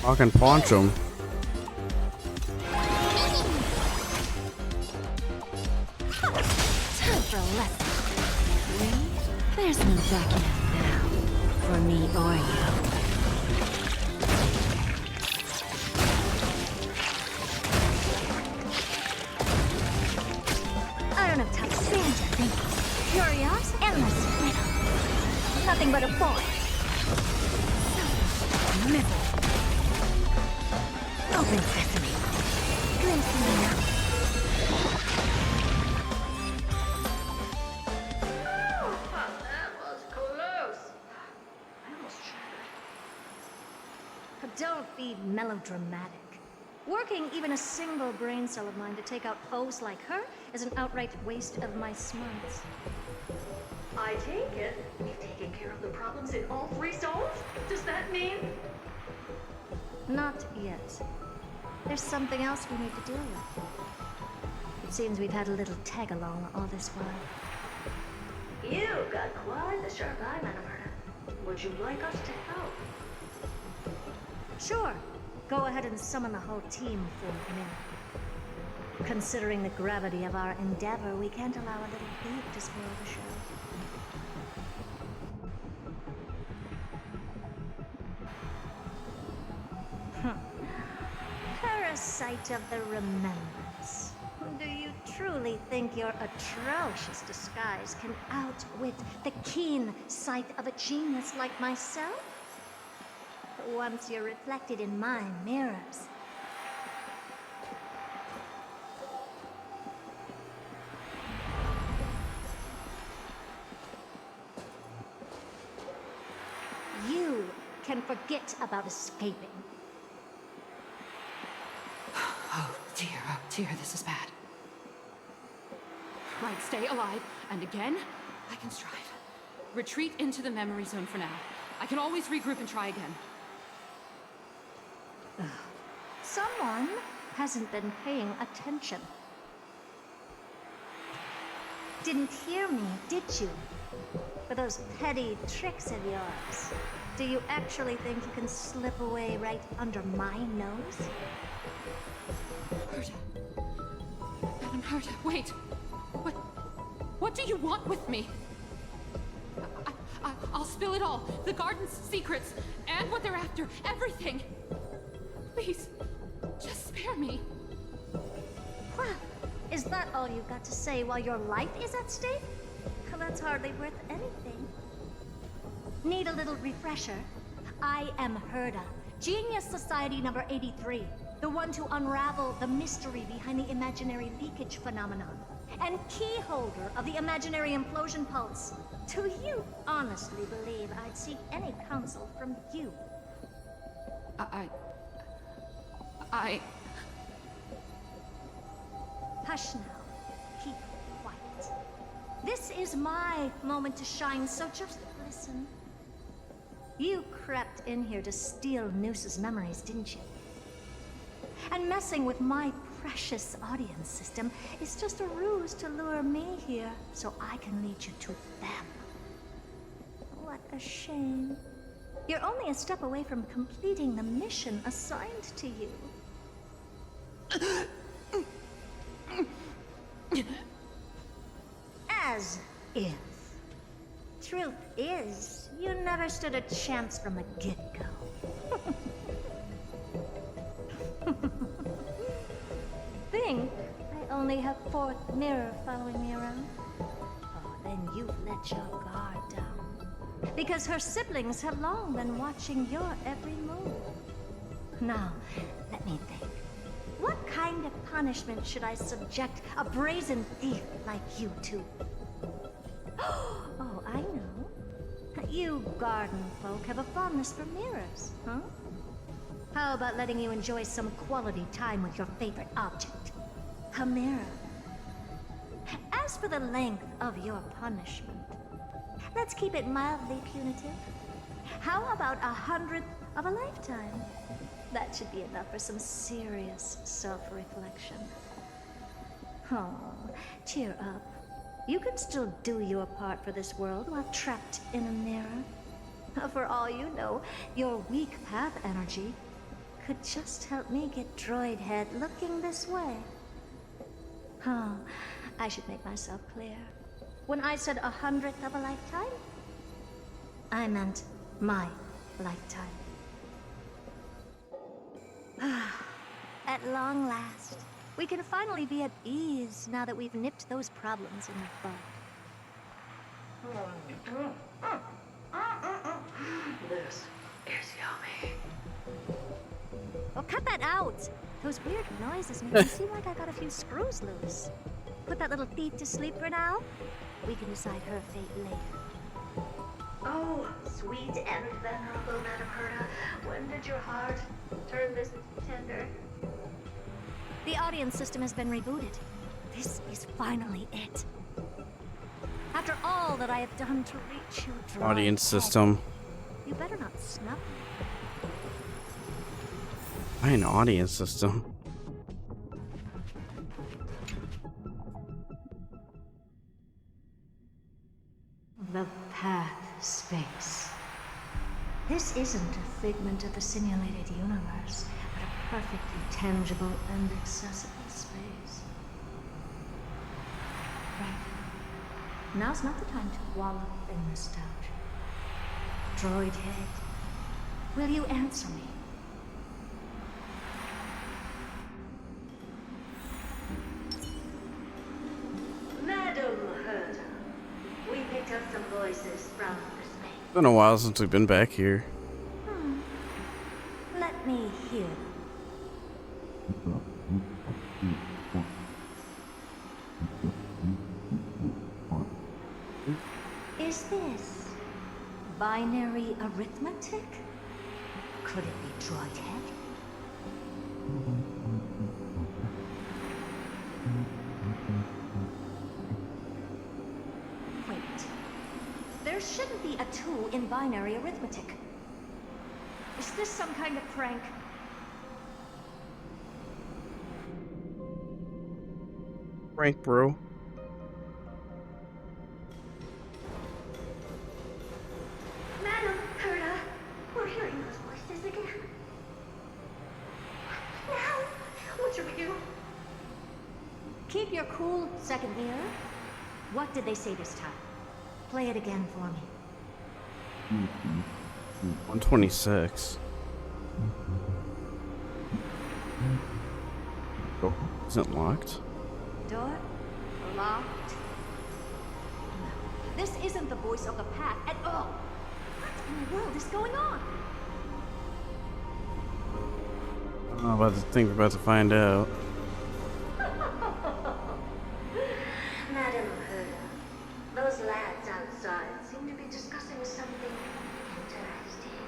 I can punch him. Time for a lesson. There's no backing out now. For me or you. I don't have time to stand your thinking. Curious, endless. Nothing but a boy. Middle. Open sesame. Glimpse me now. That was close. I almost shattered. Don't be melodramatic. Working even a single brain cell of mine to take out foes like her is an outright waste of my smarts. I take it we've taken care of the problems in all 3 zones? Does that mean? Not yet. There's something else we need to deal with. It seems we've had a little tag-along all this while. You've got quite the sharp eye, Madam Herta. Would you like us to help? Sure. Go ahead and summon the whole team for me. Considering the gravity of our endeavor, we can't allow a little beef to spoil the show. Parasite of the remembrance. Do you truly think your atrocious disguise can outwit the keen sight of a genius like myself? Once you're reflected in my mirrors. You can forget about escaping. Oh dear, this is bad. Right, stay alive, and again, I can strive. Retreat into the memory zone for now. I can always regroup and try again. Someone hasn't been paying attention. Didn't hear me, did you? For those petty tricks of yours. Do you actually think you can slip away right under my nose? Herta. Madam Herta, wait. What do you want with me? I'll spill it all. The garden's secrets, and what they're after. Everything. Please, just spare me. Well, is that all you've got to say while your life is at stake? Well, that's hardly worth anything. Need a little refresher? I am Herda, Genius Society number 83, the one to unravel the mystery behind the imaginary leakage phenomenon, and key holder of the imaginary implosion pulse. Do you honestly believe I'd seek any counsel from you? Hush now. Keep quiet. This is my moment to shine, so just listen. You crept in here to steal Noose's memories, didn't you? And messing with my precious audience system is just a ruse to lure me here so I can lead you to them. What a shame. You're only a step away from completing the mission assigned to you. As if. Truth is, you never stood a chance from the get-go. Think I only have fourth mirror following me around? Oh, then you've let your guard down. Because her siblings have long been watching your every move. Now, let me think. What kind of punishment should I subject a brazen thief like you to? Oh, I know. You garden folk have a fondness for mirrors, huh? How about letting you enjoy some quality time with your favorite object? A mirror. As for the length of your punishment, let's keep it mildly punitive. How about 100th of a lifetime? That should be enough for some serious self-reflection. Oh, cheer up. You can still do your part for this world while trapped in a mirror. For all you know, your weak path energy could just help me get droid head looking this way. Oh, I should make myself clear. When I said 100th of a lifetime, I meant my lifetime. At long last, we can finally be at ease now that we've nipped those problems in the bud. This is yummy. Oh, cut that out! Those weird noises make me seem like I got a few screws loose. Put that little thief to sleep for now. We can decide her fate later. Oh, sweet and venerable Madam Herda, when did your heart turn this tender? The audience system has been rebooted. This is finally it. After all that I have done to reach you, droid Audience head, system. you better not snub me. Why an audience system? The path space. This isn't a figment of the simulated universe, but a perfectly tangible and accessible space. Right. Now's not the time to wallow in nostalgia. Droid head, will you answer me? Madam Herda, we picked up some voices from the space. It's been a while since we've been back here. Let me hear. Is this binary arithmetic? Could it be droid head? Wait. There shouldn't be a 2 in binary arithmetic. Is this some kind of prank? Frank, bro. Madam Herda, we're hearing those voices again. Now, what should we do? Keep your cool, second mirror. What did they say this time? Play it again for me. 126. Oh, is it locked? Door locked. No, this isn't the voice of the path at all. What in the world is going on? I don't know about the thing we're about to find out. Madam Herda, those lads outside seem to be discussing something interesting.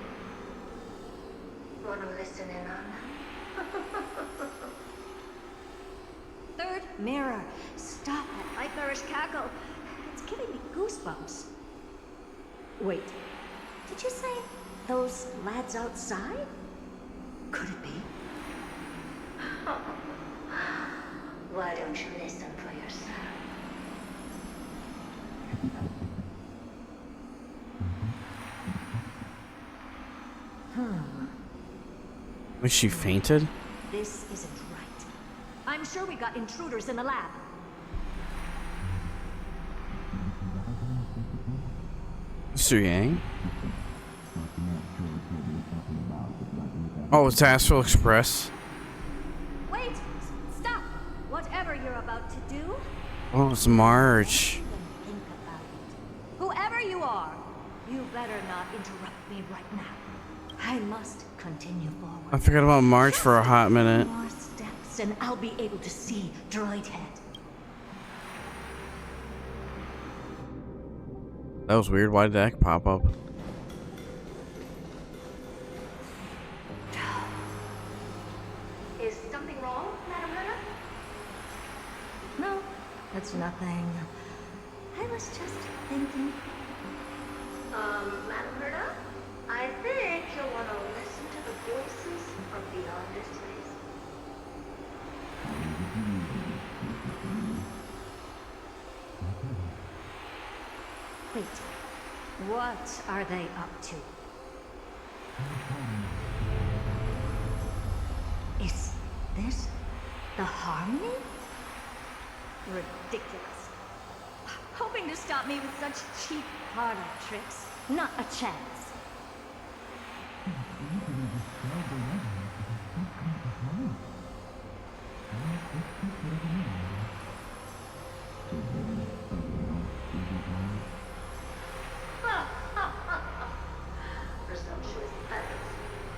Want to listen in on them? Third mirror, stop that nightmarish cackle. It's giving me goosebumps. Wait, did you say those lads outside? Could it be? Why don't you listen for yourself? Was she fainted? This isn't right. I'm sure we got intruders in the lab. Mr. Yang? Oh, it's Astral Express. Wait! Stop! Whatever you're about to do, Oh, it's March. think about it. Whoever you are, you better not interrupt me right now. I must continue forward. I forgot about March for a hot minute. More steps and I'll be able to see Droid Head. That was weird. Why did that pop up? Is something wrong, Madam Herda? No, that's nothing. I was just thinking. Madam Herda? I think you'll want to listen to the voices from beyond this place. Wait, what are they up to? Is this the harmony? Ridiculous. Hoping to stop me with such cheap parlor tricks. Not a chance. Presumptuous peasants.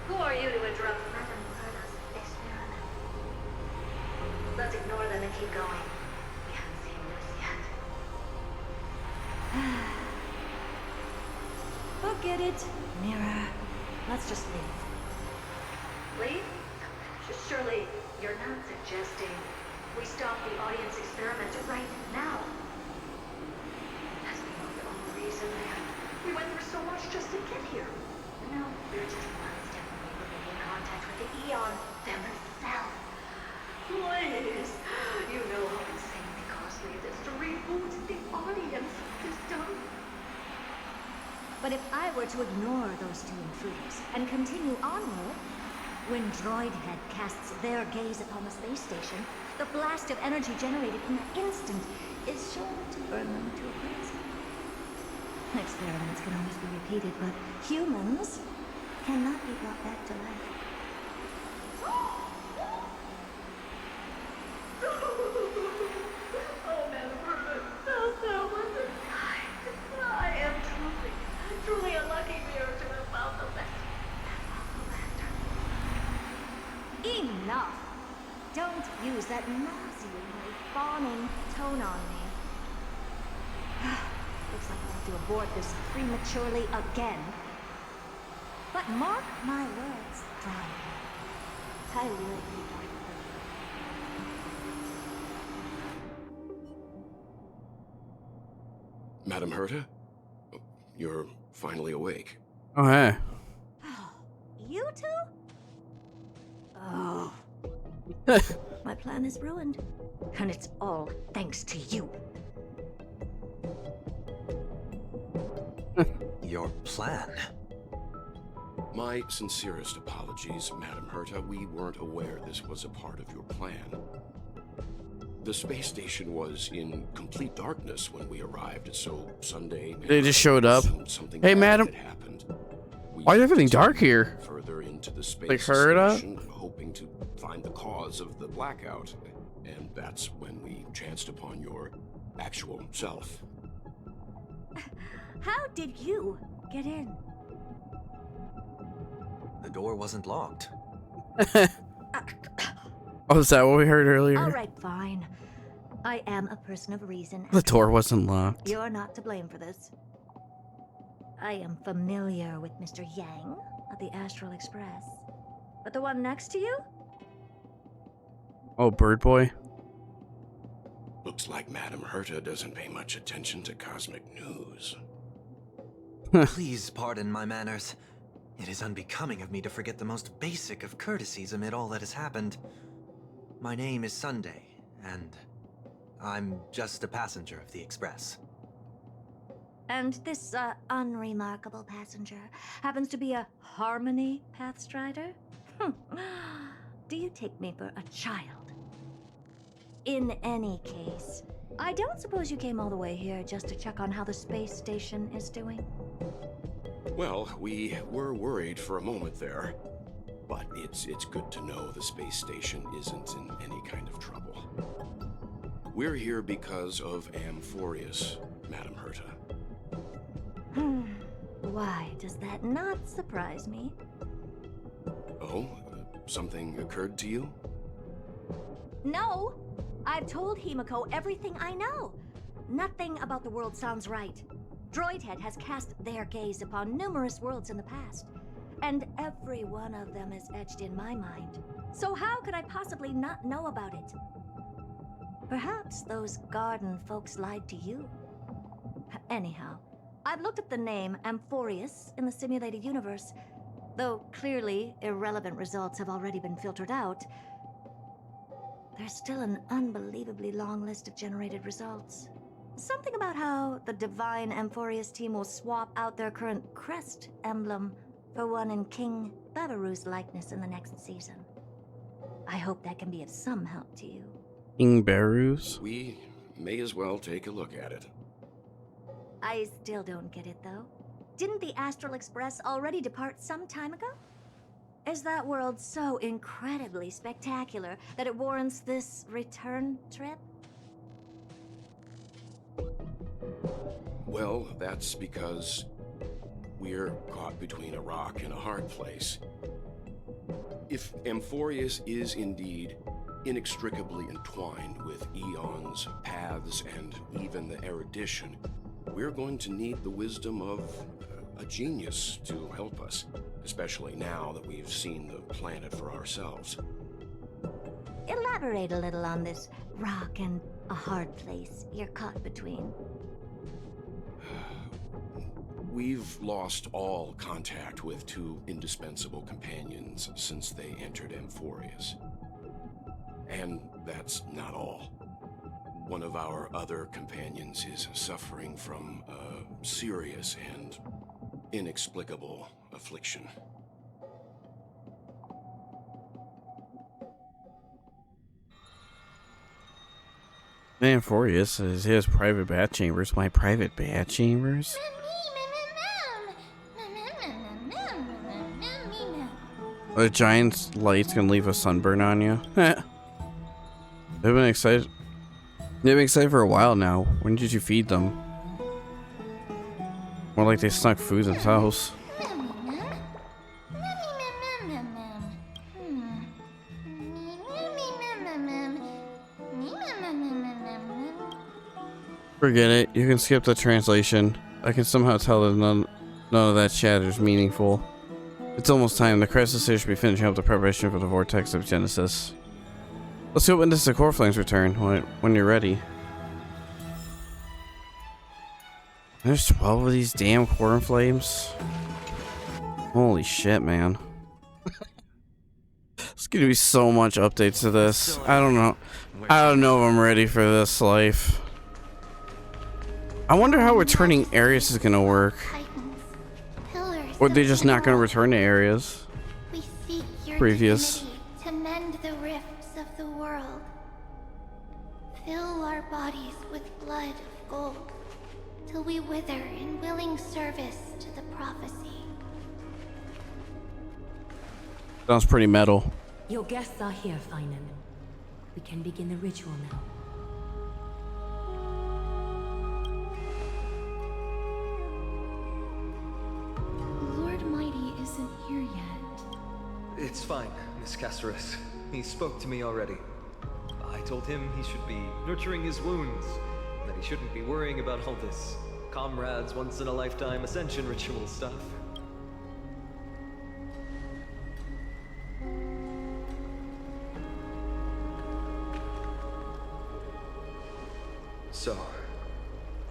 Who are you to interrupt Madam Herda's experiment? Let's ignore them and keep going. We haven't seen this yet. Forget it, Mirror. Let's just leave. Leave? Surely you're not suggesting we stop the audience experiment right now? That's beyond all reason, man. We went through so much just to get here. No, we're just one step away from making contact with the Eon themselves. Please, you know how insanely costly it is to reboot the audience system. But if I were to ignore those two intruders and continue onward, when Droid Head casts their gaze upon the space station, the blast of energy generated in an instant is sure to burn them to a crisp. Experiments can always be repeated, but humans cannot be brought back to life. Oh, Madam Herda, so wonderful. I am truly a lucky mirror to have found the best. Enough! Don't use that nauseatingly fawning tone on me. Looks like I'll have to abort this prematurely again. But mark my words, Droid. I will be back. Madam Herda? You're finally awake. Oh, hey. You two? Oh. My plan is ruined. And it's all thanks to you. Your plan? My sincerest apologies, Madam Herta. We weren't aware this was a part of your plan. The space station was in complete darkness when we arrived, so Sunday... They just showed up. Something Hey, madam. happened. Why is everything dark here? Further into the space Like her station, hoping to find the cause of the blackout. And that's when we chanced upon your actual self. How did you get in? The door wasn't locked. Oh, is that what we heard earlier? All right, fine. I am a person of reason. The door wasn't locked. You're not to blame for this. I am familiar with Mr. Yang of the Astral Express. But the one next to you? Oh, Bird Boy. Looks like Madame Herta doesn't pay much attention to cosmic news. Please pardon my manners. It is unbecoming of me to forget the most basic of courtesies amid all that has happened. My name is Sunday, and I'm just a passenger of the Express. And this, unremarkable passenger happens to be a Harmony Pathstrider? Do you take me for a child? In any case, I don't suppose you came all the way here just to check on how the space station is doing? Well, we were worried for a moment there. But it's good to know the space station isn't in any kind of trouble. We're here because of Amphorius, Madame Herta. Why does that not surprise me? Oh? Something occurred to you? No! I've told Himiko everything I know. Nothing about the world sounds right. Droidhead has cast their gaze upon numerous worlds in the past. And every one of them is etched in my mind. So how could I possibly not know about it? Perhaps those garden folks lied to you. Anyhow, I've looked up the name Amphorius in the simulated universe. Though clearly irrelevant results have already been filtered out, there's still an unbelievably long list of generated results. Something about how the Divine Amphorius team will swap out their current crest emblem for one in King Babaru's likeness in the next season. I hope that can be of some help to you. King Baru's? We may as well take a look at it. I still don't get it, though. Didn't the Astral Express already depart some time ago? Is that world so incredibly spectacular that it warrants this return trip? Well, that's because we're caught between a rock and a hard place. If Amphorius is indeed inextricably entwined with eons, paths, and even the erudition, we're going to need the wisdom of a genius to help us, especially now that we've seen the planet for ourselves. Elaborate a little on this rock and a hard place you're caught between. We've lost all contact with two indispensable companions since they entered Amphorius. And that's not all. One of our other companions is suffering from a serious and inexplicable affliction. Amphorius is his private bat chambers. My private bat chambers? A giant light's gonna leave a sunburn on you. They've been excited. They've been excited for a while now. When did you feed them? More like they snuck food themselves. Forget it. You can skip the translation. I can somehow tell that none of that chatter is meaningful. It's almost time. The crisis should be finishing up the preparation for the vortex of Genesis. Let's go witness the core flames return when you're ready. There's 12 of these damn core flames. Holy shit, man. There's gonna be so much updates to this. I don't know. I don't know if I'm ready for this life. I wonder how returning areas is gonna work. Or they're just not gonna return to areas. We seek your previous. divinity to mend the rifts of the world. bodies with blood of gold, till we wither in willing service to the prophecy. Sounds pretty metal. Your guests are here, Finan. We can begin the ritual now. Lord Mighty isn't here yet. It's fine, Miss Caceres. He spoke to me already. I told him he should be nurturing his wounds, that he shouldn't be worrying about all this comrades once-in-a-lifetime ascension ritual stuff. So,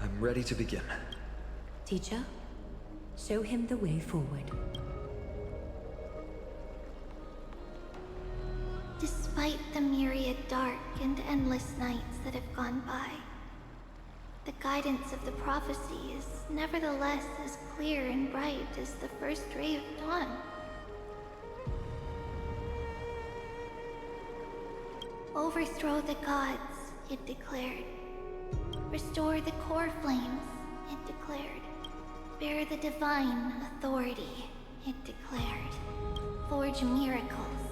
I'm ready to begin. Teacher, show him the way forward. Despite the myriad dark and endless nights that have gone by, the guidance of the prophecy is nevertheless as clear and bright as the first ray of dawn. Overthrow the gods, it declared. Restore the core flames, it declared. Bear the divine authority, it declared. Forge miracles,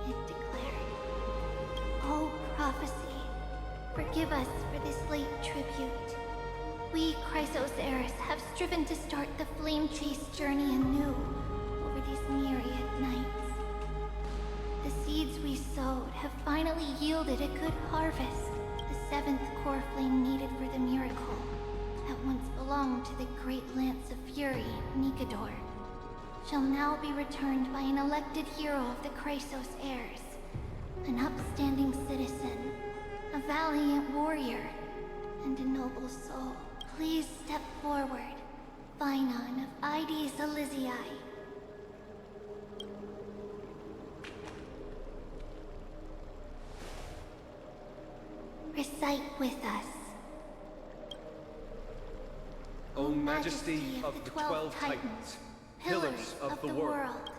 it declared. Oh, prophecy, forgive us for this late tribute. We, Chrysos heirs, have striven to start the flame chase journey anew over these myriad nights. The seeds we sowed have finally yielded a good harvest. The seventh core flame needed for the miracle that once belonged to the great lance of fury, Nikador, shall now be returned by an elected hero of the Chrysos heirs, an upstanding citizen, a valiant warrior, and a noble soul. Please step forward, Finan of Ides Elysiae. Recite with us. O Majesty of the 12 Titans, pillars of the world,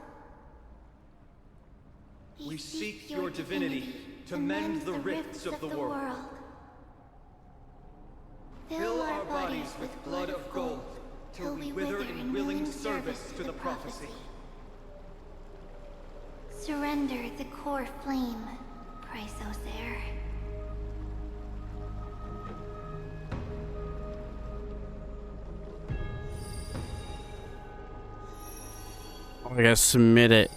we seek your divinity to mend the rifts of the world. Fill our bodies with blood of gold, till we wither in willing service to the prophecy. Surrender the core flame, Chrysos heir. Oh, I gotta submit it.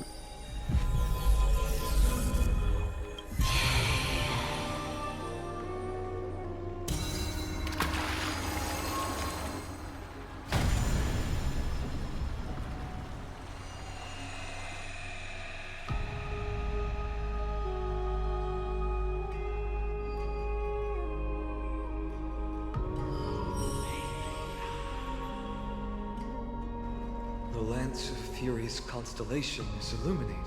The Lance of Fury's constellation is illuminated.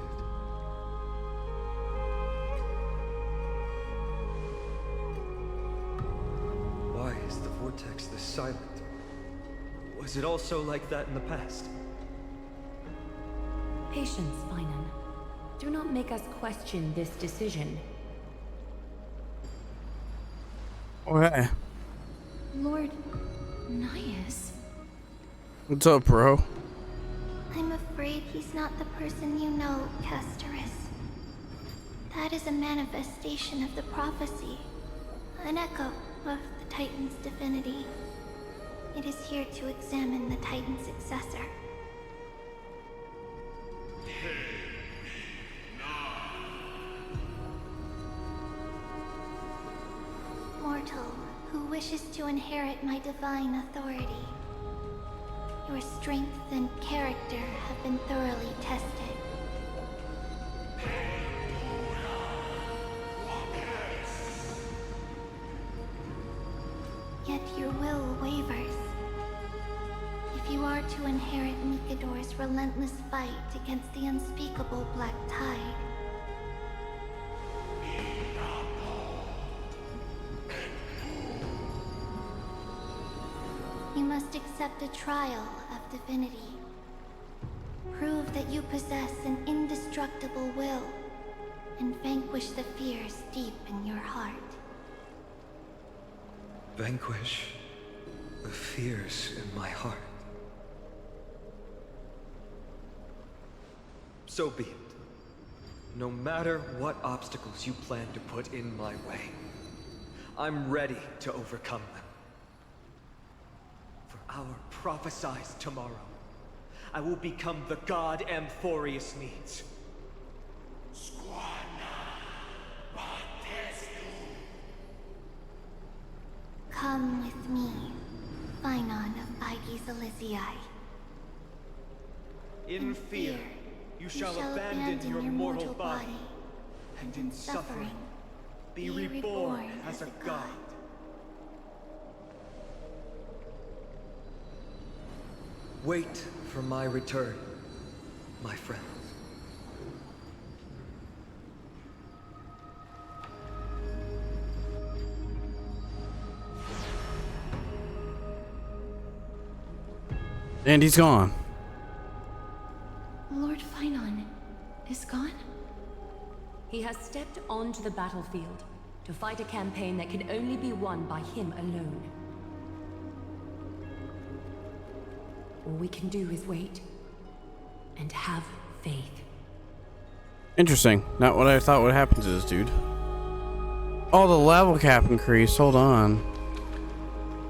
Why is the vortex this silent? Was it also like that in the past? Patience, Finan. Do not make us question this decision. Okay. Lord Nias? What's up, bro? I'm afraid he's not the person you know, Caceres. That is a manifestation of the prophecy, an echo of the Titan's divinity. It is here to examine the Titan's successor. Mortal, who wishes to inherit my divine authority. Your strength and character have been thoroughly tested. Yet your will wavers. If you are to inherit Nikador's relentless fight against the unspeakable Black Tide, you must accept a trial of divinity. Prove that you possess an indestructible will, and vanquish the fears deep in your heart. vanquish the fears in my heart. So be it. No matter what obstacles you plan to put in my way, I'm ready to overcome them. For our prophesied tomorrow, I will become the god Amphorius needs. Come with me, Phynon of Aegis Elysiae. In fear, you shall abandon your mortal body, and in suffering, be reborn as a god. Wait for my return, my friends. And he's gone. Lord Phynon is gone? He has stepped onto the battlefield to fight a campaign that can only be won by him alone. All we can do is wait and have faith. Interesting. Not what I thought would happen to this dude. Oh, the level cap increased. Hold on.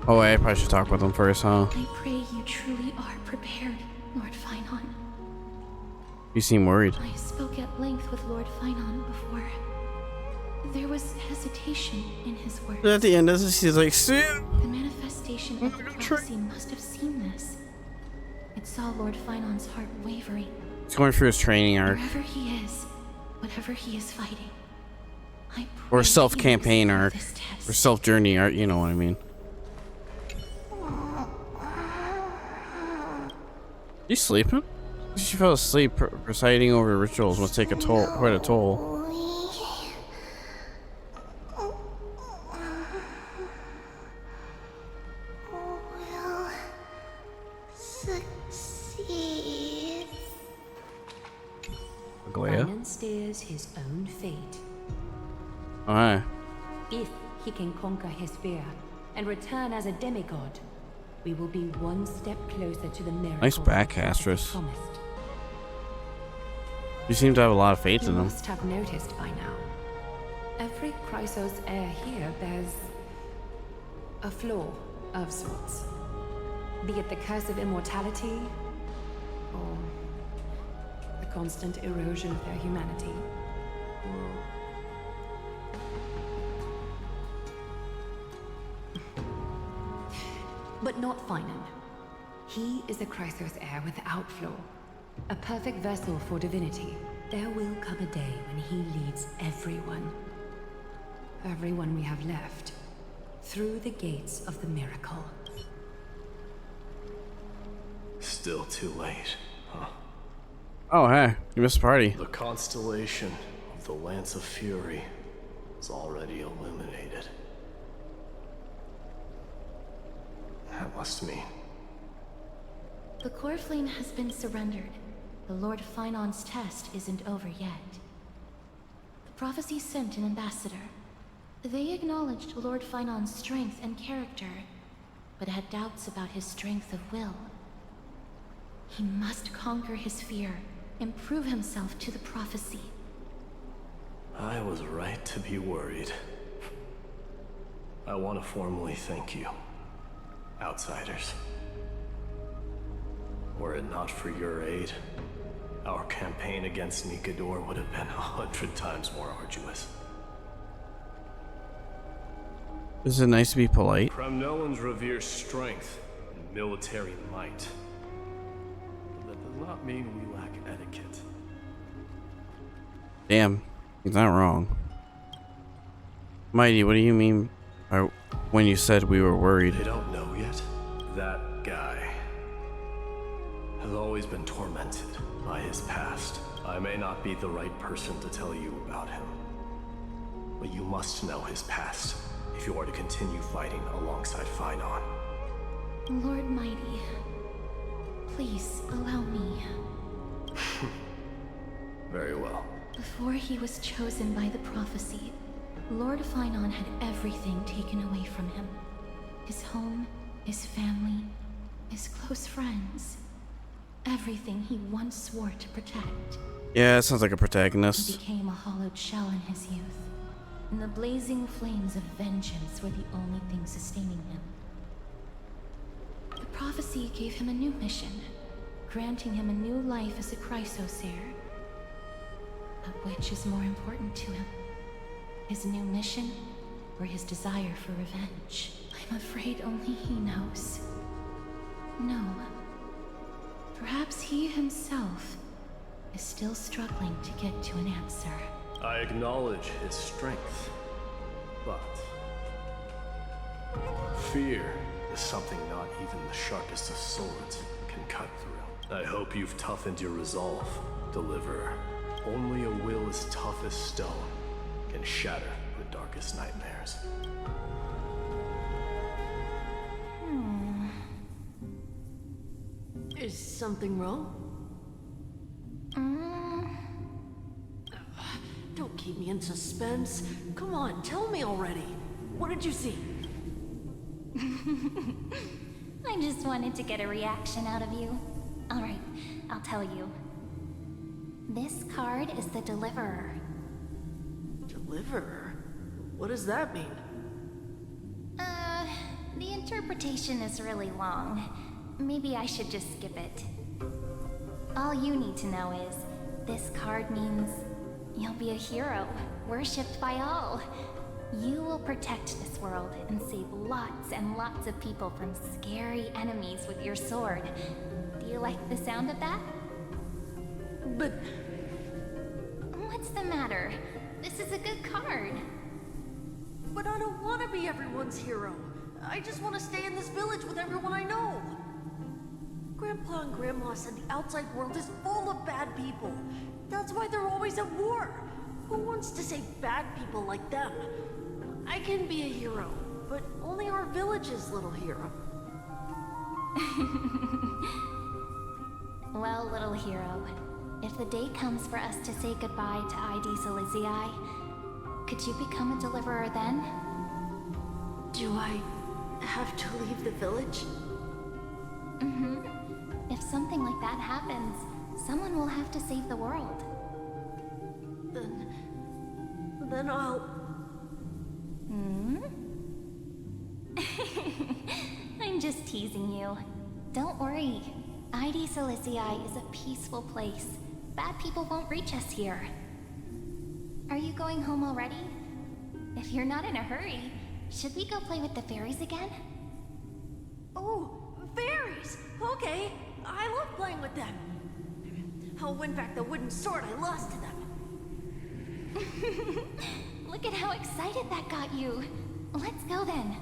Oh, wait, I probably should talk with him first, huh? I pray you truly are prepared, Lord Phynon. You seem worried. I spoke at length with Lord Phynon before. There was hesitation in his words. At the end, he's like, "See?" The manifestation of the prophecy must have seen this. It saw Lord Phynon's heart wavering. He's going through his training arc. Wherever he is, whatever he is fighting, I Or self-campaign arc. Or self-journey arc, you know what I mean. You sleeping? She fell asleep. Presiding over rituals must take quite a toll. Succeed. Phynon steers his own fate. Alright. If he can conquer his fear and return as a demigod, we will be one step closer to the miracle. Nice back, Astrus. You seem to have a lot of faith in You them. must have noticed by now. Every Chrysos heir here bears a flaw of sorts. Be it the curse of immortality, or the constant erosion of their humanity, but not Phynon. He is a Chrysos heir without flaw. A perfect vessel for divinity. There will come a day when he leads everyone we have left, through the gates of the miracle. Still too late, huh? Oh, hey, you missed the party. The constellation of the Lance of Fury is already illuminated. That must mean The coreflame has been surrendered. The Lord Phynon's test isn't over yet. The prophecy sent an ambassador. They acknowledged Lord Phynon's strength and character, but had doubts about his strength of will. He must conquer his fear and prove himself to the prophecy. I was right to be worried. I want to formally thank you, outsiders. Were it not for your aid, our campaign against Nikador would have been 100 times more arduous. Is it nice to be polite? Kremnoans revere strength and military might. But that does not mean we lack etiquette. Damn, he's not wrong. Mighty, what do you mean by when you said we were worried? They don't know yet. That guy has always been tormented by his past. I may not be the right person to tell you about him, but you must know his past if you are to continue fighting alongside Phynon. Lord Mighty, please allow me. Very well. Before he was chosen by the prophecy, Lord Phynon had everything taken away from him. home, his family, his close friends. Everything he once swore to protect. Yeah, it sounds like a He protagonist. became a hollowed shell in his youth, and the blazing flames of vengeance were the only thing sustaining him. The prophecy gave him a new mission, granting him a new life as a Chrysos heir. But which is more important to him? His new mission, or his desire for revenge? I'm afraid only he knows. No. Perhaps he himself is still struggling to get to an answer. I acknowledge his strength, but fear is something not even the sharpest of swords can cut through. I hope you've toughened your resolve, Deliverer. Only a will as tough as stone can shatter the darkest nightmares. Is something wrong? Don't keep me in suspense. Come on, tell me already. What did you see? I just wanted to get a reaction out of you. Alright, I'll tell you. This card is the Deliverer. Deliverer? What does that mean? The interpretation is really long. Maybe I should just skip it. All you need to know is, this card means you'll be a hero, worshipped by all. You will protect this world and save lots and lots of people from scary enemies with your sword. Do you like the sound of that? But... What's the matter? This is a good card. But I don't want to be everyone's hero. I just want to stay in this village with everyone I know. Grandpa and Grandma said the outside world is full of bad people. That's why they're always at war. Who wants to save bad people like them? I can be a hero, but only our village's little hero. Well, little hero, if the day comes for us to say goodbye to ID Silizii, could you become a deliverer then? Do I have to leave the village? Mm-hmm. If something like that happens, someone will have to save the world. Then I'll... Hmm? I'm just teasing you. Don't worry. ID Silizii is a peaceful place. Bad people won't reach us here. Are you going home already? If you're not in a hurry, should we go play with the fairies again? Oh, fairies! Okay, I love playing with them. I'll win back the wooden sword I lost to them. Look at how excited that got you. Let's go then.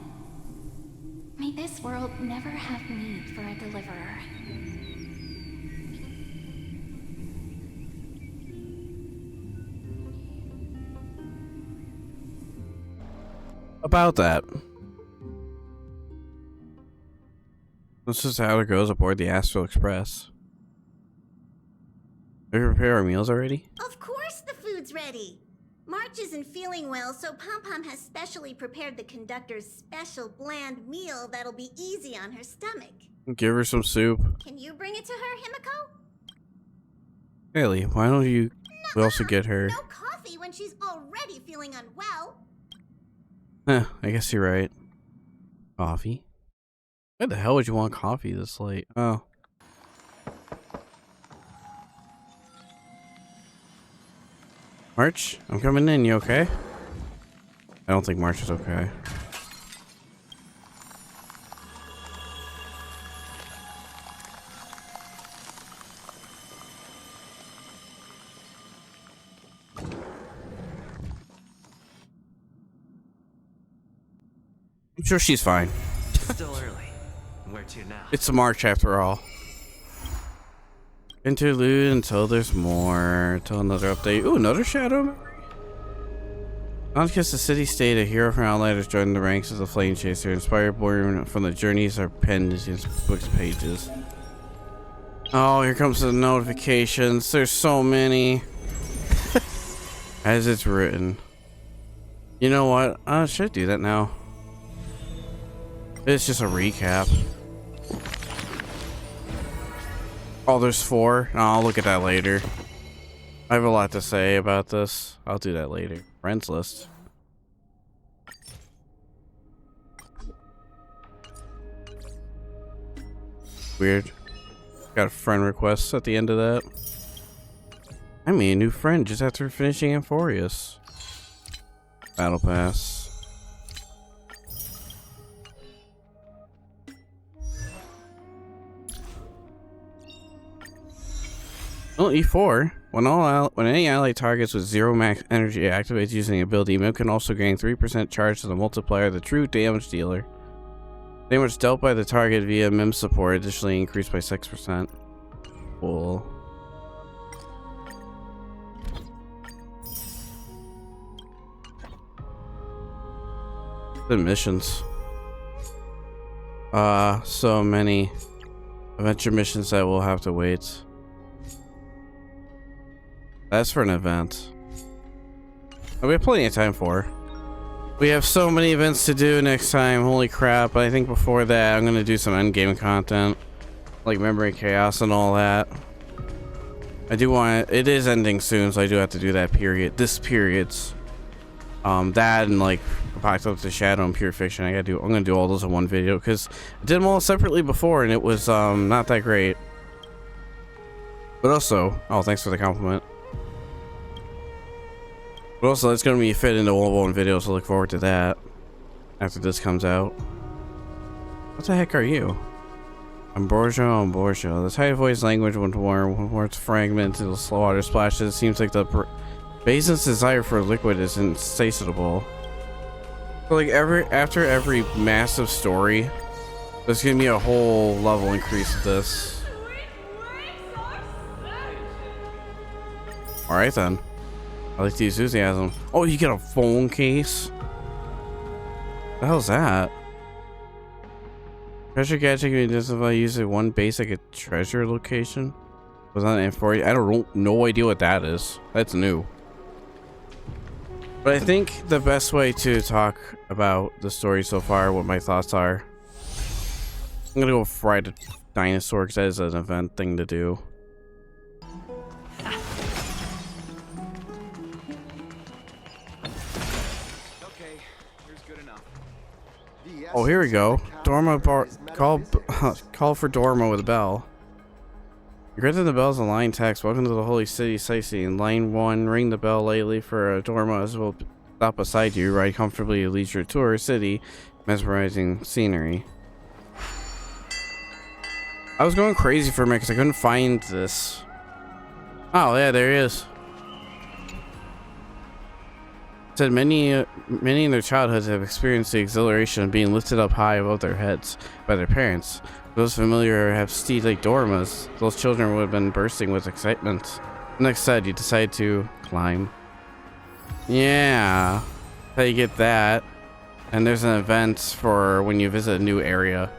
May this world never have need for a deliverer. About that. This is how it goes aboard the Astral Express. Did we prepare our meals already? Of course the food's ready. March isn't feeling well, so Pom-Pom has specially prepared the conductor's special bland meal that'll be easy on her stomach. Give her some soup. Can you bring it to her, Himiko? Haley, why don't you also get her? No coffee when she's already feeling unwell. I guess you're right. Coffee? Why the hell would you want coffee this late? Oh. March, I'm coming in. You okay? I don't think March is okay. I'm sure she's fine. Still early. Where to now? It's a March after all. Interlude until there's more. Till another update. Ooh, another shadow memory. Because the city-state, a hero from Outlanders joined the ranks as a flame chaser. Inspired born from the journeys are penned in his book's pages. Oh, here comes the notifications. There's so many. As it's written. You know what? Should I do that now? It's just a recap. Oh, there's 4. Oh, I'll look at that later. I have a lot to say about this. I'll do that later. Friends list. Weird. Got a friend request at the end of that. I made a new friend just after finishing Amphorius. Battle Pass. Well, E4. When any ally targets with 0 max energy activates using the ability, Mim can also gain 3% charge to the multiplier of the true damage dealer. Damage dealt by the target via Mim support additionally increased by 6%. Cool. The missions. So many adventure missions that we'll have to wait. That's for an event. We have plenty of time for. We have so many events to do next time. Holy crap. But I think before that, I'm going to do some endgame content. Like Memory Chaos and all that. I do want it is ending soon, so I do have to do that period. This period's. That and like Apocalypse of Shadow and Pure Fiction. I'm going to do all those in one video. Because I did them all separately before and it was not that great. But also, oh, thanks for the compliment. But also, it's going to be fit into all one video, so look forward to that after this comes out. What the heck are you? Amborgia. The tight voice language when words fragment into slow water splashes. It seems like the basin's desire for liquid is insatiable. So like after every massive story, there's going to be a whole level increase of this. Alright then. I like the enthusiasm. Oh, you get a phone case? What the hell's that? Treasure gadget can be identified using one basic treasure location. Was that Amphorius? I don't know. No idea what that is. That's new. But I think the best way to talk about the story so far, what my thoughts are, I'm gonna go fry the dinosaur because that is an event thing to do. Oh, here we go. Dorma call for Dorma with a bell. You granted the bells in line text. Welcome to the Holy City sightseeing. Line 1, ring the bell lightly for a Dorma as will stop beside you. Ride comfortably to leisure tour city. Mesmerizing scenery. I was going crazy for a minute because I couldn't find this. Oh yeah, there he is. Said many in their childhoods have experienced the exhilaration of being lifted up high above their heads by their parents. Those familiar have steed like Dormas. Those children would have been bursting with excitement. Next said you decide to climb. Yeah, how you get that. And there's an event for when you visit a new area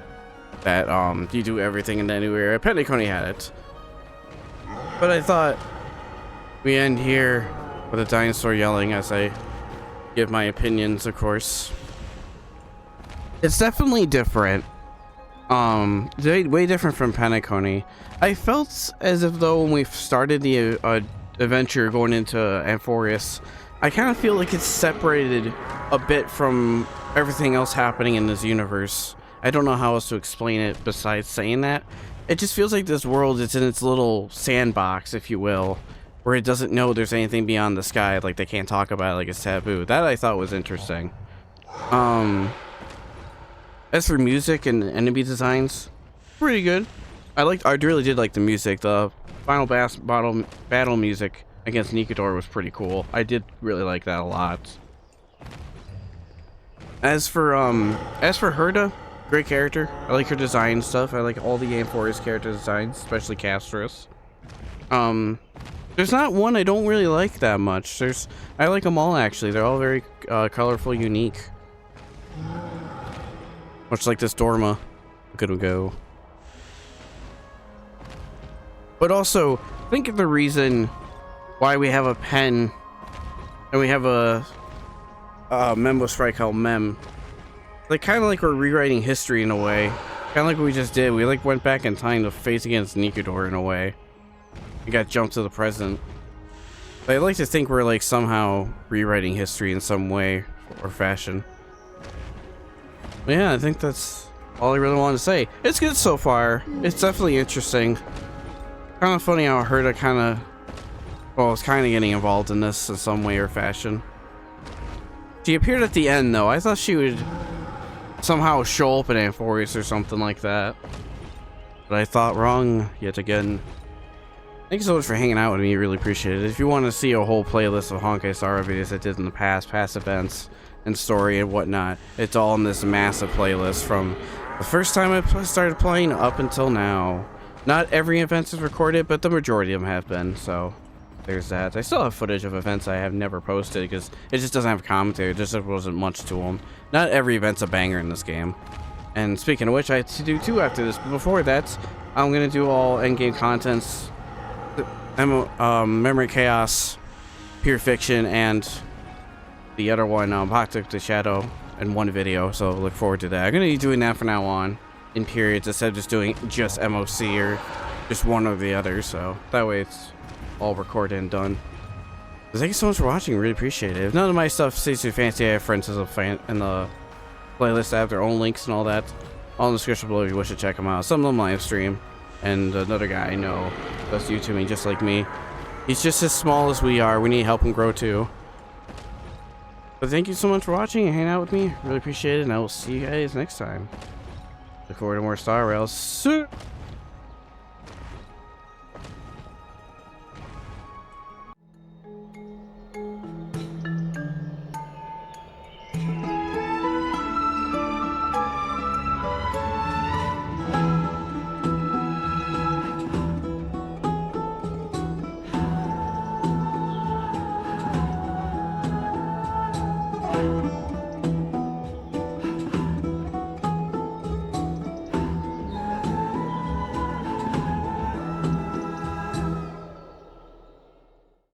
that you do everything in that new area. Penacony had it. But I thought we end here with a dinosaur yelling as I give my opinions, of course. It's definitely different. Way different from Penacony. I felt as if though when we started the adventure going into Amphorius, I kind of feel like it's separated a bit from everything else happening in this universe. I don't know how else to explain it besides saying that. It just feels like this world is in its little sandbox, if you will, where it doesn't know there's anything beyond the sky, like they can't talk about it, like it's taboo. That I thought was interesting. As for music and enemy designs, pretty good. I really did like the music. The final battle music against Nikador was pretty cool. I did really like that a lot. As for Herda, great character. I like her design stuff. I like all the Amphorius character designs, especially Castris. There's not one I don't really like that much. I like them all actually. They're all very colorful, unique. Much like this Dorma. Good to go. But also, think of the reason why we have a pen and we have a Membo Strike called Mem Like, kind of like we're rewriting history in a way. Kind of like what we just did. We, like, went back in time to face against Nikador in a way. We got jumped to the present. But I'd like to think we're, like, somehow rewriting history in some way or fashion. But yeah, I think that's all I really wanted to say. It's good so far. It's definitely interesting. Kind of funny how Herta kind of... Well, is kind of getting involved in this in some way or fashion. She appeared at the end, though. I thought she would somehow show up in Amphorius or something like that. But I thought wrong yet again. Thank you so much for hanging out with me. Really appreciate it. If you want to see a whole playlist of Honkai Star Rail videos I did in the past events and story and whatnot, it's all in this massive playlist from the first time I started playing up until now. Not every event is recorded, but the majority of them have been, so there's that. I still have footage of events I have never posted because it just doesn't have commentary. There just wasn't much to them. Not every event's a banger in this game. And speaking of which, I had to do 2 after this, but before that, I'm going to do all endgame contents, Memory Chaos, Pure Fiction, and the other one, Toxic the Shadow, in one video, so look forward to that. I'm going to be doing that from now on, in periods, instead of just doing just MOC or just one or the other, so that way it's all recorded and done. But thank you so much for watching, really appreciate it. If none of my stuff stays too fancy, I have friends in the playlist that have their own links and all that, all in the description below if you wish to check them out. Some of them live stream, and another guy I know does YouTubing just like me. He's just as small as we are. We need to help him grow too. But thank you so much for watching and hanging out with me. Really appreciate it, and I will see you guys next time. Look forward to more Star Rails soon. Thank you.